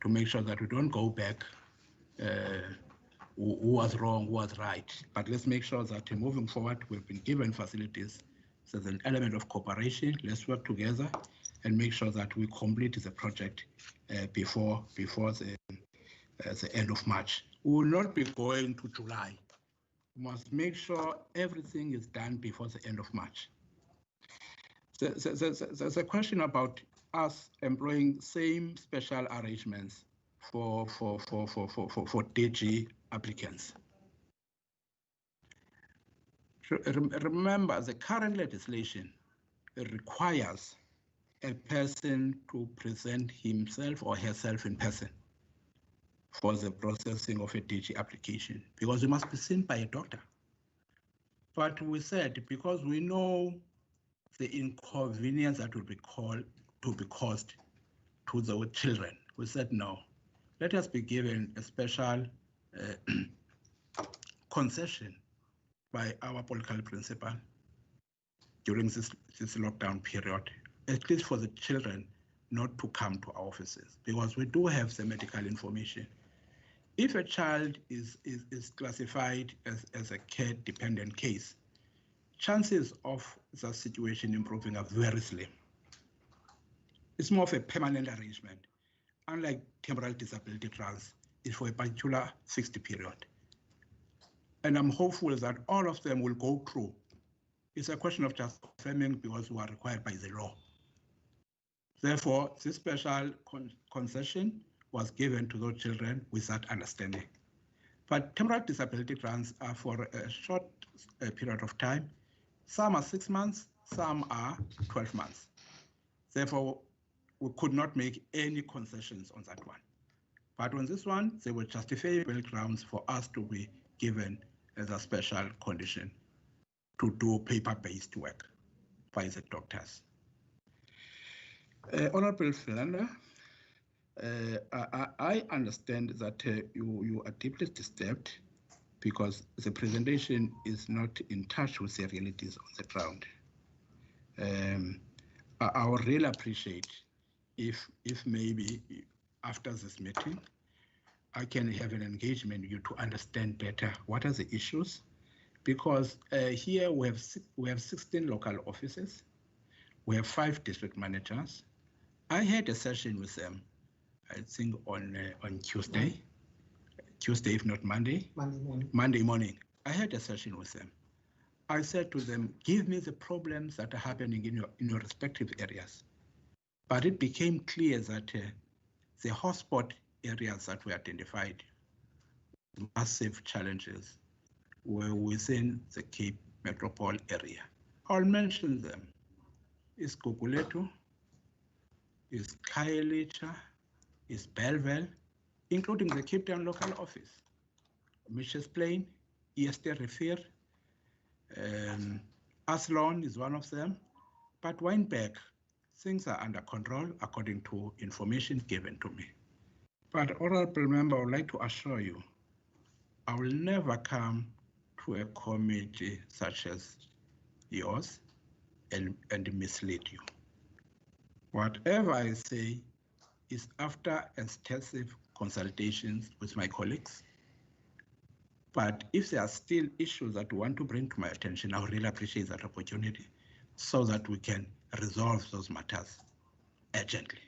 to make sure that we don't go back who was wrong, who was right. But let's make sure that moving forward, we've been given facilities. So there's an element of cooperation. Let's work together and make sure that we complete the project before the end of March. We will not be going to July. We must make sure everything is done before the end of March. There's a question about us employing same special arrangements for DG applicants. Remember, the current legislation requires a person to present himself or herself in person for the processing of a DG application, because you must be seen by a doctor. But we said, because we know the inconvenience that will be caused to the children, we said no. Let us be given a special concession by our political principal during this lockdown period, at least for the children not to come to our offices, because we do have the medical information. If a child is classified as a care-dependent case, chances of the situation improving are very slim. It's more of a permanent arrangement. Unlike temporary disability grants, it's for a particular fixed period. And I'm hopeful that all of them will go through. It's a question of just confirming, because we are required by the law. Therefore, this special concession was given to those children with that understanding. But temporary disability grants are for a short period of time. Some are 6 months, some are 12 months. Therefore, we could not make any concessions on that one. But on this one, there were justifiable grounds for us to be given as a special condition to do paper-based work by the doctors. Honorable Philander, I understand that you are deeply disturbed because the presentation is not in touch with the realities on the ground. I would really appreciate if maybe after this meeting, I can have an engagement with you to understand better what are the issues, because here we have 16 local offices, we have 5 district managers. I had a session with them, I think on Tuesday, if not Monday. Monday morning. I had a session with them. I said to them, give me the problems that are happening in your respective areas. But it became clear that the hotspot areas that were identified, massive challenges, were within the Cape Metropole area. I'll mention them. Is Guguletu, is Khayelitsha, is Bellville, including the Cape Town local office, Mitchell's Plain, Easter Refer, Athlone is one of them, but Wynberg, things are under control according to information given to me. But honorable member, I would like to assure you, I will never come to a committee such as yours and mislead you. Whatever I say is after extensive consultations with my colleagues. But if there are still issues that you want to bring to my attention, I would really appreciate that opportunity so that we can resolve those matters urgently.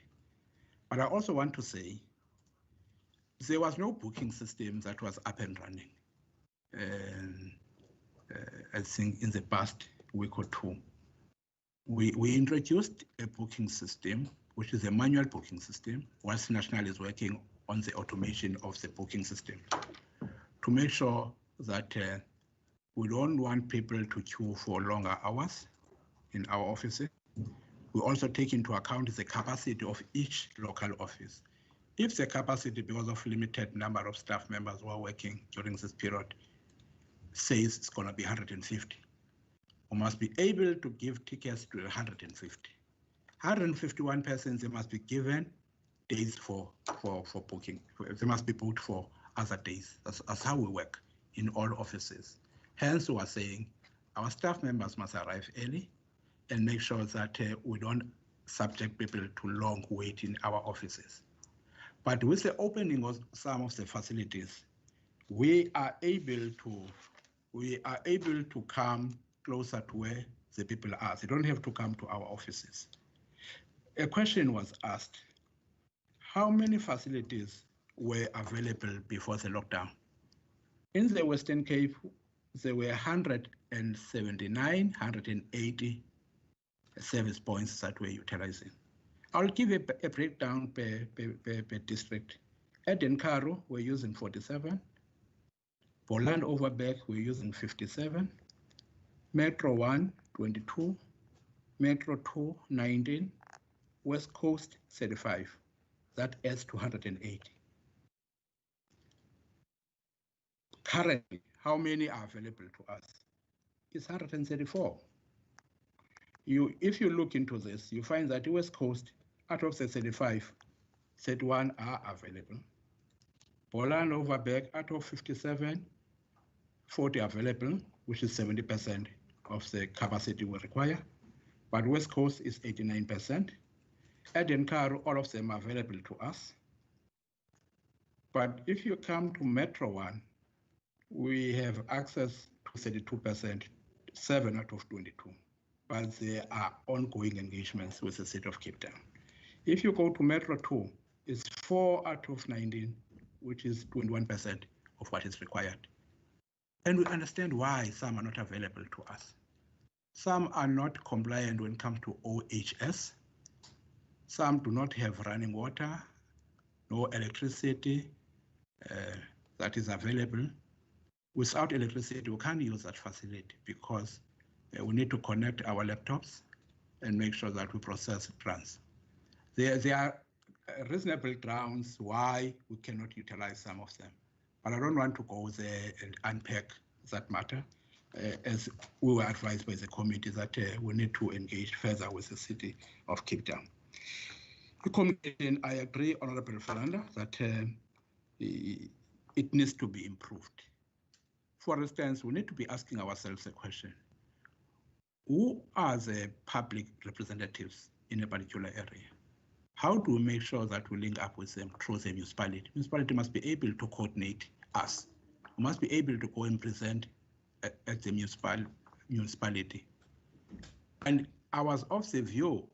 But I also want to say there was no booking system that was up and running. I think in the past week or two, we introduced a booking system, which is a manual booking system, whilst National is working on the automation of the booking system to make sure that we don't want people to queue for longer hours in our offices. We also take into account the capacity of each local office. If the capacity, because of limited number of staff members who are working during this period, says it's going to be 150, we must be able to give tickets to 150. 151 persons, they must be given days for booking. They must be booked for other days. That's how we work in all offices. Hence, we are saying our staff members must arrive early and make sure that we don't subject people to long wait in our offices. But with the opening of some of the facilities, we are able to come closer to where the people are. They don't have to come to our offices. A question was asked, how many facilities were available before the lockdown? In the Western Cape, there were 179, 180 service points that we're utilizing. I'll give a breakdown per district. At Nkaro, we're using 47. Boland Overberg, we're using 57. Metro 1, 22. Metro 2, 19. West Coast, 35. That adds to 180. Currently, how many are available to us? It's 134. If you look into this, you find that the West Coast, out of the 35, 31 are available. Boland Overberg, out of 57, 40 available, which is 70% of the capacity we require. But West Coast is 89%. At Nkaro, all of them are available to us. But if you come to Metro 1, we have access to 32%, 7 out of 22. But there are ongoing engagements with the city of Cape Town. If you go to Metro 2, it's 4 out of 19, which is 21% of what is required. And we understand why some are not available to us. Some are not compliant when it comes to OHS. Some do not have running water, no electricity that is available. Without electricity, we can't use that facility because we need to connect our laptops and make sure that we process trans. There are reasonable grounds why we cannot utilize some of them, but I don't want to go there and unpack that matter. As we were advised by the committee that we need to engage further with the city of Cape Town. The committee, I agree, Honorable Falanda, that it needs to be improved. For instance, we need to be asking ourselves a question. Who are the public representatives in a particular area? How do we make sure that we link up with them through the municipality? Municipality must be able to coordinate us. We must be able to go and present at the municipality. And I was of the view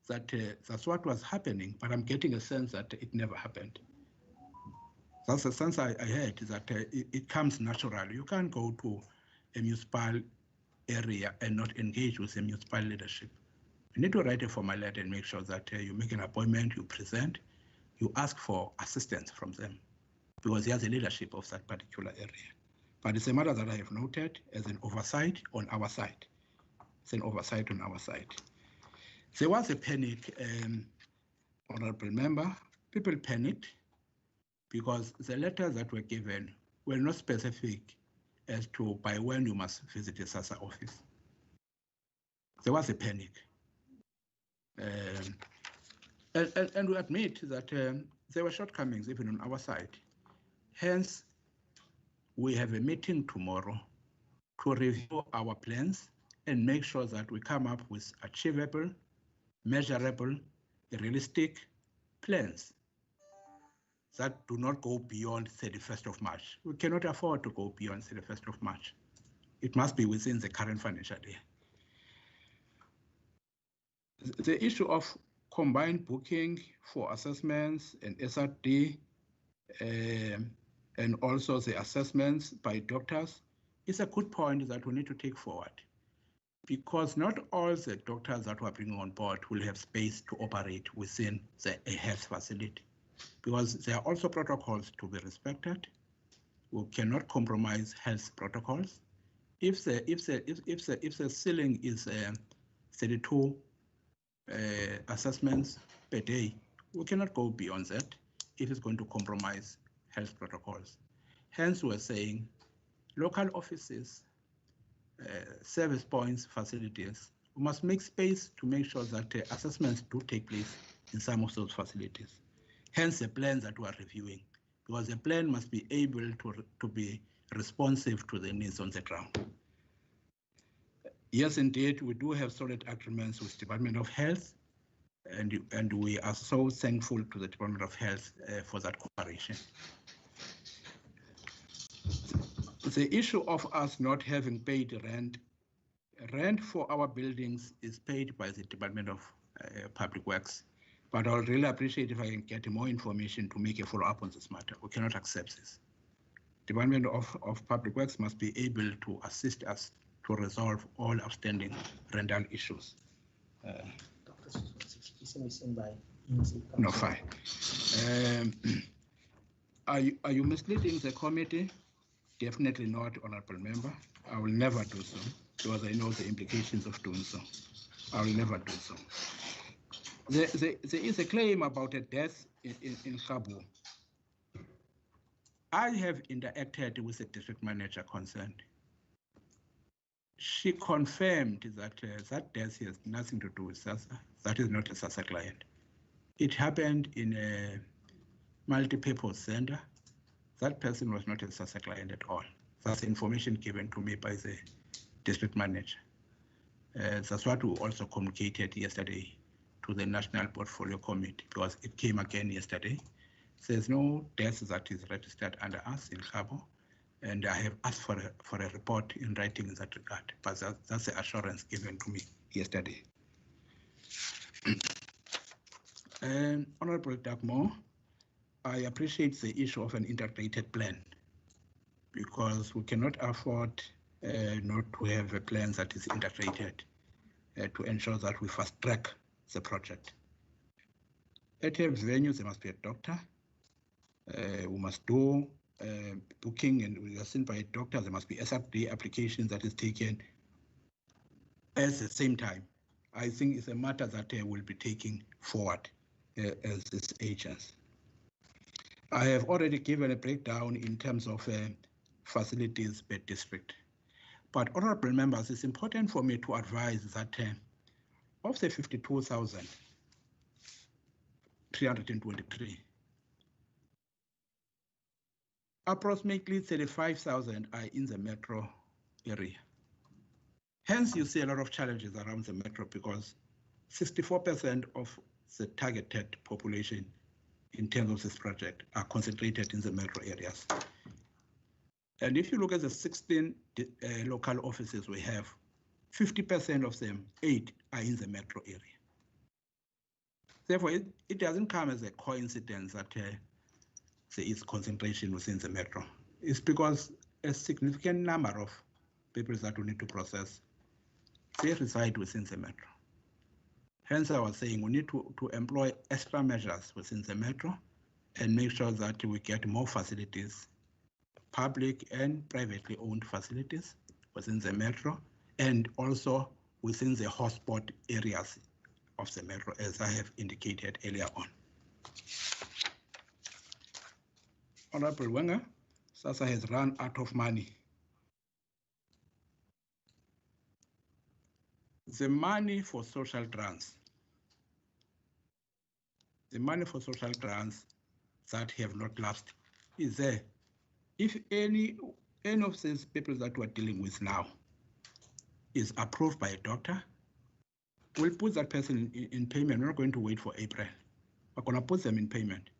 that that's what was happening, but I'm getting a sense that it never happened. That's the sense I had, that it comes naturally. You can't go to a municipal area and not engage with the municipal leadership. You need to write a formal letter and make sure that you make an appointment, you present, you ask for assistance from them, because they are the leadership of that particular area. But it's a matter that I have noted as an oversight on our side. It's an oversight on our side. There was a panic, Honorable Member. People panicked because the letters that were given were not specific as to by when you must visit the SASSA office. There was a panic. And we admit that there were shortcomings even on our side. Hence, we have a meeting tomorrow to review our plans and make sure that we come up with achievable, measurable, realistic plans that do not go beyond 31st of March. We cannot afford to go beyond 31st of March. It must be within the current financial year. The issue of combined booking for assessments and SRD, and also the assessments by doctors, is a good point that we need to take forward, because not all the doctors that we're bringing on board will have space to operate within a health facility, because there are also protocols to be respected. We cannot compromise health protocols. If the ceiling is 32 assessments per day, we cannot go beyond that if it's going to compromise health protocols. Hence, we're saying local offices, service points, facilities, we must make space to make sure that assessments do take place in some of those facilities. Hence the plan that we are reviewing, because the plan must be able to be responsive to the needs on the ground. Yes, indeed, we do have solid agreements with Department of Health, and we are so thankful to the Department of Health for that cooperation. The issue of us not having paid rent for our buildings is paid by the Department of Public Works, but I'll really appreciate if I can get more information to make a follow-up on this matter. We cannot accept this. Department of Public Works must be able to assist us to resolve all outstanding rental issues. No, fine. Are you misleading the committee? Definitely not, Honorable Member. I will never do so, because I know the implications of doing so. I will never do so. There is a claim about a death in Khabu. I have interacted with the district manager concerned. She confirmed that that death has nothing to do with SASSA. That is not a SASSA client. It happened in a multi-purpose center. That person was not a SASSA client at all. That's information given to me by the district manager. That's what we also communicated yesterday to the National Portfolio Committee, because it came again yesterday. There's no death that is registered under us in Khabu, and I have asked for a report in writing in that regard, but that's the assurance given to me yesterday. And Honorable Dagmo, I appreciate the issue of an integrated plan, because we cannot afford not to have a plan that is integrated to ensure that we fast track the project. At a venue, there must be a doctor. We must do booking, and we are seen by a doctor. There must be SRD application that is taken at the same time. I think it's a matter that we'll be taking forward as its agents. I have already given a breakdown in terms of facilities per district. But honorable members, it's important for me to advise that of the 52,323, approximately 35,000 are in the metro area. Hence, you see a lot of challenges around the metro, because 64% of the targeted population in terms of this project are concentrated in the metro areas. And if you look at the 16 local offices we have, 50% of them, 8 are in the metro area. Therefore, it doesn't come as a coincidence that there is concentration within the metro. It's because a significant number of people that we need to process, they reside within the metro. Hence, I was saying we need to employ extra measures within the metro and make sure that we get more facilities, public and privately owned facilities within the metro, and also within the hotspot areas of the metro, as I have indicated earlier on. Honorable Wenger, SASSA has run out of money. The money for social grants, that have not lapsed is there. If any of these people that we're dealing with now is approved by a doctor, we'll put that person in payment. We're not going to wait for April. We're going to put them in payment.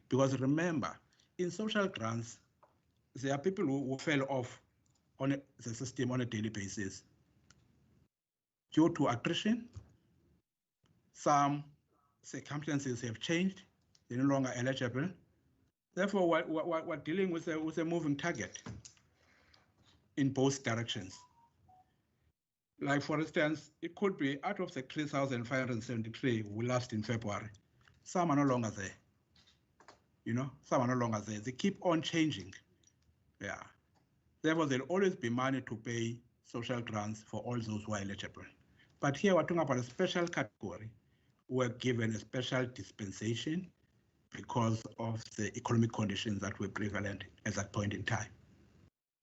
Because remember, in social grants, there are people who fell off on the system on a daily basis due to attrition. Some circumstances have changed. They're no longer eligible. Therefore, we're dealing with a moving target in both directions. Like, for instance, it could be out of the 3,573 we lost in February, some are no longer there. You know, some are no longer there. They keep on changing. Yeah. Therefore, there'll always be money to pay social grants for all those who are eligible. But here we're talking about a special category. We're given a special dispensation because of the economic conditions that were prevalent at that point in time,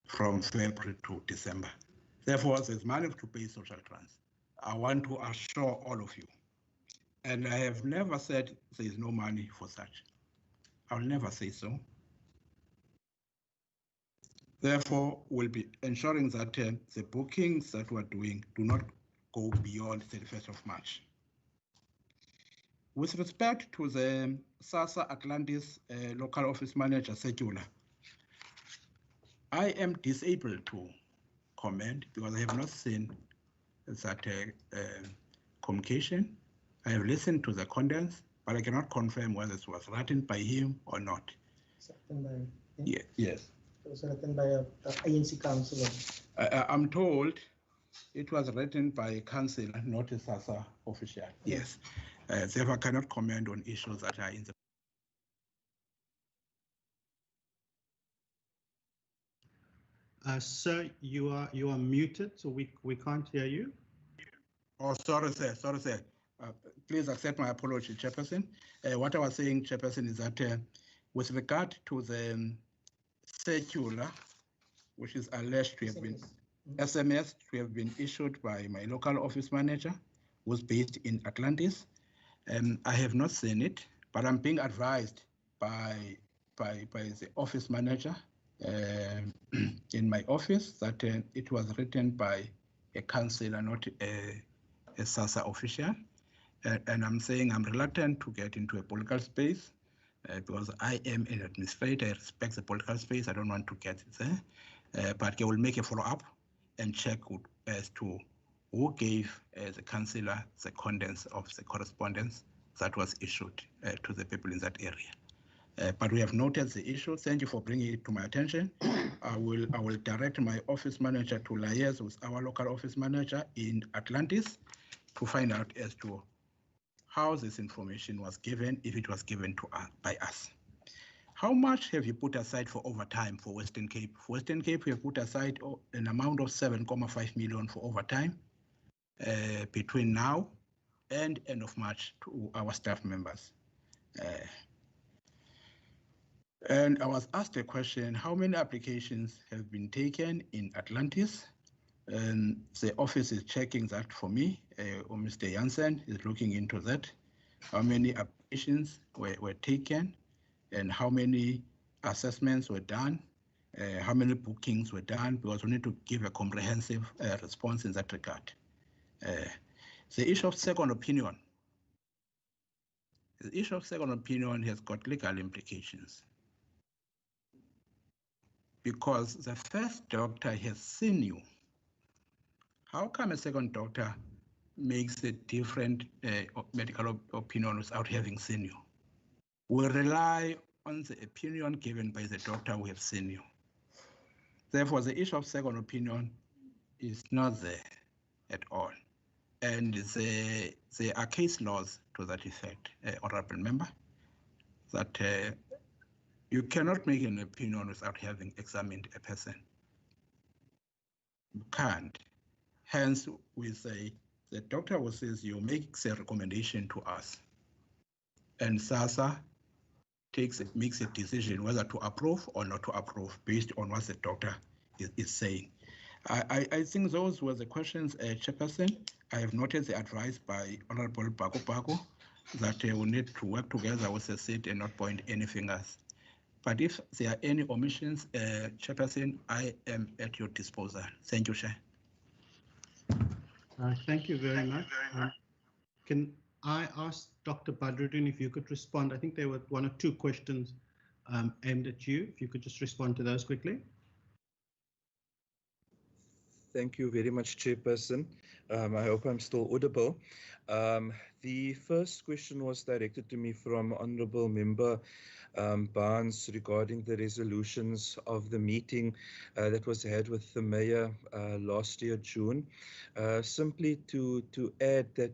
from February to December. Therefore, there's money to pay social grants. I want to assure all of you, and I have never said there is no money for such. I'll never say so. Therefore, we'll be ensuring that the bookings that we're doing do not go beyond 31st of March. With respect to the SASSA Atlantis local office manager circular, I am disabled to comment because I have not seen that communication. I have listened to the contents, but I cannot confirm whether it was written by him or not. Written by, yeah. Yes. It was written by a ANC councillor. I'm told it was written by a councillor, not a SASSA official. Yes. Therefore, I cannot comment on issues that are in the. Sir, you are muted, so we can't hear you. Oh, sorry, sir. Sorry, sir. Please accept my apology, Chairperson. What I was saying, Chairperson, is that with regard to the circular, which is alleged to have been SMS to have been issued by my local office manager, who's based in Atlantis. I have not seen it, but I'm being advised by the office manager in my office that it was written by a councillor, not a SASSA official. And I'm saying I'm reluctant to get into a political space because I am an administrator. I respect the political space. I don't want to get there. But I will make a follow-up and check as to who gave the councillor the contents of the correspondence that was issued to the people in that area. But we have noted the issue. Thank you for bringing it to my attention. I will direct my office manager to liaise with our local office manager in Atlantis to find out as to how this information was given, if it was given to us by us. How much have you put aside for overtime for Western Cape? For Western Cape, we have put aside an amount of 7.5 million for overtime between now and end of March to our staff members. And I was asked a question, how many applications have been taken in Atlantis? And the office is checking that for me, or Mr. Jansen is looking into that. How many applications were taken and how many assessments were done, how many bookings were done, because we need to give a comprehensive response in that regard. The issue of second opinion. The issue of second opinion has got legal implications because the first doctor has seen you. How come a second doctor makes a different medical opinion without having seen you? We rely on the opinion given by the doctor who have seen you. Therefore, the issue of second opinion is not there at all. And there are case laws to that effect, Honorable Member, that you cannot make an opinion without having examined a person. You can't. Hence, we say the doctor who says you makes a recommendation to us, and SASSA makes a decision whether to approve or not to approve based on what the doctor is saying. I think those were the questions, Chairperson. I have noted the advice by Honorable Baku that we need to work together with the state and not point any fingers. But if there are any omissions, Chairperson, I am at your disposal. Thank you, Chair. Thank you very much. Can I ask Dr. Badruddin if you could respond? I think there were one or two questions aimed at you. If you could just respond to those quickly. Thank you very much, Chairperson. I hope I'm still audible. The first question was directed to me from Honourable Member Barnes regarding the resolutions of the meeting that was had with the Mayor last year, June. Simply to add that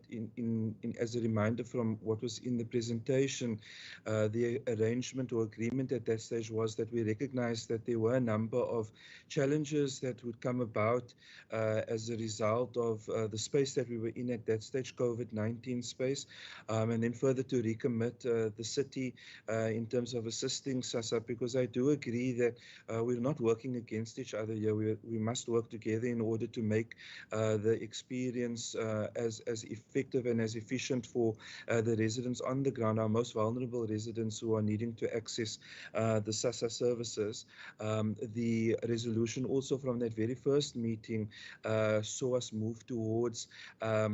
as a reminder from what was in the presentation, the arrangement or agreement at that stage was that we recognized that there were a number of challenges that would come about as a result of the space that we were in at that stage, COVID-19 space, and then further to recommit the city in terms of assisting SASA, because I do agree that we're not working against each other here. We must work together in order to make the experience as effective and as efficient for the residents on the ground, our most vulnerable residents who are needing to access the SASA services. The resolution also from that very first meeting saw us move towards a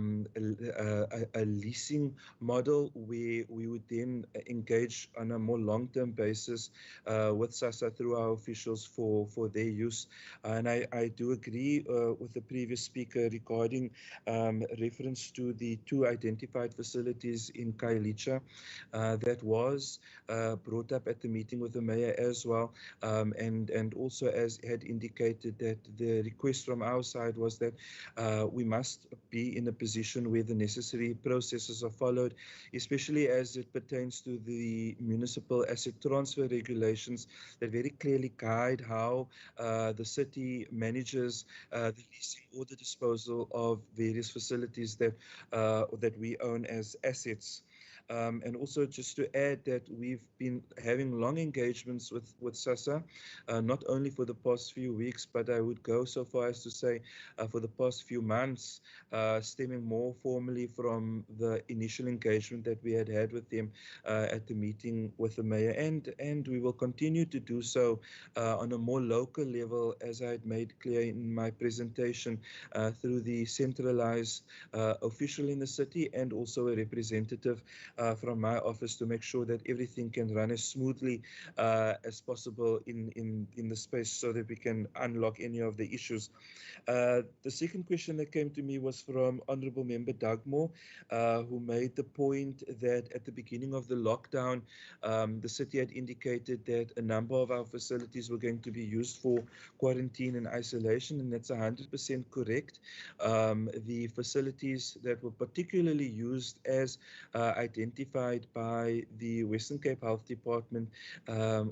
leasing model where we would then engage on a more long-term basis with SASA through our officials for their use. And I do agree with the previous speaker regarding reference to the 2 identified facilities in Khayelitsha. That was brought up at the meeting with the mayor as well, and also as had indicated that the request from our side was that we must be in a position where the necessary processes are followed, especially as it pertains to the municipal asset transfer regulations that very clearly guide how the city manages the leasing or the disposal of various facilities that we own as assets. And also just to add that we've been having long engagements with SASA, not only for the past few weeks, but I would go so far as to say for the past few months, stemming more formally from the initial engagement that we had with them at the meeting with the mayor. And we will continue to do so on a more local level, as I had made clear in my presentation, through the centralized official in the city and also a representative from my office to make sure that everything can run as smoothly as possible in the space so that we can unlock any of the issues. The second question that came to me was from Honourable Member Dugmore, who made the point that at the beginning of the lockdown, the city had indicated that a number of our facilities were going to be used for quarantine and isolation, and that's 100% correct. The facilities that were particularly used as identified by the Western Cape Health Department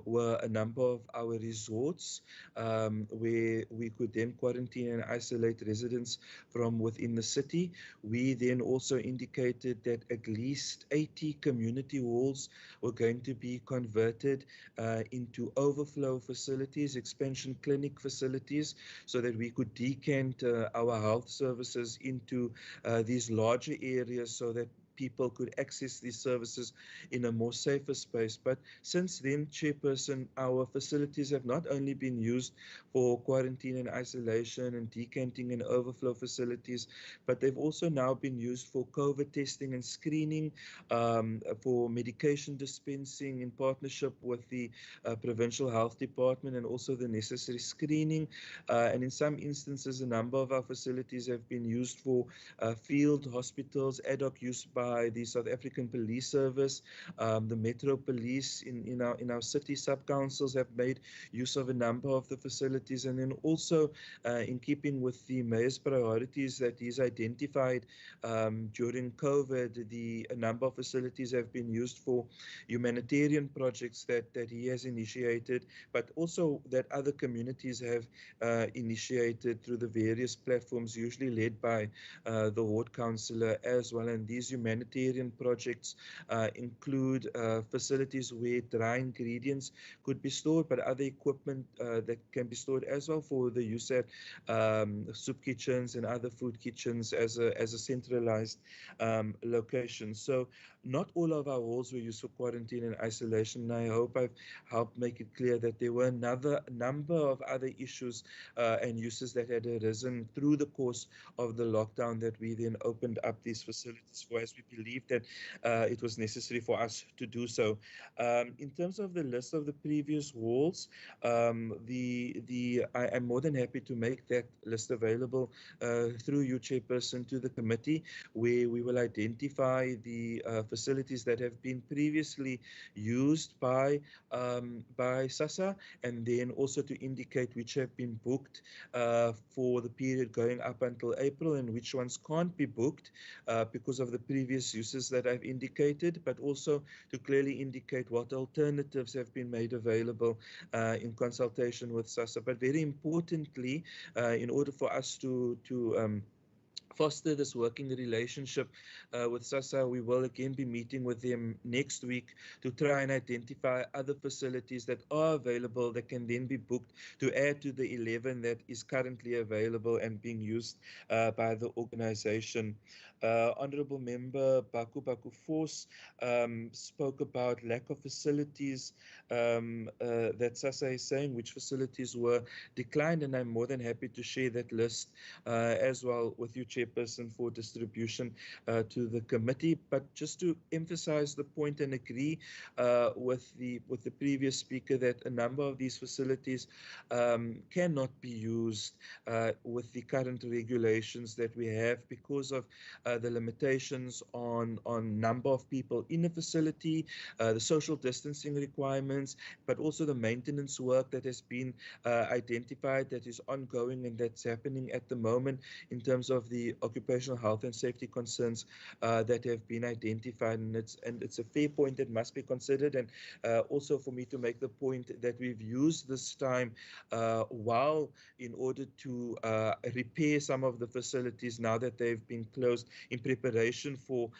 were a number of our resorts where we could then quarantine and isolate residents from within the city. We then also indicated that at least 80 community halls were going to be converted into overflow facilities, expansion clinic facilities, so that we could decant our health services into these larger areas so that people could access these services in a more safer space. But since then, Chairperson, our facilities have not only been used for quarantine and isolation and decanting and overflow facilities, but they've also now been used for COVID testing and screening, for medication dispensing in partnership with the Provincial Health Department, and also the necessary screening. And in some instances, a number of our facilities have been used for field hospitals, ad hoc use by the South African Police Service. The Metro Police in our city sub-councils have made use of a number of the facilities, and then also in keeping with the mayor's priorities that he's identified during COVID, a number of facilities have been used for humanitarian projects that he has initiated, but also that other communities have initiated through the various platforms, usually led by the ward councillor as well. And these humanitarian projects include facilities where dry ingredients could be stored, but other equipment that can be stored as well for the use at soup kitchens and other food kitchens as a centralized location. So not all of our halls were used for quarantine and isolation. And I hope I've helped make it clear that there were another number of other issues and uses that had arisen through the course of the lockdown that we then opened up these facilities for, as we believed that it was necessary for us to do so. In terms of the list of the previous halls, I'm more than happy to make that list available through you, Chairperson, to the committee, where we will identify the facilities that have been previously used by SASSA, and then also to indicate which have been booked for the period going up until April and which ones can't be booked because of the previous uses that I've indicated, but also to clearly indicate what alternatives have been made available in consultation with SASSA. But very importantly, in order for us to foster this working relationship with SASSA, we will again be meeting with them next week to try and identify other facilities that are available that can then be booked to add to the 11 that is currently available and being used by the organization. Honorable Member Baku Force spoke about lack of facilities that SASSA is saying, which facilities were declined, and I'm more than happy to share that list as well with you, Chairperson, for distribution to the committee. But just to emphasize the point and agree with the previous speaker that a number of these facilities cannot be used with the current regulations that we have because of the limitations on number of people in a facility, the social distancing requirements, but also the maintenance work that has been identified that is ongoing and that's happening at the moment in terms of the occupational health and safety concerns that have been identified. And it's a fair point that must be considered. And also for me to make the point that we've used this time while in order to repair some of the facilities now that they've been closed in preparation for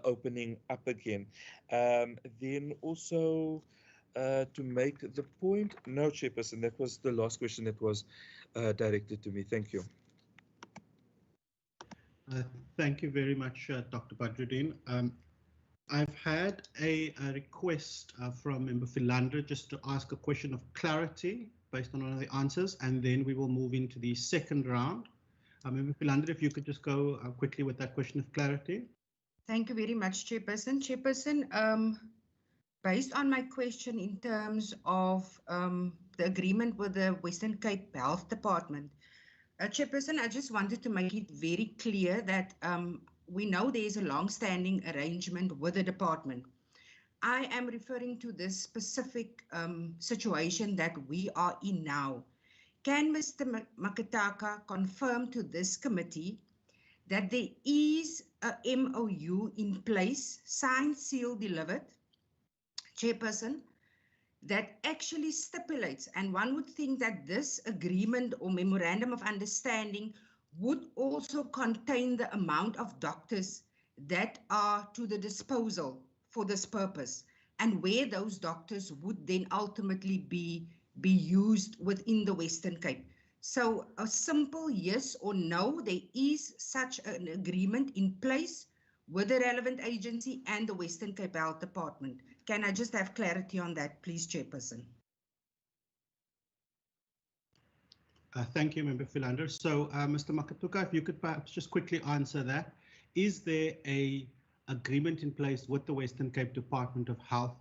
opening up again. Then also to make the point, no, Chairperson, that was the last question that was directed to me. Thank you. Thank you very much, Dr. Badruddin. I've had a request from Member Philander just to ask a question of clarity based on one of the answers, and then we will move into the second round. Member Philander, if you could just go quickly with that question of clarity. Thank you very much, Chairperson. Chairperson, based on my question in terms of the agreement with the Western Cape Health Department, Chairperson, I just wanted to make it very clear that we know there is a long-standing arrangement with the department. I am referring to this specific situation that we are in now. Can Mr. Makataka confirm to this committee that there is a MOU in place, signed, sealed, delivered, Chairperson, that actually stipulates, and one would think that this agreement or memorandum of understanding would also contain the amount of doctors that are to the disposal for this purpose, and where those doctors would then ultimately be used within the Western Cape. So a simple yes or no, there is such an agreement in place with the relevant agency and the Western Cape Health Department. Can I just have clarity on that, please, Chairperson? Thank you, Member Philander. So, Mr. Makatuka, if you could perhaps just quickly answer that. Is there an agreement in place with the Western Cape Department of Health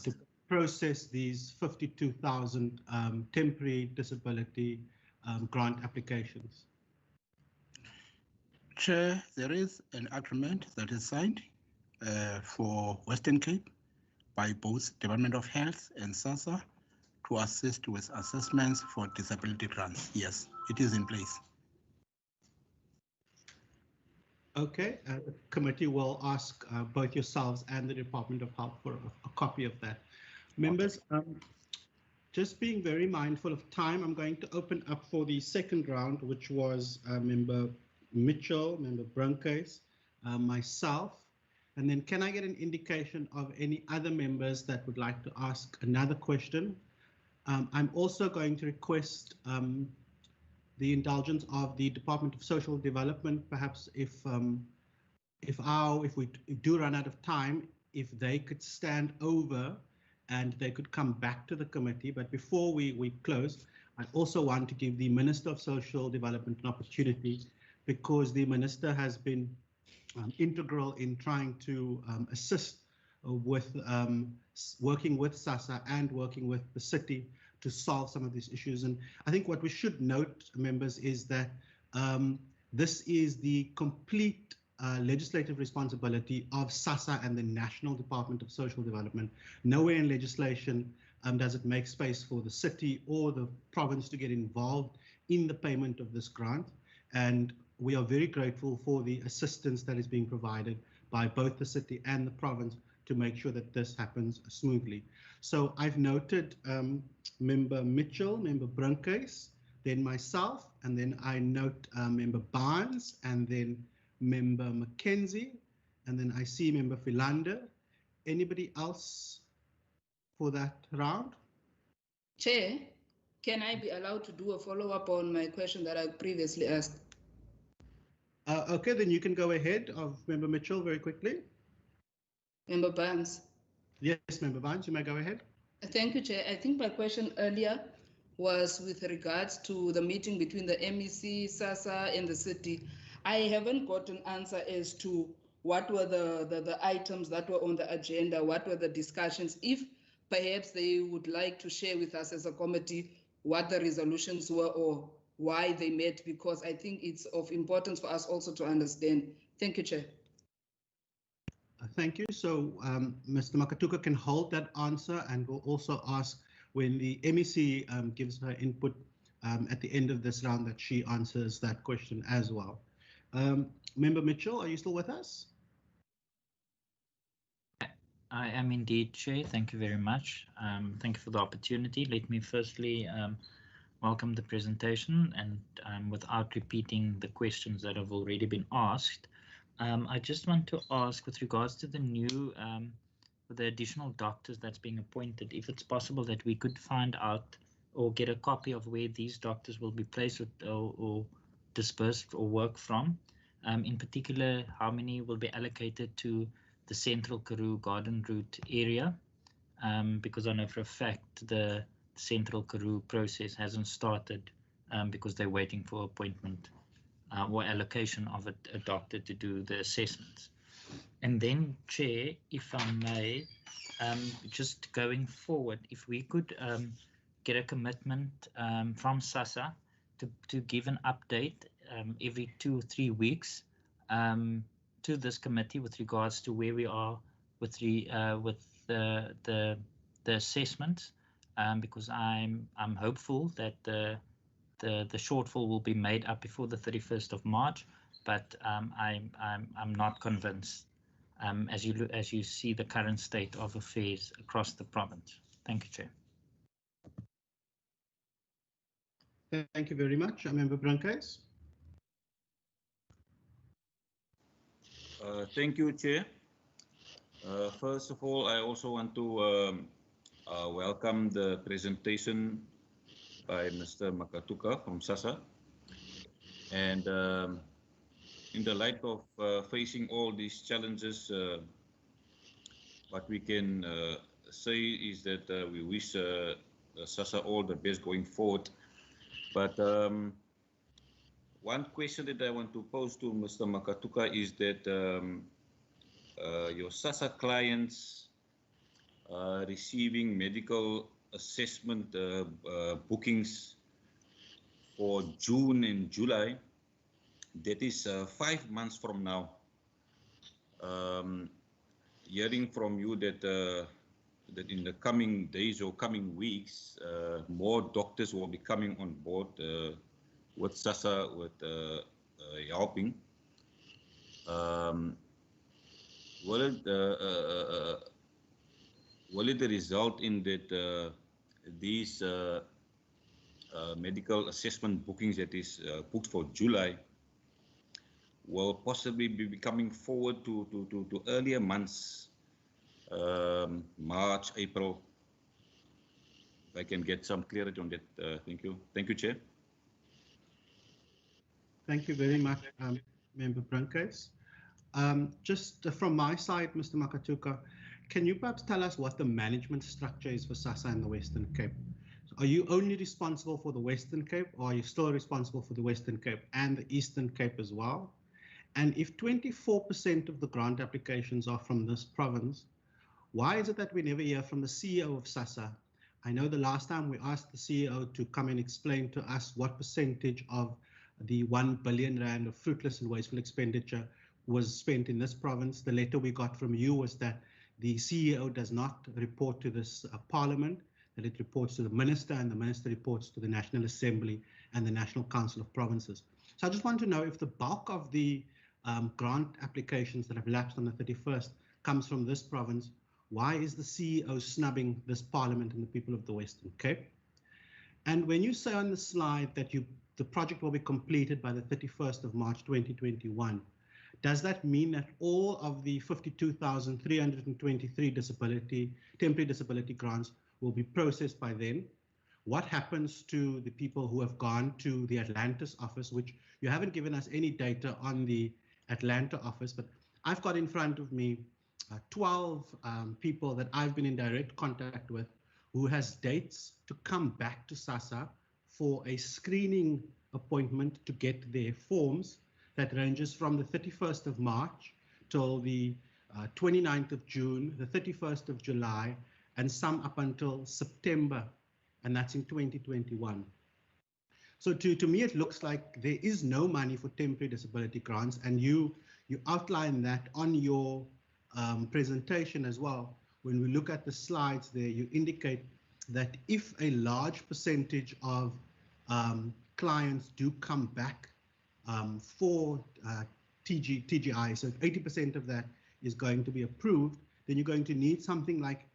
to process these 52,000 temporary disability grant applications? Chair, there is an agreement that is signed for Western Cape by both Department of Health and SASSA to assist with assessments for disability grants. Yes, it is in place. Okay, the committee will ask both yourselves and the Department of Health for a copy of that. Members, just being very mindful of time, I'm going to open up for the second round, which was Member Mitchell, Member Brunkes, myself. And then can I get an indication of any other members that would like to ask another question? I'm also going to request the indulgence of the Department of Social Development, perhaps if if we do run out of time, if they could stand over and they could come back to the committee. But before we close, I also want to give the Minister of Social Development an opportunity, because the Minister has been integral in trying to assist with working with SASSA and working with the city to solve some of these issues. And I think what we should note, members, is that this is the complete legislative responsibility of SASSA and the National Department of Social Development. Nowhere in legislation does it make space for the city or the province to get involved in the payment of this grant. And we are very grateful for the assistance that is being provided by both the city and the province to make sure that this happens smoothly. So I've noted Member Mitchell, Member Brunkhuis, then myself, and then I note Member Barnes, and then Member Mackenzie, and then I see Member Philander. Anybody else for that round? Chair, can I be allowed to do a follow-up on my question that I previously asked? Okay, then you can go ahead of Member Mitchell very quickly. Member Barnes. Yes, Member Barnes, you may go ahead. Thank you, Chair. I think my question earlier was with regards to the meeting between the MEC, SASSA, and the city. I haven't got an answer as to what were the items that were on the agenda, what were the discussions, if perhaps they would like to share with us as a committee what the resolutions were or why they met, because I think it's of importance for us also to understand. Thank you, Chair. Thank you. So Mr. Makatuka can hold that answer, and we'll also ask when the MEC gives her input at the end of this round that she answers that question as well. Member Mitchell, are you still with us? I am indeed, Chair. Thank you very much. Thank you for the opportunity. Let me firstly welcome the presentation, and without repeating the questions that have already been asked, I just want to ask with regards to the new, the additional doctors that's being appointed, if it's possible that we could find out or get a copy of where these doctors will be placed or dispersed or work from. In particular, how many will be allocated to the Central Karoo Garden Route area, because I know for a fact the Central Karoo process hasn't started because they're waiting for appointment or allocation of a doctor to do the assessments. And then, Chair, if I may, just going forward, if we could get a commitment from SASSA to give an update every 2 or 3 weeks to this committee with regards to where we are with the assessments, because I'm hopeful that the shortfall will be made up before the 31st of March, but I'm not convinced as you see the current state of affairs across the province. Thank you, Chair. Thank you very much. Member Brunkhuis. Thank you, Chair. First of all, I also want to welcome the presentation by Mr. Makatuka from SASSA. And in the light of facing all these challenges, what we can say is that we wish SASSA all the best going forward. But one question that I want to pose to Mr. Makatuka is that your SASSA clients receiving medical assessment bookings for June and July, that is 5 months from now. Hearing from you that that in the coming days or coming weeks, more doctors will be coming on board with SASSA, with helping. Will it result in that these medical assessment bookings that is booked for July will possibly be coming forward to earlier months, March, April? If I can get some clarity on that. Thank you. Thank you, Chair. Thank you very much, Member Brunkhuis. Just from my side, Mr. Makatuka, can you perhaps tell us what the management structure is for SASSA in the Western Cape? So are you only responsible for the Western Cape, or are you still responsible for the Western Cape and the Eastern Cape as well? And if 24% of the grant applications are from this province, why is it that we never hear from the CEO of SASSA? I know the last time we asked the CEO to come and explain to us what percentage of the 1 billion rand of fruitless and wasteful expenditure was spent in this province. The letter we got from you was that the CEO does not report to this Parliament, that it reports to the Minister, and the Minister reports to the National Assembly and the National Council of Provinces. So I just want to know if the bulk of the grant applications that have lapsed on the 31st comes from this province, why is the CEO snubbing this Parliament and the people of the Western Cape? And when you say on the slide that the project will be completed by the 31st of March 2021, does that mean that all of the 52,323 temporary disability grants will be processed by then? What happens to the people who have gone to the Atlantis office, which you haven't given us any data on the Atlanta office, but I've got in front of me 12 people that I've been in direct contact with who has dates to come back to SASSA for a screening appointment to get their forms that ranges from the 31st of March till the 29th of June, the 31st of July, and some up until September, and that's in 2021. So to me, it looks like there is no money for temporary disability grants, and you outline that on your presentation as well. When we look at the slides there, you indicate that if a large percentage of clients do come back for TGI, so if 80% of that is going to be approved, then you're going to need something like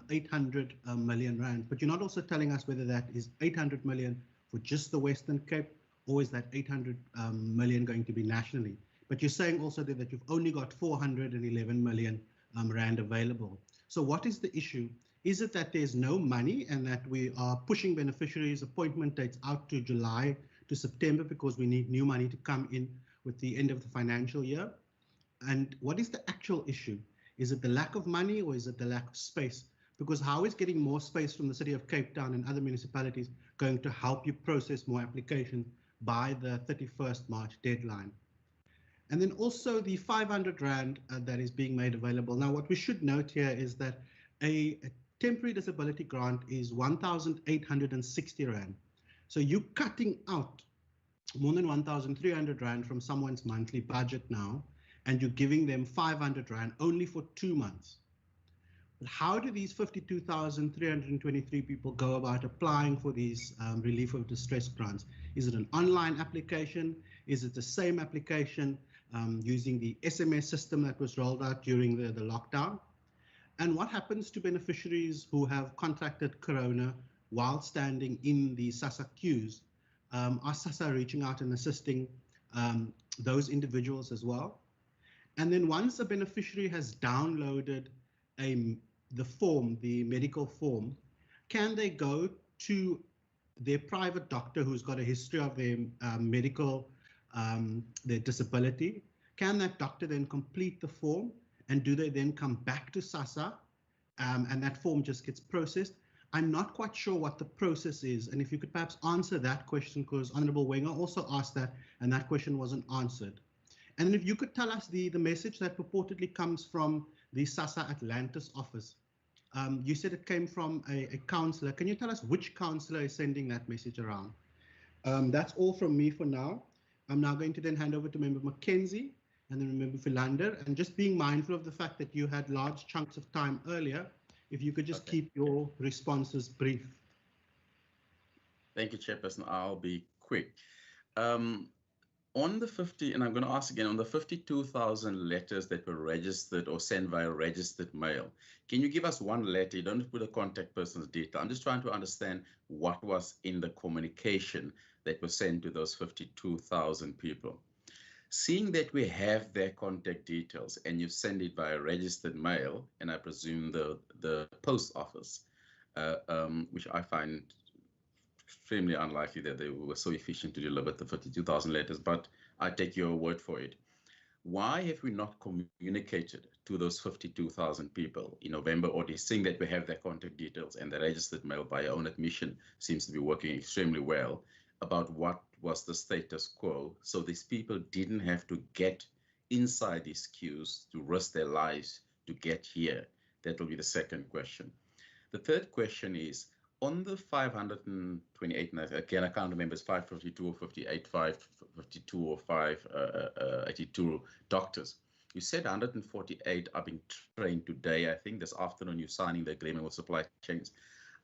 800 million rand. But you're not also telling us whether that is 800 million for just the Western Cape, or is that 800 million going to be nationally? But you're saying also that you've only got 411 million rand available. So what is the issue? Is it that there's no money and that we are pushing beneficiaries' appointment dates out to July to September because we need new money to come in with the end of the financial year? And what is the actual issue? Is it the lack of money, or is it the lack of space? Because how is getting more space from the city of Cape Town and other municipalities going to help you process more applications by the 31st March deadline? And then also the 500 rand that is being made available. Now, what we should note here is that a temporary disability grant is 1,860 rand. So you're cutting out more than 1,300 rand from someone's monthly budget now, and you're giving them 500 rand only for 2 months. But how do these 52,323 people go about applying for these relief of distress grants? Is it an online application? Is it the same application using the SMS system that was rolled out during the lockdown? And what happens to beneficiaries who have contracted corona while standing in the SASSA queues? Are SASSA reaching out and assisting those individuals as well? And then once a beneficiary has downloaded the form, the medical form, can they go to their private doctor who's got a history of their their disability? Can that doctor then complete the form, and do they then come back to SASSA and that form just gets processed? I'm not quite sure what the process is, and if you could perhaps answer that question, because Honorable Wenger also asked that, and that question wasn't answered. And then if you could tell us the message that purportedly comes from the SASSA Atlantis office. You said it came from a councillor. Can you tell us which councillor is sending that message around? That's all from me for now. I'm now going to then hand over to Member Mackenzie and then Member Philander, and just being mindful of the fact that you had large chunks of time earlier, if you could just keep your responses brief. Thank you, Chairperson. I'll be quick. On the 50, and I'm going to ask again, on the 52,000 letters that were registered or sent via registered mail, can you give us one letter? You don't put a contact person's detail. I'm just trying to understand what was in the communication that was sent to those 52,000 people. Seeing that we have their contact details and you send it via registered mail, and I presume the post office, which I find extremely unlikely that they were so efficient to deliver the 52,000 letters, but I take your word for it. why have we not communicated to those 52,000 people in November or seeing that we have their contact details and the registered mail by our own admission seems to be working extremely well about what was the status quo, so these people didn't have to get inside these queues to risk their lives to get here? That will be the second question. The third question is, on the 528, and again, I can't remember, it's 552 or 58, 552 or 582 doctors. You said 148 are being trained today. I think this afternoon you're signing the agreement with supply chains.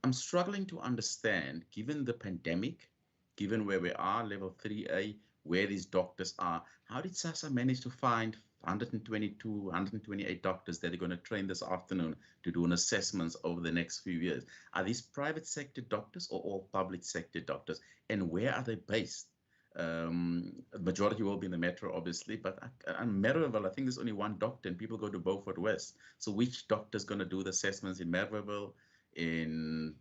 I'm struggling to understand, given the pandemic, given where we are, level 3A, where these doctors are, how did SASSA manage to find 122, 128 doctors that are going to train this afternoon to do an assessments over the next few years? Are these private sector doctors or all public sector doctors? And where are they based? The majority will be in the metro, obviously, but in Merivale, I think there's only one doctor and people go to Beaufort West. So which doctor is going to do the assessments in Merivale, in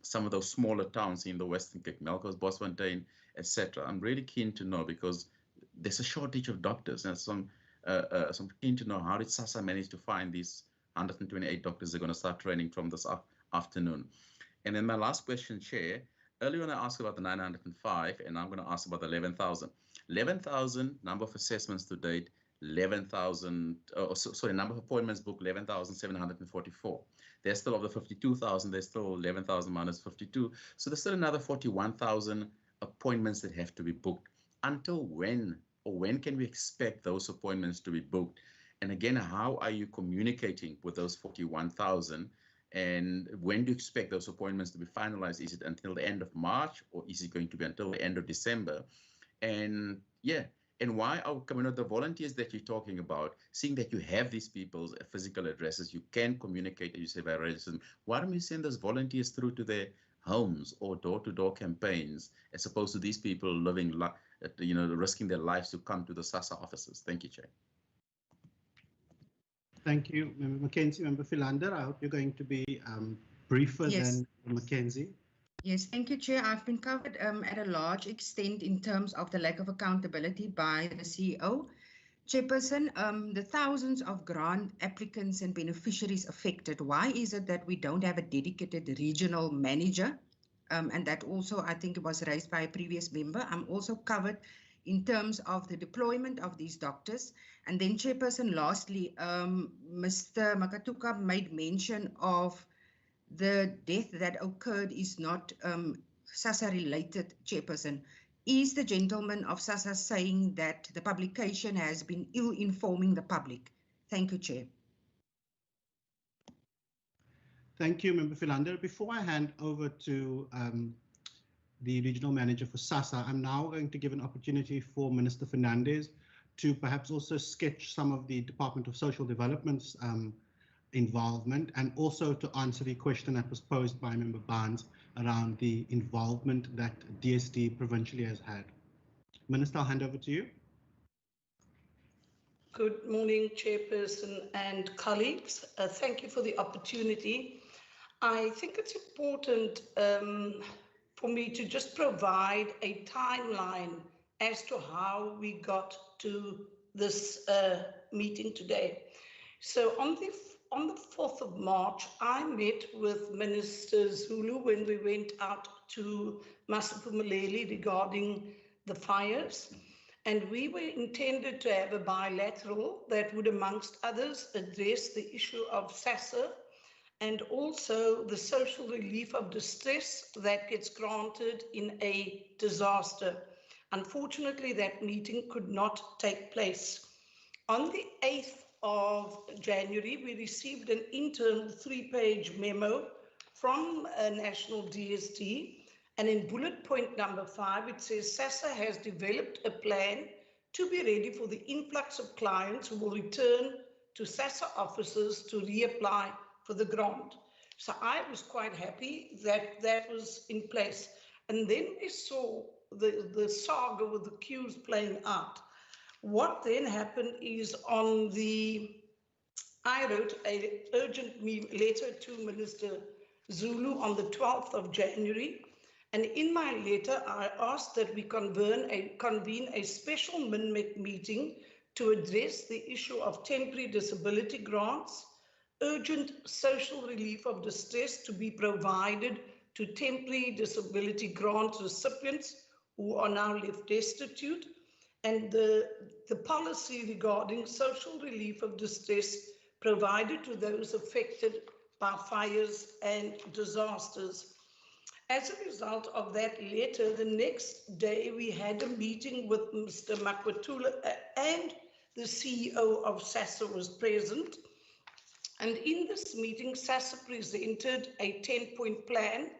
some of those smaller towns in the Western Cape, Melkos, Bosfontein, etc.? I'm really keen to know, because there's a shortage of doctors, and so I'm keen to know, how did SASSA manage to find these 128 doctors that are going to start training from this afternoon? And then my last question, Chair, earlier on I asked about the 905, and I'm going to ask about the 11,000. 11,000 number of assessments to date, 11,000, sorry, number of appointments booked, 11,744. There's still, of the 52,000, there's still 11,000 minus 52. So there's still another 41,000 appointments that have to be booked. Until when, or when can we expect those appointments to be booked? And again, how are you communicating with those 41,000? And when do you expect those appointments to be finalized? Is it until the end of March, or is it going to be until the end of December? And yeah, and why are the volunteers that you're talking about, seeing that you have these people's physical addresses, you can communicate, as you say, by registering, why don't you send those volunteers through to their homes or door-to-door campaigns, as opposed to these people living, risking their lives to come to the SASSA offices? Thank you, Chair. Thank you, Member Mackenzie. Member Philander, I hope you're going to be briefer than Mackenzie. Yes, thank you, Chair. I've been covered at a large extent in terms of the lack of accountability by the CEO. Chairperson, the thousands of grant applicants and beneficiaries affected, why is it that we don't have a dedicated regional manager? And that also, I think it was raised by a previous member. I'm also covered in terms of the deployment of these doctors. And then, Chairperson, lastly, Mr. Makatuka made mention of the death that occurred is not SASSA related, Chairperson. Is the gentleman of SASSA saying that the publication has been ill-informing the public? Thank you, Chair. Thank you, Member Philander. Before I hand over to the regional manager for SASSA, I'm now going to give an opportunity for Minister Fernandez to perhaps also sketch some of the Department of Social Development's involvement, and also to answer the question that was posed by Member Barnes around the involvement that DSD provincially has had. Minister, I'll hand over to you. Good morning, Chairperson and colleagues. Thank you for the opportunity. I think it's important for me to just provide a timeline as to how we got to this meeting today. So on the 4th of March, I met with Minister Zulu when we went out to Masiphumeleli regarding the fires. And we were intended to have a bilateral that would, amongst others, address the issue of SASSA and also the social relief of distress that gets granted in a disaster. Unfortunately, that meeting could not take place. On the 8th of January, we received an internal 3-page memo from National DST, and in bullet point number 5, it says SASSA has developed a plan to be ready for the influx of clients who will return to SASSA offices to reapply for the grant. So I was quite happy that that was in place. And then we saw the saga with the queues playing out. What then happened is I wrote an urgent letter to Minister Zulu on the 12th of January. And in my letter, I asked that we convene a special MINMEC meeting to address the issue of temporary disability grants, urgent social relief of distress to be provided to temporary disability grant recipients who are now left destitute, and the policy regarding social relief of distress provided to those affected by fires and disasters. As a result of that letter, the next day we had a meeting with Mr. Makwatula and the CEO of SASSA was present. And in this meeting, SASSA presented a 10-point plan,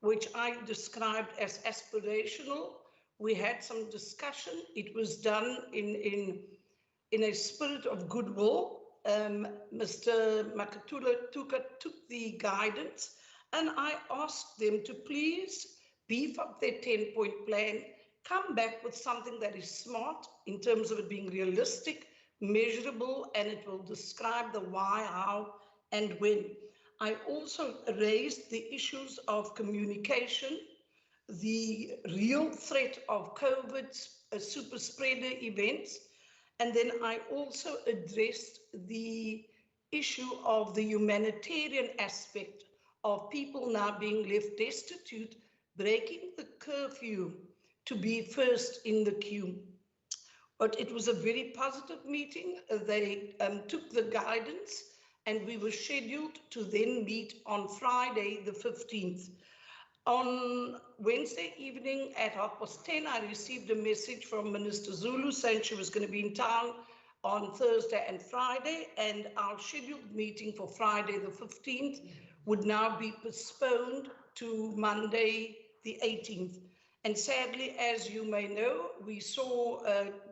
which I described as aspirational. We had some discussion. It was done in a spirit of goodwill. Mr. Makatula took the guidance, and I asked them to please beef up their 10-point plan, come back with something that is smart in terms of it being realistic, measurable, and it will describe the why, how, and when. I also raised the issues of communication, the real threat of COVID super spreader events, and then I also addressed the issue of the humanitarian aspect of people now being left destitute, breaking the curfew to be first in the queue. But it was a very positive meeting. They took the guidance, and we were scheduled to then meet on Friday, the 15th. On Wednesday evening at 10:30, I received a message from Minister Zulu saying she was going to be in town on Thursday and Friday, and our scheduled meeting for Friday, the 15th, would now be postponed to Monday, the 18th. And sadly, as you may know, we saw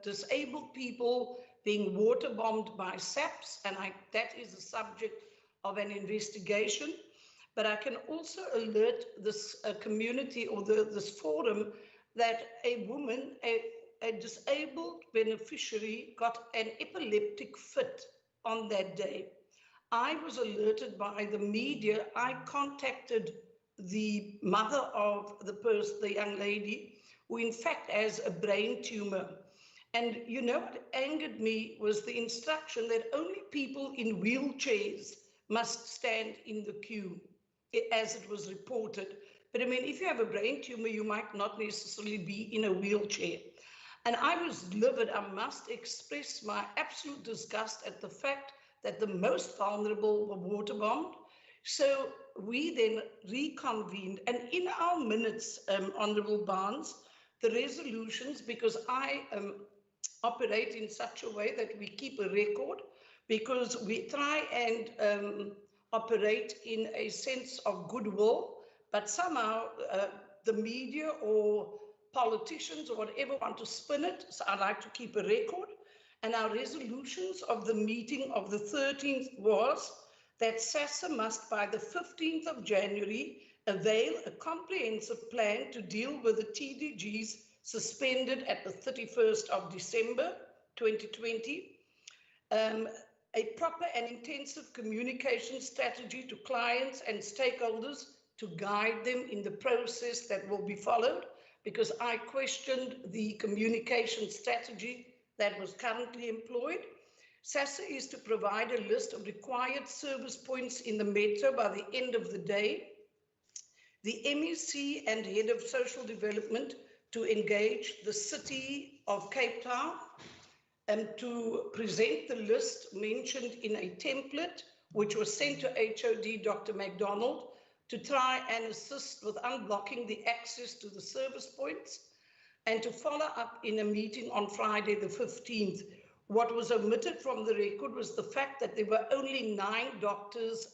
disabled people being waterbombed by SAPs, and that is the subject of an investigation. But I can also alert this community or this forum that a woman, a disabled beneficiary, got an epileptic fit on that day. I was alerted by the media. I contacted the mother of the young lady, who in fact has a brain tumor. And you know what angered me was the instruction that only people in wheelchairs must stand in the queue, as it was reported. But I mean, if you have a brain tumor, you might not necessarily be in a wheelchair. And I was livid. I must express my absolute disgust at the fact that the most vulnerable were waterbombed. So we then reconvened, and in our minutes, Honourable Barnes, the resolutions, because I operate in such a way that we keep a record, because we try and operate in a sense of goodwill, but somehow the media or politicians or whatever want to spin it, so I like to keep a record. And our resolutions of the meeting of the 13th was that SASSA must, by the 15th of January, avail a comprehensive plan to deal with the TDGs suspended at the 31st of December 2020, a proper and intensive communication strategy to clients and stakeholders to guide them in the process that will be followed, because I questioned the communication strategy that was currently employed. SASSA is to provide a list of required service points in the metro by the end of the day. The MEC and Head of Social Development to engage the City of Cape Town and to present the list mentioned in a template which was sent to HOD Dr. MacDonald to try and assist with unblocking the access to the service points, and to follow up in a meeting on Friday the 15th. What was omitted from the record was the fact that there were only 9 doctors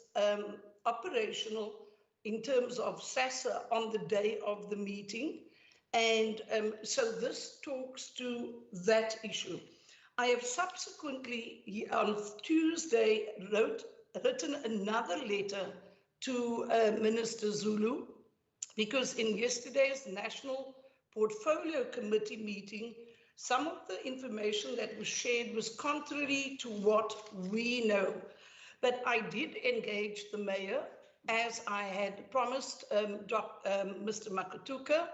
operational in terms of SASSA on the day of the meeting. And so this talks to that issue. I have subsequently, on Tuesday, written another letter to Minister Zulu, because in yesterday's National Portfolio Committee meeting, some of the information that was shared was contrary to what we know. But I did engage the mayor, as I had promised Mr. Makatuka.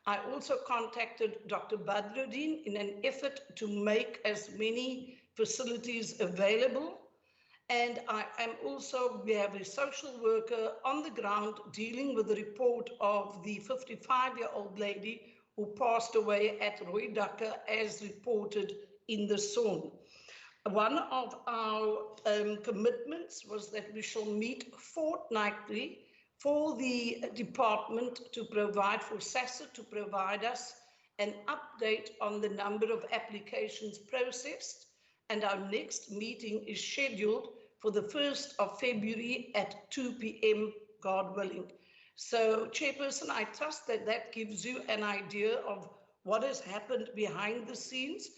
I also contacted Dr. Badruddin in an effort to make as many facilities available. And we have a social worker on the ground dealing with the report of the 55-year-old lady who passed away at Roy Ducker as reported in the SON. One of our commitments was that we shall meet fortnightly for the department to provide, for SASSA to provide us an update on the number of applications processed. And our next meeting is scheduled for the 1st of February at 2 p.m., God willing. So, Chairperson, I trust that that gives you an idea of what has happened behind the scenes.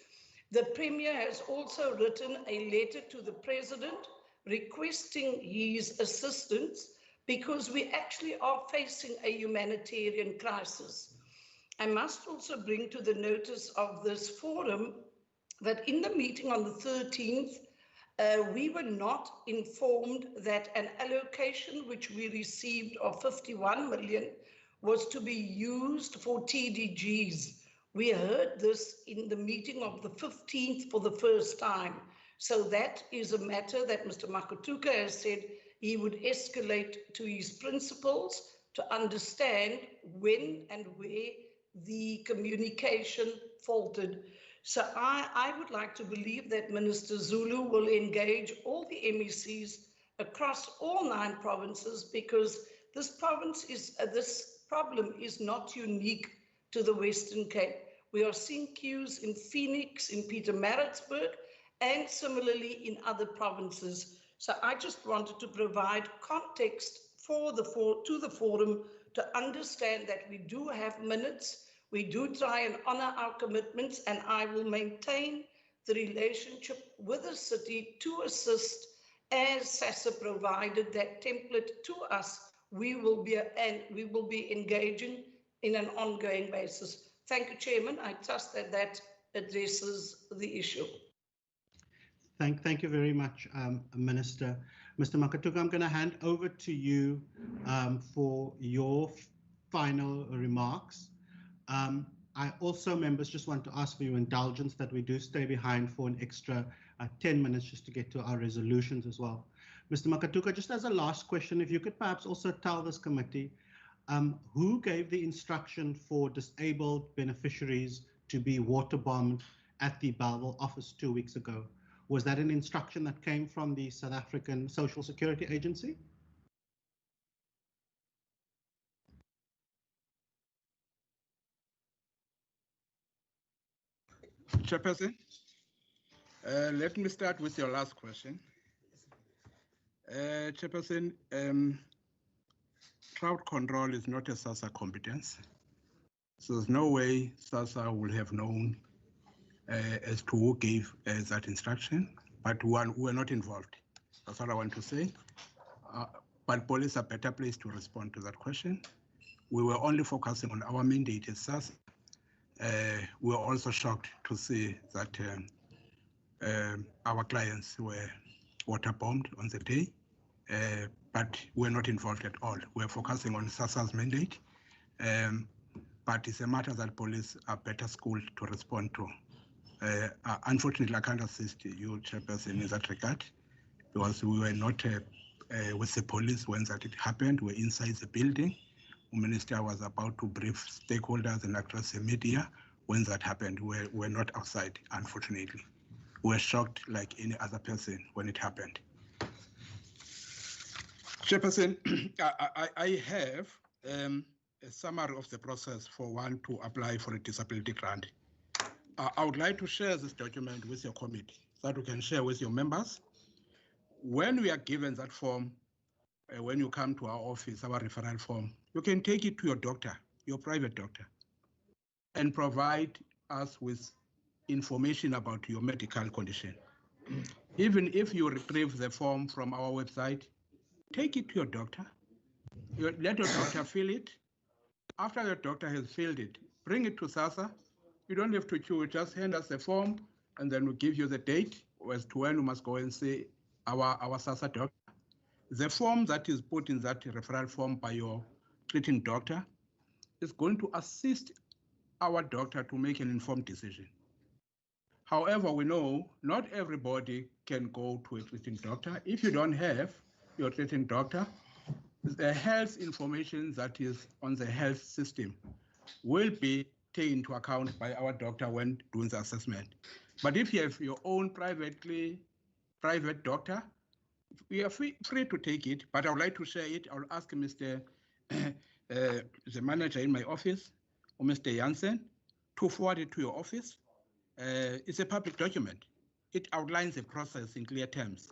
The Premier has also written a letter to the President requesting his assistance because we actually are facing a humanitarian crisis. I must also bring to the notice of this forum that in the meeting on the 13th, we were not informed that an allocation which we received of 51 million was to be used for TDGs. We heard this in the meeting of the 15th for the first time. So that is a matter that Mr. Makatuka has said he would escalate to his principals to understand when and where the communication faltered. So I would like to believe that Minister Zulu will engage all the MECs across all 9 provinces, because this problem is not unique to the Western Cape. We are seeing queues in Phoenix, in Pietermaritzburg, and similarly in other provinces. So I just wanted to provide context to the forum to understand that we do have minutes. We do try and honor our commitments, and I will maintain the relationship with the city to assist as SASSA provided that template to us. We will be engaging in an ongoing basis. Thank you, Chairman. I trust that that addresses the issue. Thank you very much, Minister. Mr. Makatuka, I'm going to hand over to you for your final remarks. I also, members, just want to ask for your indulgence that we do stay behind for an extra 10 minutes just to get to our resolutions as well. Mr. Makatuka, just as a last question, if you could perhaps also tell this committee who gave the instruction for disabled beneficiaries to be water bombed at the Bellville office 2 weeks ago? Was that an instruction that came from the South African Social Security Agency? Chairperson, let me start with your last question. Chairperson, crowd control is not a SASSA competence. So there's no way SASSA will have known as to who gave that instruction, but we're not involved. That's what I want to say. But police are better placed to respond to that question. We were only focusing on our mandate as SASSA. We were also shocked to see that our clients were waterbombed on the day, but we're not involved at all. We're focusing on SASSA's mandate, but it's a matter that police are better schooled to respond to. Unfortunately, I can't assist you, Chairperson, in that regard, because we were not with the police when that it happened. We're inside the building. The minister was about to brief stakeholders and address the media when that happened. We're not outside, unfortunately. We're shocked like any other person when it happened. Chairperson, I have a summary of the process for one to apply for a disability grant. I would like to share this document with your committee so that we can share with your members. When we are given that form, when you come to our office, our referral form, you can take it to your doctor, your private doctor, and provide us with information about your medical condition. Even if you retrieve the form from our website, take it to your doctor. Let your doctor fill it. After your doctor has filled it, bring it to SASSA. You don't have to chew it, just hand us the form, and then we'll give you the date as to when you must go and see our SASSA doctor. The form that is put in that referral form by your treating doctor is going to assist our doctor to make an informed decision. However, we know not everybody can go to a treating doctor. If you don't have your treating doctor, the health information that is on the health system will be taken into account by our doctor when doing the assessment. But if you have your own private doctor, we are free to take it, but I would like to share it. I'll ask Mr. The manager in my office, or Mr. Jansen, to forward it to your office. It's a public document. It outlines the process in clear terms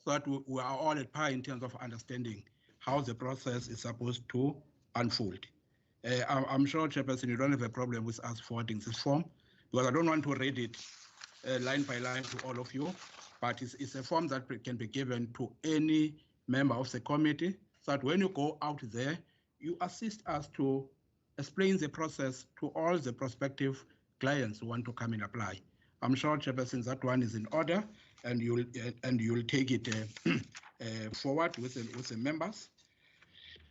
so that we are all at par in terms of understanding how the process is supposed to unfold. I'm sure, Chairperson, you don't have a problem with us forwarding this form, because I don't want to read it line by line to all of you, but it's a form that can be given to any member of the committee, so that when you go out there, you assist us to explain the process to all the prospective clients who want to come and apply. I'm sure, Chairperson, that one is in order, and you'll take it forward with the members.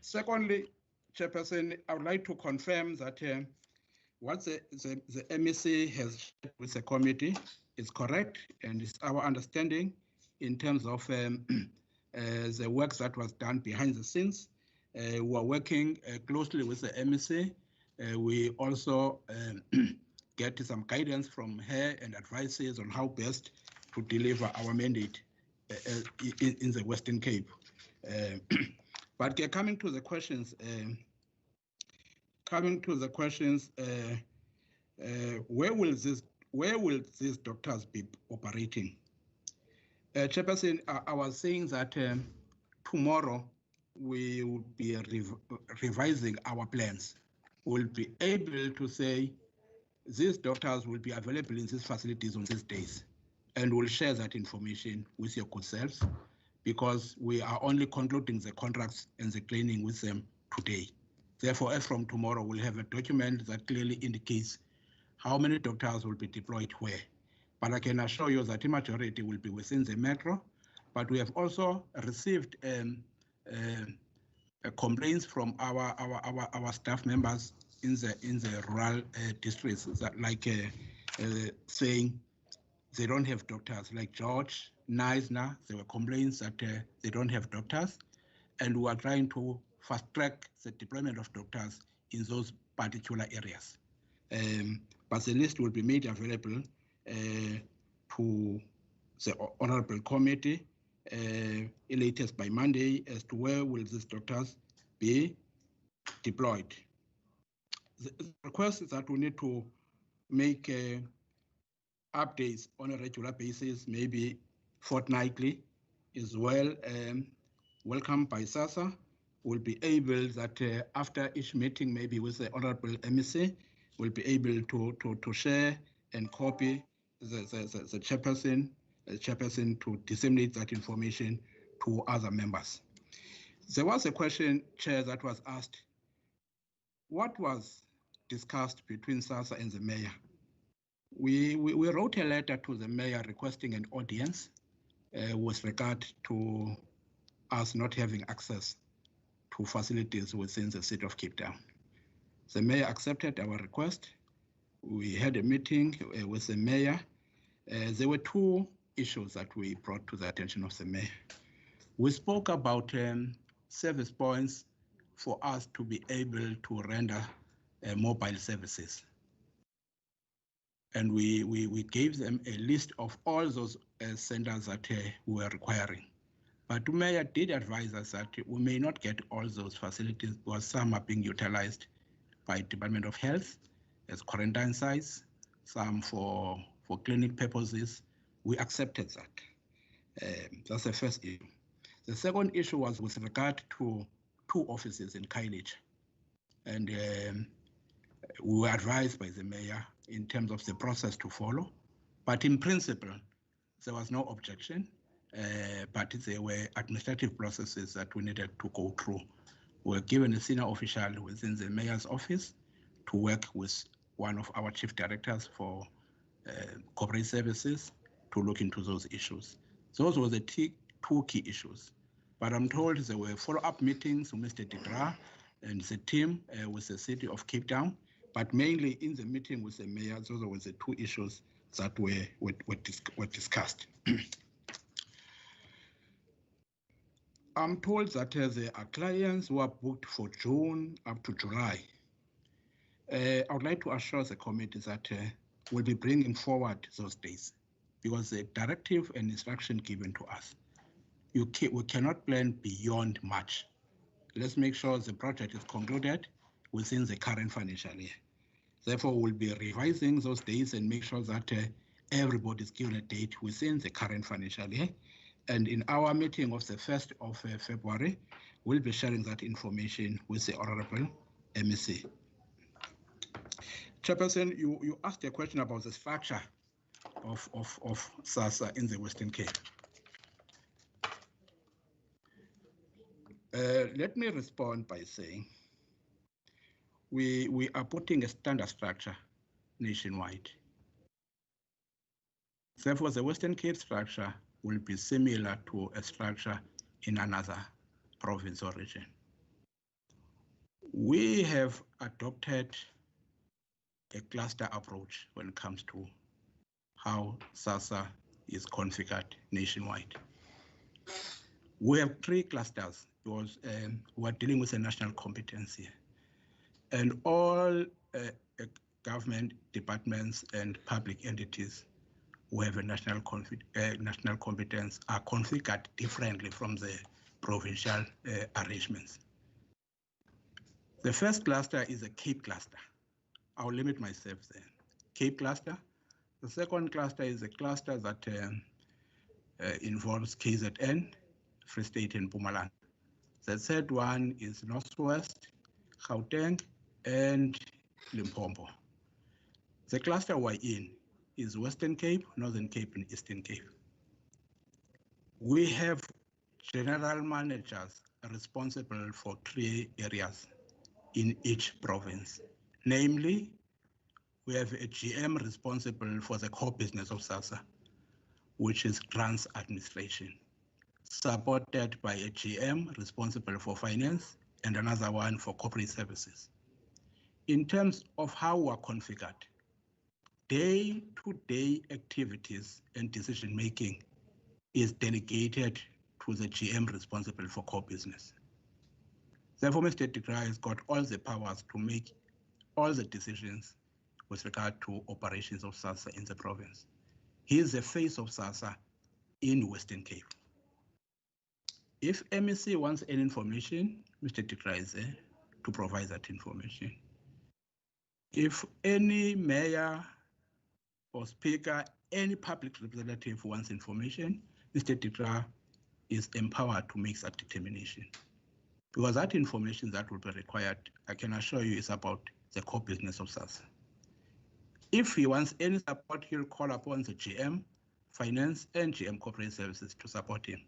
Secondly, Chairperson, I would like to confirm that what the MEC has shared with the committee is correct, and it's our understanding in terms of the work that was done behind the scenes. We are working closely with the MEC. We also get some guidance from her and advices on how best to deliver our mandate in the Western Cape. But coming to the questions, where will these doctors be operating? Chairperson, I was saying that tomorrow we will be revising our plans. We'll be able to say these doctors will be available in these facilities on these days, and we'll share that information with your good selves, because we are only concluding the contracts and the cleaning with them today. Therefore, as from tomorrow, we'll have a document that clearly indicates how many doctors will be deployed where. But I can assure you that the majority will be within the metro, but we have also received complaints from our staff members in the rural districts, that saying they don't have doctors. Like George, Neisner, there were complaints that they don't have doctors, and we are trying to fast track the deployment of doctors in those particular areas. But the list will be made available to the Honorable Committee latest by Monday as to where will these doctors be deployed. The request is that we need to make updates on a regular basis, maybe fortnightly, is well welcomed by SASSA. We'll be able that after each meeting, maybe with the Honorable MEC, we'll be able to share and copy the chairperson to disseminate that information to other members. There was a question, Chair, that was asked. What was discussed between SASSA and the mayor? We wrote a letter to the mayor requesting an audience with regard to us not having access to facilities within the city of Cape Town. The mayor accepted our request. We had a meeting with the mayor. There were two issues that we brought to the attention of the mayor. We spoke about service points for us to be able to render mobile services. And we gave them a list of all those centers that we were requiring. But the mayor did advise us that we may not get all those facilities because some are being utilized by Department of Health as quarantine sites, some for clinic purposes. We accepted that. That's the first issue. The second issue was with regard to two offices in Khayelitsha. And we were advised by the mayor in terms of the process to follow. But in principle, there was no objection, but there were administrative processes that we needed to go through. We were given a senior official within the mayor's office to work with one of our chief directors for corporate services to look into those issues. Those were the two key issues. But I'm told there were follow-up meetings with Mr. Debra and the team with the city of Cape Town but mainly in the meeting with the mayor, those were the two issues that were discussed. I'm told that there are clients who are booked for June up to July. I would like to assure the committee that we'll be bringing forward those days, because the directive and instruction given to us, we cannot plan beyond March. Let's make sure the project is concluded within the current financial year. Therefore, we'll be revising those days and make sure that everybody is given a date within the current financial year. And in our meeting of the 1st of February, we'll be sharing that information with the Honorable MEC. Chairperson, you asked a question about the structure of SASSA in the Western Cape. Let me respond by saying we are putting a standard structure nationwide. Therefore, the Western Cape structure will be similar to a structure in another province or region. We have adopted a cluster approach when it comes to how SASSA is configured nationwide. We have 3 clusters because we're dealing with a national competence here. And all government departments and public entities who have a national competence are configured differently from the provincial arrangements. The first cluster is a Cape cluster. I'll limit myself there. Cape cluster. The second cluster is a cluster that involves KZN, Free State and Mpumalanga. The third one is Northwest, Gauteng, and Limpopo. The cluster we're in is Western Cape, Northern Cape, and Eastern Cape. We have general managers responsible for 3 areas in each province. Namely, we have a GM responsible for the core business of SASSA, which is grants administration, supported by a GM responsible for finance and another one for corporate services. In terms of how we are configured, day-to-day activities and decision-making is delegated to the GM responsible for core business. Therefore, Mr. de Grey has got all the powers to make all the decisions with regard to operations of SASSA in the province. He is the face of SASSA in Western Cape. If MEC wants any information, Mr. de Grey is there to provide that information. If any mayor or speaker, any public representative wants information, Mr. de Grey is empowered to make that determination. Because that information that will be required, I can assure you, is about the core business of SASSA. If he wants any support, he'll call upon the GM, Finance, and GM Corporate Services to support him.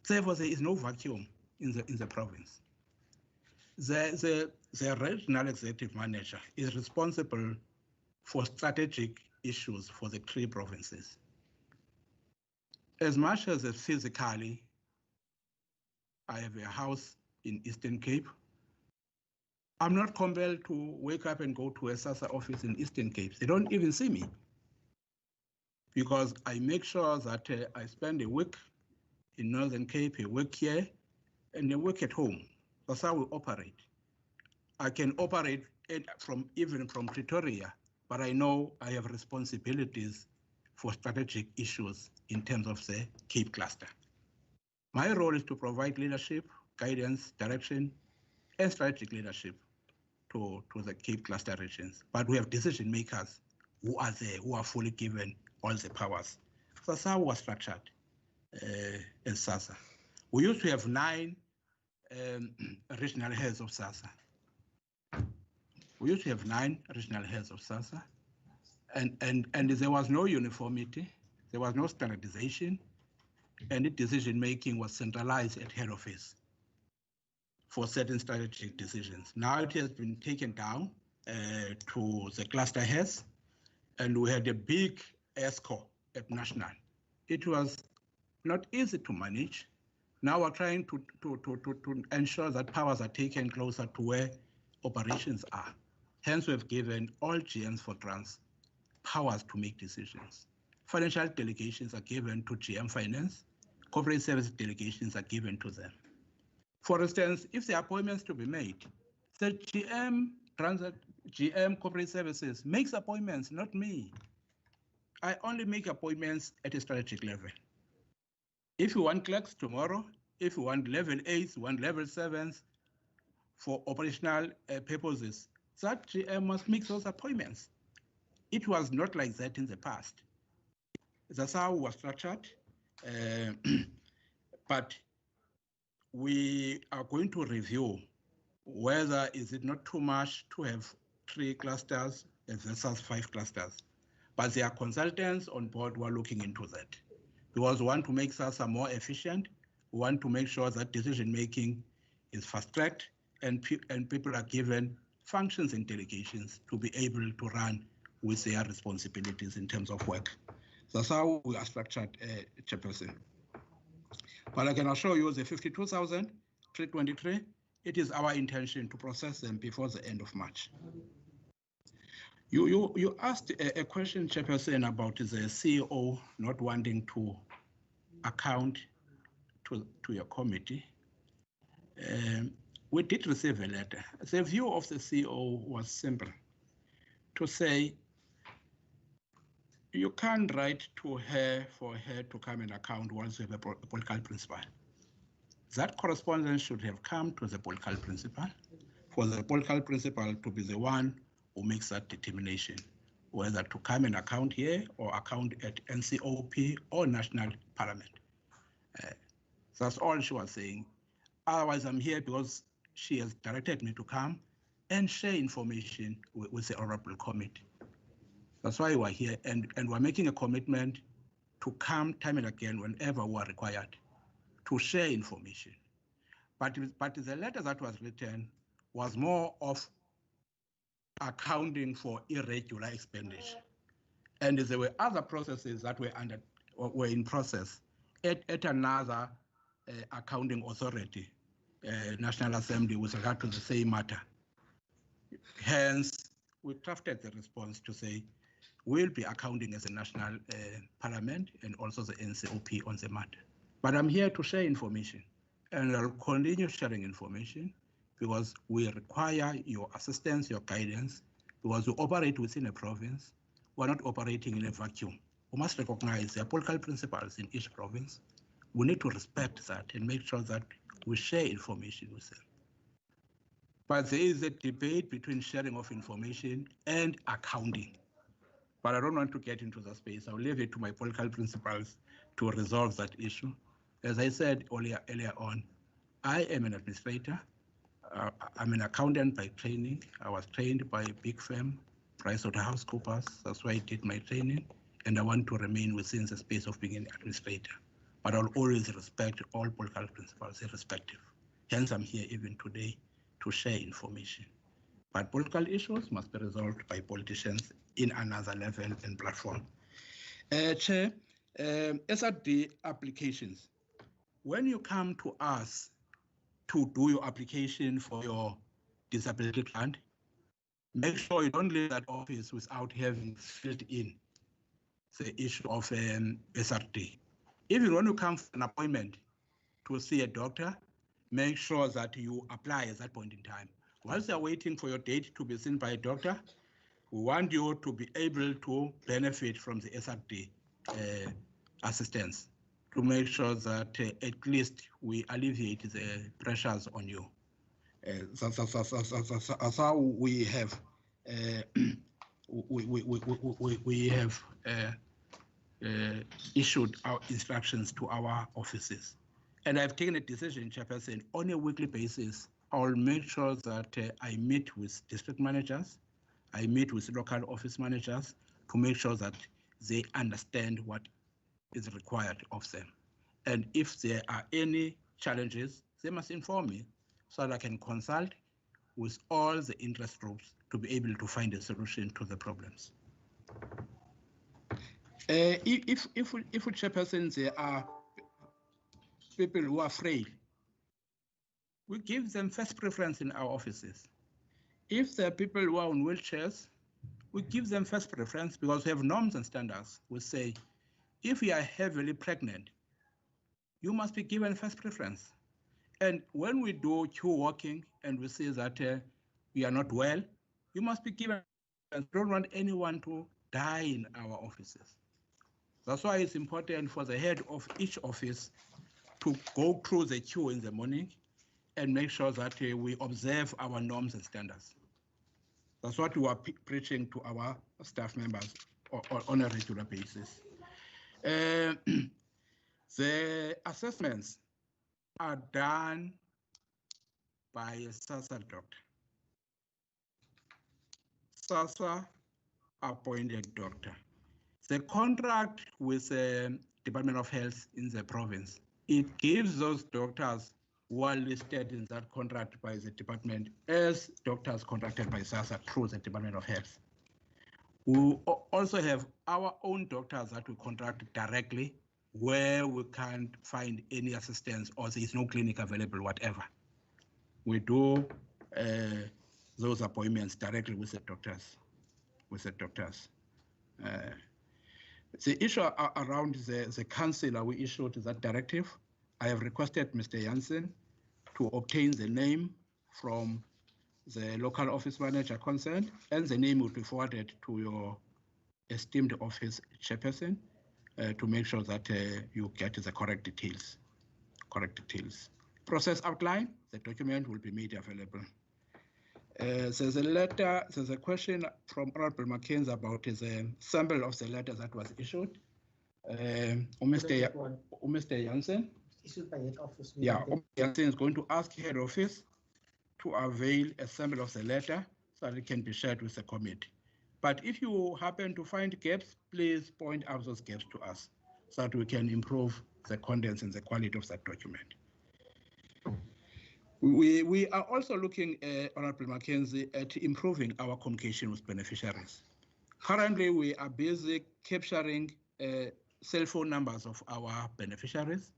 Therefore, there is no vacuum in the province. The regional executive manager is responsible for strategic issues for the 3 provinces. As much as physically, I have a house in Eastern Cape, I'm not compelled to wake up and go to a SASSA office in Eastern Cape. They don't even see me, because I make sure that I spend a week in Northern Cape, a week here, and a week at home. That's how we operate. I can operate even from Pretoria, but I know I have responsibilities for strategic issues in terms of the Cape cluster. My role is to provide leadership, guidance, direction, and strategic leadership to the Cape cluster regions. But we have decision makers who are there, who are fully given all the powers. So that's how we are structured in SASSA. We used to have 9 regional heads of SASSA. We used to have 9 regional heads of SASSA, and there was no uniformity, there was no standardization, and the decision making was centralized at head office for certain strategic decisions. Now it has been taken down to the cluster heads, and we had a big ESCO at national. It was not easy to manage. Now we're trying to ensure that powers are taken closer to where operations are. Hence, we've given all GMs for grants powers to make decisions. Financial delegations are given to GM Finance. Corporate service delegations are given to them. For instance, if there are appointments to be made, the GM Corporate Services makes appointments, not me. I only make appointments at a strategic level. If you want clerks tomorrow, if you want level 8s, want level 7s for operational purposes, that GM must make those appointments. It was not like that in the past. That's how it was structured. But we are going to review whether is it not too much to have 3 clusters versus 5 clusters. But there are consultants on board who are looking into that. Because we want to make SASSA more efficient. We want to make sure that decision-making is fast-tracked and people are given functions and delegations to be able to run with their responsibilities in terms of work. That's how we are structured, Chairperson. But I can assure you the 52,323, it is our intention to process them before the end of March. You asked a question, Chairperson, about the CEO not wanting to account to your committee. We did receive a letter. The view of the CEO was simple, to say, you can't write to her for her to come and account once you have a political principal. That correspondence should have come to the political principal, for the political principal to be the one who makes that determination, whether to come and account here or account at NCOP or National Parliament. That's all she was saying. Otherwise, I'm here because she has directed me to come and share information with the Honorable Committee. That's why we're here, and we're making a commitment to come time and again whenever we are required to share information. But the letter that was written was more of accounting for irregular expenditure. And there were other processes that were in process at another accounting authority, National Assembly, with regard to the same matter. Hence, we crafted the response to say, we'll be accounting as a national parliament and also the NCOP on the matter. But I'm here to share information, and I'll continue sharing information because we require your assistance, your guidance, because we operate within a province. We're not operating in a vacuum. We must recognize there are political principles in each province. We need to respect that and make sure that we share information with them. But there is a debate between sharing of information and accounting. But I don't want to get into that space. I'll leave it to my political principals to resolve that issue. As I said earlier on, I am an administrator. I'm an accountant by training. I was trained by a big firm, PricewaterhouseCoopers. That's why I did my training. And I want to remain within the space of being an administrator. But I'll always respect all political principles, irrespective. Hence, I'm here even today to share information. But political issues must be resolved by politicians in another level and platform. Chair, SRD applications. When you come to us to do your application for your disability grant, make sure you don't leave that office without having filled in the issue of SRD. Even when you come for an appointment to see a doctor, make sure that you apply at that point in time. Whilst you're waiting for your date to be seen by a doctor, we want you to be able to benefit from the SRD assistance to make sure that at least we alleviate the pressures on you. That's how we have issued our instructions to our offices. And I've taken a decision, Chairperson, on a weekly basis. I'll make sure that I meet with district managers, I meet with local office managers to make sure that they understand what is required of them. And if there are any challenges, they must inform me so that I can consult with all the interest groups to be able to find a solution to the problems. If Chairperson, there are people who are frail, we give them first preference in our offices. if there are people who are on wheelchairs, we give them first preference because we have norms and standards. We say, if you are heavily pregnant, you must be given first preference. And when we do queue walking and we see that we are not well, you must be given. We don't want anyone to die in our offices. That's why it's important for the head of each office to go through the queue in the morning and make sure that we observe our norms and standards. That's what we are preaching to our staff members on a regular basis. The assessments are done by a SASSA doctor. SASSA appointed doctor. The contract with the Department of Health in the province, it gives those doctors who are listed in that contract by the department as doctors contracted by SASSA through the Department of Health. We also have our own doctors that we contract directly where we can't find any assistance or there is no clinic available, whatever. We do those appointments directly with the doctors. The issue around the councillor, we issued that directive. I have requested Mr. Jansen to obtain the name from the local office manager concerned, and the name will be forwarded to your esteemed office chairperson to make sure that you get the correct details. Process outline, the document will be made available. There's a question from Honorable Mackenzie about the sample of the letter that was issued. Mr. Jansen. Issued by head office. Yeah, Jansen is going to ask head office to avail a sample of the letter so that it can be shared with the committee. But if you happen to find gaps, please point out those gaps to us so that we can improve the contents and the quality of that document. We are also looking, Honorable Mackenzie, at improving our communication with beneficiaries. Currently, we are busy capturing cell phone numbers of our beneficiaries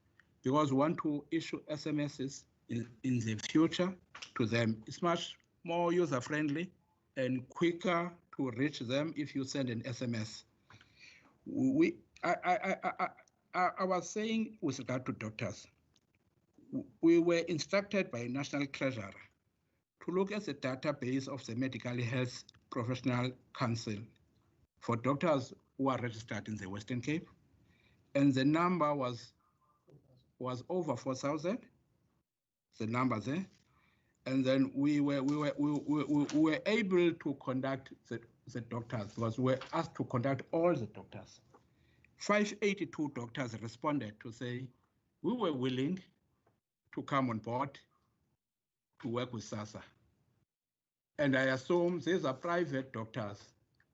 because we want to issue SMSs in the future to them. It's much more user-friendly and quicker to reach them if you send an SMS. I was saying with regard to doctors, we were instructed by National Treasurer to look at the database of the Medical Health Professional Council for doctors who are registered in the Western Cape, and the number was over 4,000. The number there, and then we were able to conduct the doctors because we were asked to conduct all the doctors. 582 doctors responded to say we were willing to come on board to work with SASSA. And I assume these are private doctors,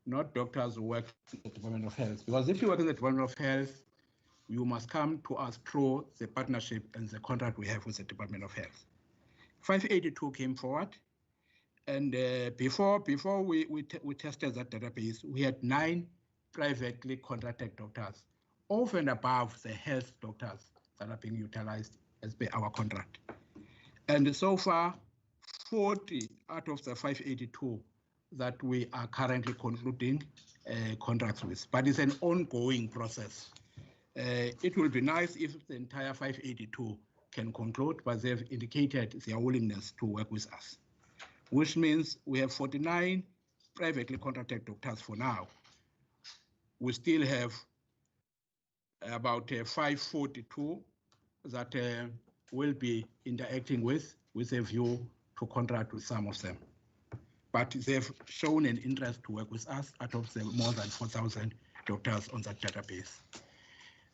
not doctors who work in the Department of Health. Because if you work in the Department of Health, you must come to us through the partnership and the contract we have with the Department of Health. 582 came forward. And before we tested that database, we had 9 privately contracted doctors, over and above the health doctors that are being utilized as per our contract. And so far, 40 out of the 582 that we are currently concluding contracts with, but it's an ongoing process. It will be nice if the entire 582 can conclude, but they've indicated their willingness to work with us, which means we have 49 privately contracted doctors for now. We still have about 542 that will be interacting with a view to contract with some of them. But they've shown an interest to work with us out of the more than 4,000 doctors on that database.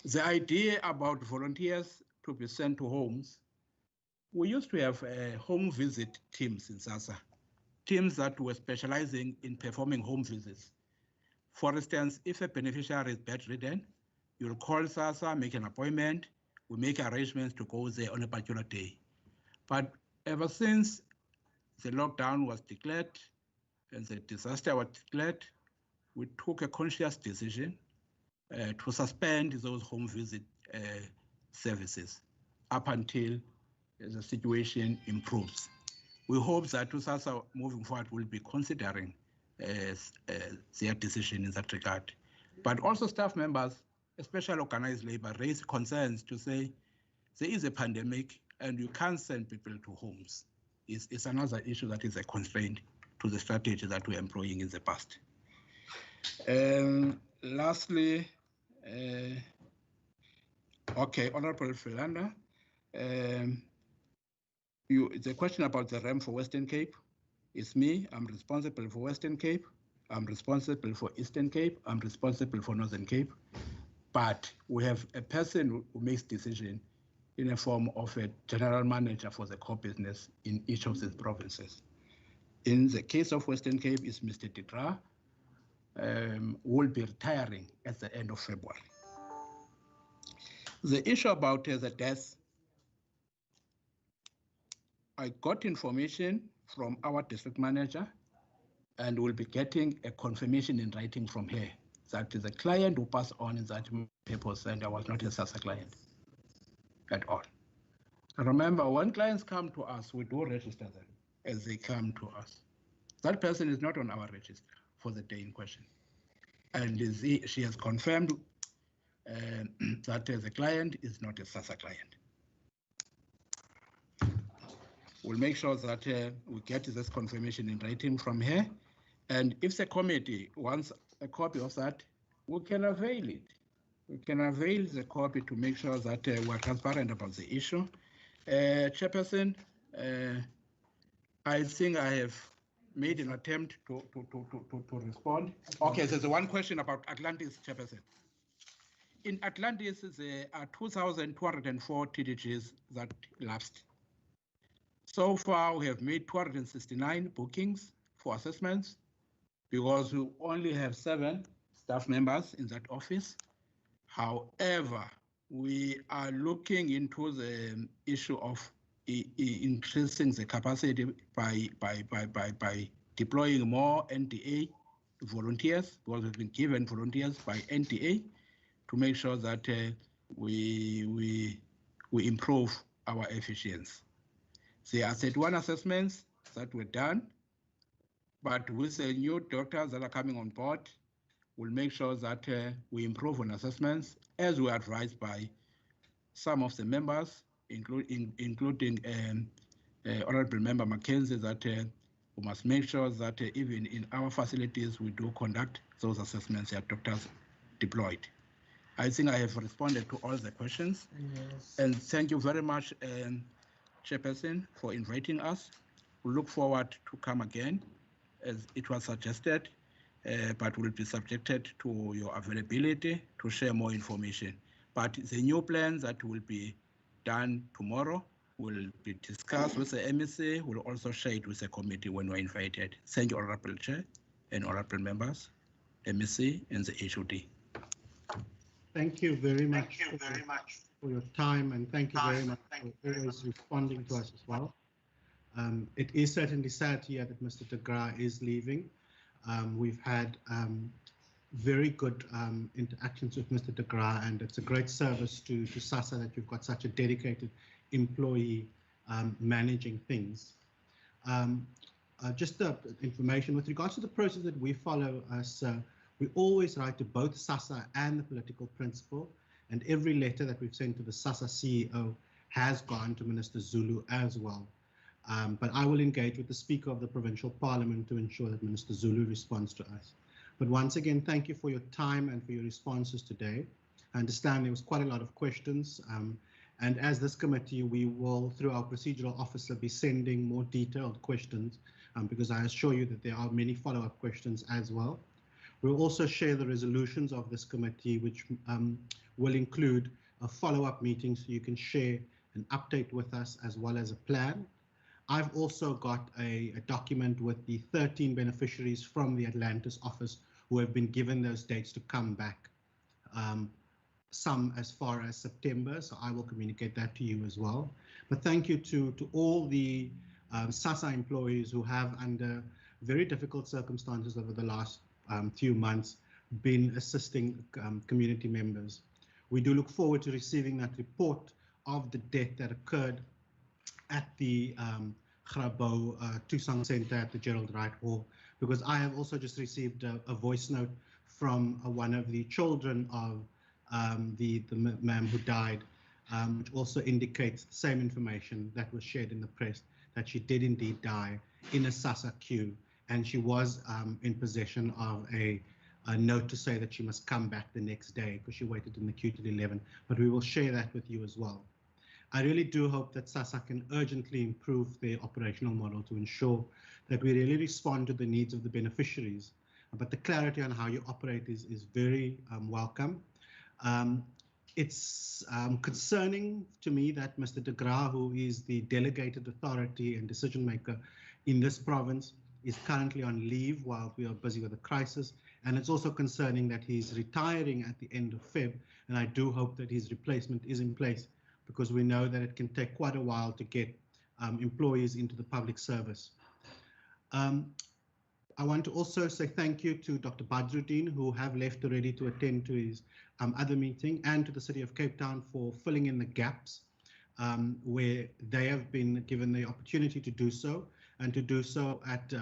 The idea about volunteers to be sent to homes, we used to have home visit teams in SASSA, teams that were specializing in performing home visits. For instance, if a beneficiary is bedridden, you'll call SASSA, make an appointment, we make arrangements to go there on a particular day. But ever since the lockdown was declared and the disaster was declared, we took a conscious decision to suspend those home visit services up until the situation improves. we hope that SASSA moving forward will be considering their decision in that regard. But also staff members, especially organized labor, raise concerns to say there is a pandemic and you can't send people to homes. It's another issue that is a constraint to the strategy that we're employing in the past. Lastly, okay, Honorable Philander, the question about the RAM for Western Cape is me. I'm responsible for Western Cape. I'm responsible for Eastern Cape. I'm responsible for Northern Cape. But we have a person who makes decision in a form of a general manager for the core business in each of these provinces. In the case of Western Cape, is Mr. de Graaff, who will be retiring at the end of February. The issue about the deaths, I got information from our district manager and will be getting a confirmation in writing from her that the client who passed on in that paper center was not a SASSA client at all. Remember, when clients come to us, we do register them as they come to us. That person is not on our register for the day in question. And she has confirmed that the client is not a SASSA client. We'll make sure that we get this confirmation in writing from her. And if the committee wants a copy of that, we can avail it. We can avail the copy to make sure that we're transparent about the issue. Chairperson, I think I have made an attempt to respond. Okay, there's one question about Atlantis, Chairperson. In Atlantis, there are 2,204 TDGs that lapsed. So far, we have made 269 bookings for assessments because we only have 7 staff members in that office. However, we are looking into the issue of increasing the capacity by deploying more NTA volunteers, because we've been given volunteers by NTA to make sure that we improve our efficiency. There are 31 assessments that were done, but with the new doctors that are coming on board, we'll make sure that we improve on assessments as we are advised by some of the members, including Honorable Member Mackenzie, that we must make sure that even in our facilities, we do conduct those assessments that doctors deployed. I think I have responded to all the questions. Yes. And thank you very much, Chairperson, for inviting us. We look forward to come again, as it was suggested, but will be subjected to your availability to share more information. But the new plans that will be done tomorrow will be discussed with the MEC. We'll also share it with the committee when we're invited. Thank you, Honorable Chair and Honorable Members, MEC and the HOD. Thank you very much for your time, and thank you very much for always responding to us as well. It is certainly sad to hear that Mr. de Graaff is leaving. We've had very good interactions with Mr. de Graaff, and it's a great service to SASSA that you've got such a dedicated employee managing things. Just the information with regards to the process that we follow, we always write to both SASSA and the political principal, and every letter that we've sent to the SASSA CEO has gone to Minister Zulu as well. But I will engage with the Speaker of the Provincial Parliament to ensure that Minister Zulu responds to us. But once again, thank you for your time and for your responses today. I understand there was quite a lot of questions. And as this committee, we will, through our procedural officer, be sending more detailed questions because I assure you that there are many follow-up questions as well. We'll also share the resolutions of this committee, which will include a follow-up meeting so you can share an update with us as well as a plan. I've also got a document with the 13 beneficiaries from the Atlantis office who have been given those dates to come back, some as far as September, so I will communicate that to you as well. But thank you to all the SASSA employees who have, under very difficult circumstances over the last few months, been assisting community members. We do look forward to receiving that report of the death that occurred at the Grabo Tusang Center at the Gerald Wright Hall, because I have also just received a voice note from one of the children of the ma'am who died, which also indicates the same information that was shared in the press, that she did indeed die in a SASSA queue, and she was in possession of a note to say that she must come back the next day because she waited in the queue till 11, but we will share that with you as well. I really do hope that SASSA can urgently improve their operational model to ensure that we really respond to the needs of the beneficiaries, but the clarity on how you operate is very welcome. It's concerning to me that Mr. de Graa, who is the delegated authority and decision maker in this province, is currently on leave while we are busy with the crisis. And it's also concerning that he's retiring at the end of Feb. And I do hope that his replacement is in place, because we know that it can take quite a while to get employees into the public service. I want to also say thank you to Dr. Badruddin, who have left already to attend to his other meeting, and to the City of Cape Town for filling in the gaps where they have been given the opportunity to do so, and to do so at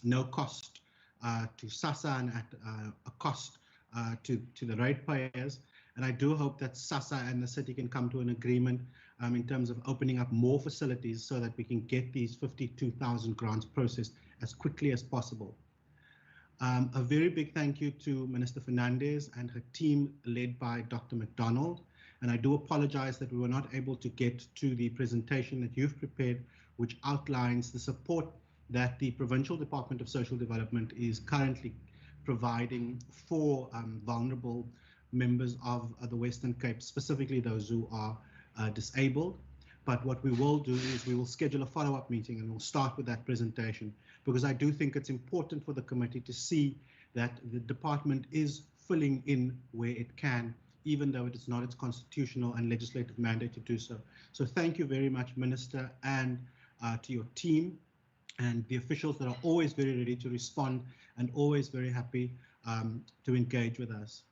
no cost to SASSA and at a cost to the ratepayers. And I do hope that SASSA and the city can come to an agreement in terms of opening up more facilities so that we can get these 52,000 grants processed as quickly as possible. A very big thank you to Minister Fernandez and her team led by Dr. McDonald. And I do apologize that we were not able to get to the presentation that you've prepared, which outlines the support that the Provincial Department of Social Development is currently providing for vulnerable members of the Western Cape, specifically those who are disabled. But what we will do is we will schedule a follow-up meeting, and we'll start with that presentation, because I do think it's important for the committee to see that the department is filling in where it can, even though it is not its constitutional and legislative mandate to do so. So thank you very much, Minister, and to your team and the officials that are always very ready to respond and always very happy to engage with us.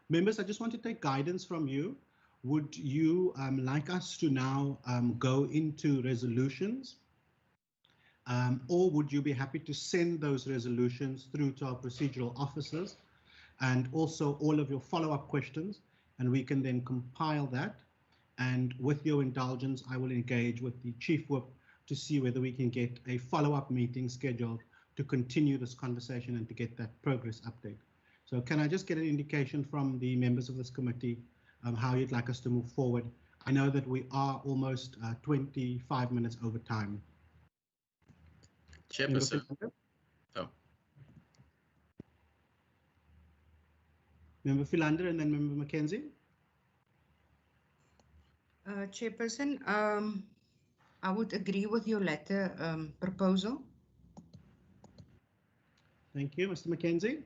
Members, I just want to take guidance from you. Would you like us to now go into resolutions? Or would you be happy to send those resolutions through to our procedural officers, and also all of your follow-up questions, and we can then compile that? And with your indulgence, I will engage with the Chief Whip to see whether we can get a follow-up meeting scheduled to continue this conversation and to get that progress update. So can I just get an indication from the members of this committee how you'd like us to move forward? I know that we are almost 25 minutes over time. Chairperson. Oh. Member Philander and then Member Mackenzie. Chairperson, I would agree with your latter proposal. Thank you, Mr. Mackenzie.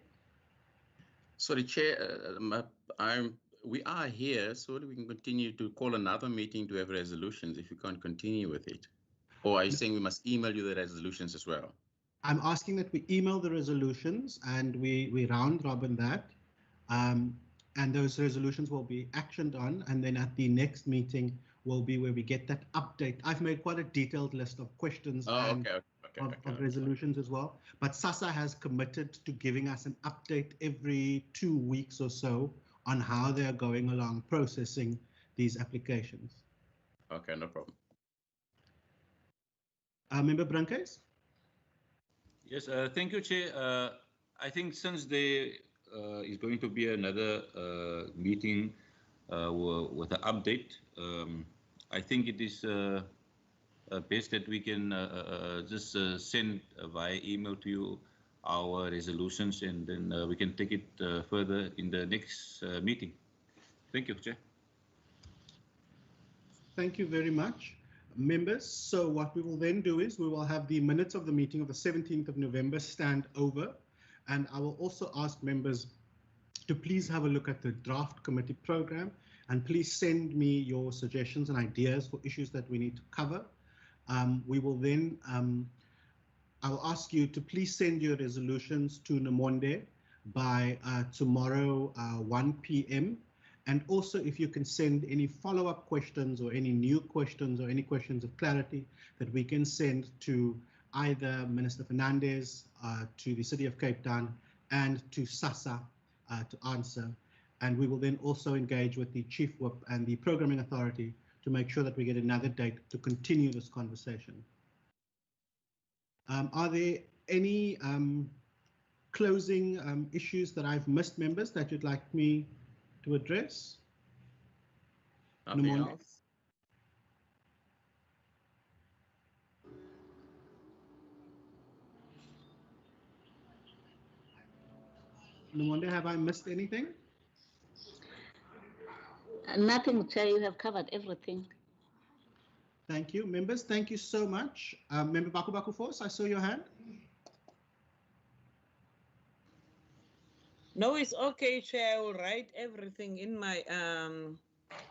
Sorry, Chair, we are here so that we can continue to call another meeting to have resolutions if you can't continue with it. Or are you saying we must email you the resolutions as well? I'm asking that we email the resolutions and we round robin that. And those resolutions will be actioned on, and then at the next meeting will be where we get that update. I've made quite a detailed list of questions and of resolutions as well, but SASSA has committed to giving us an update every 2 weeks or so on how they are going along processing these applications. Okay, no problem. Member Brankes? Yes, thank you, Chair. I think since there is going to be another meeting with an update, I think it is best that we can just send via email to you our resolutions, and then we can take it further in the next meeting. Thank you, Chair. Thank you very much, members. So what we will then do is we will have the minutes of the meeting of the 17th of November stand over, and I will also ask members to please have a look at the draft committee program, and please send me your suggestions and ideas for issues that we need to cover. We will then, I will ask you to please send your resolutions to Nomonde by tomorrow 1 p.m. And also if you can send any follow-up questions or any new questions or any questions of clarity that we can send to either Minister Fernandez, to the City of Cape Town, and to SASSA to answer. And we will then also engage with the Chief Whip and the Programming Authority to make sure that we get another date to continue this conversation. Are there any closing issues that I've missed, members, that you'd like me to address? Nothing else? Nomonde, have I missed anything? Nothing, Chair. You have covered everything. Thank you. Members, thank you so much. Member Baku Force, I saw your hand. No, it's okay, Chair. I will write everything in my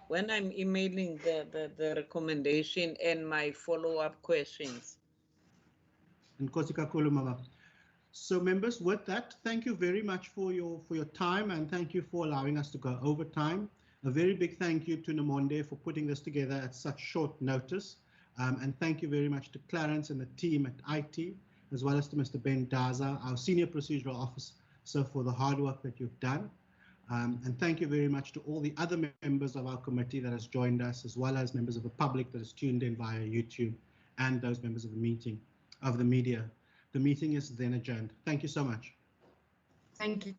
when I'm emailing the recommendation and my follow-up questions. Nkosi kakhulu, Mama. So members, with that, thank you very much for your time, and thank you for allowing us to go over time. A very big thank you to Nomonde for putting this together at such short notice. And thank you very much to Clarence and the team at IT, as well as to Mr. Ben Daza, our Senior Procedural Officer, for the hard work that you've done. And thank you very much to all the other members of our committee that has joined us, as well as members of the public that has tuned in via YouTube, and those members of the media. The meeting is then adjourned. Thank you so much. Thank you.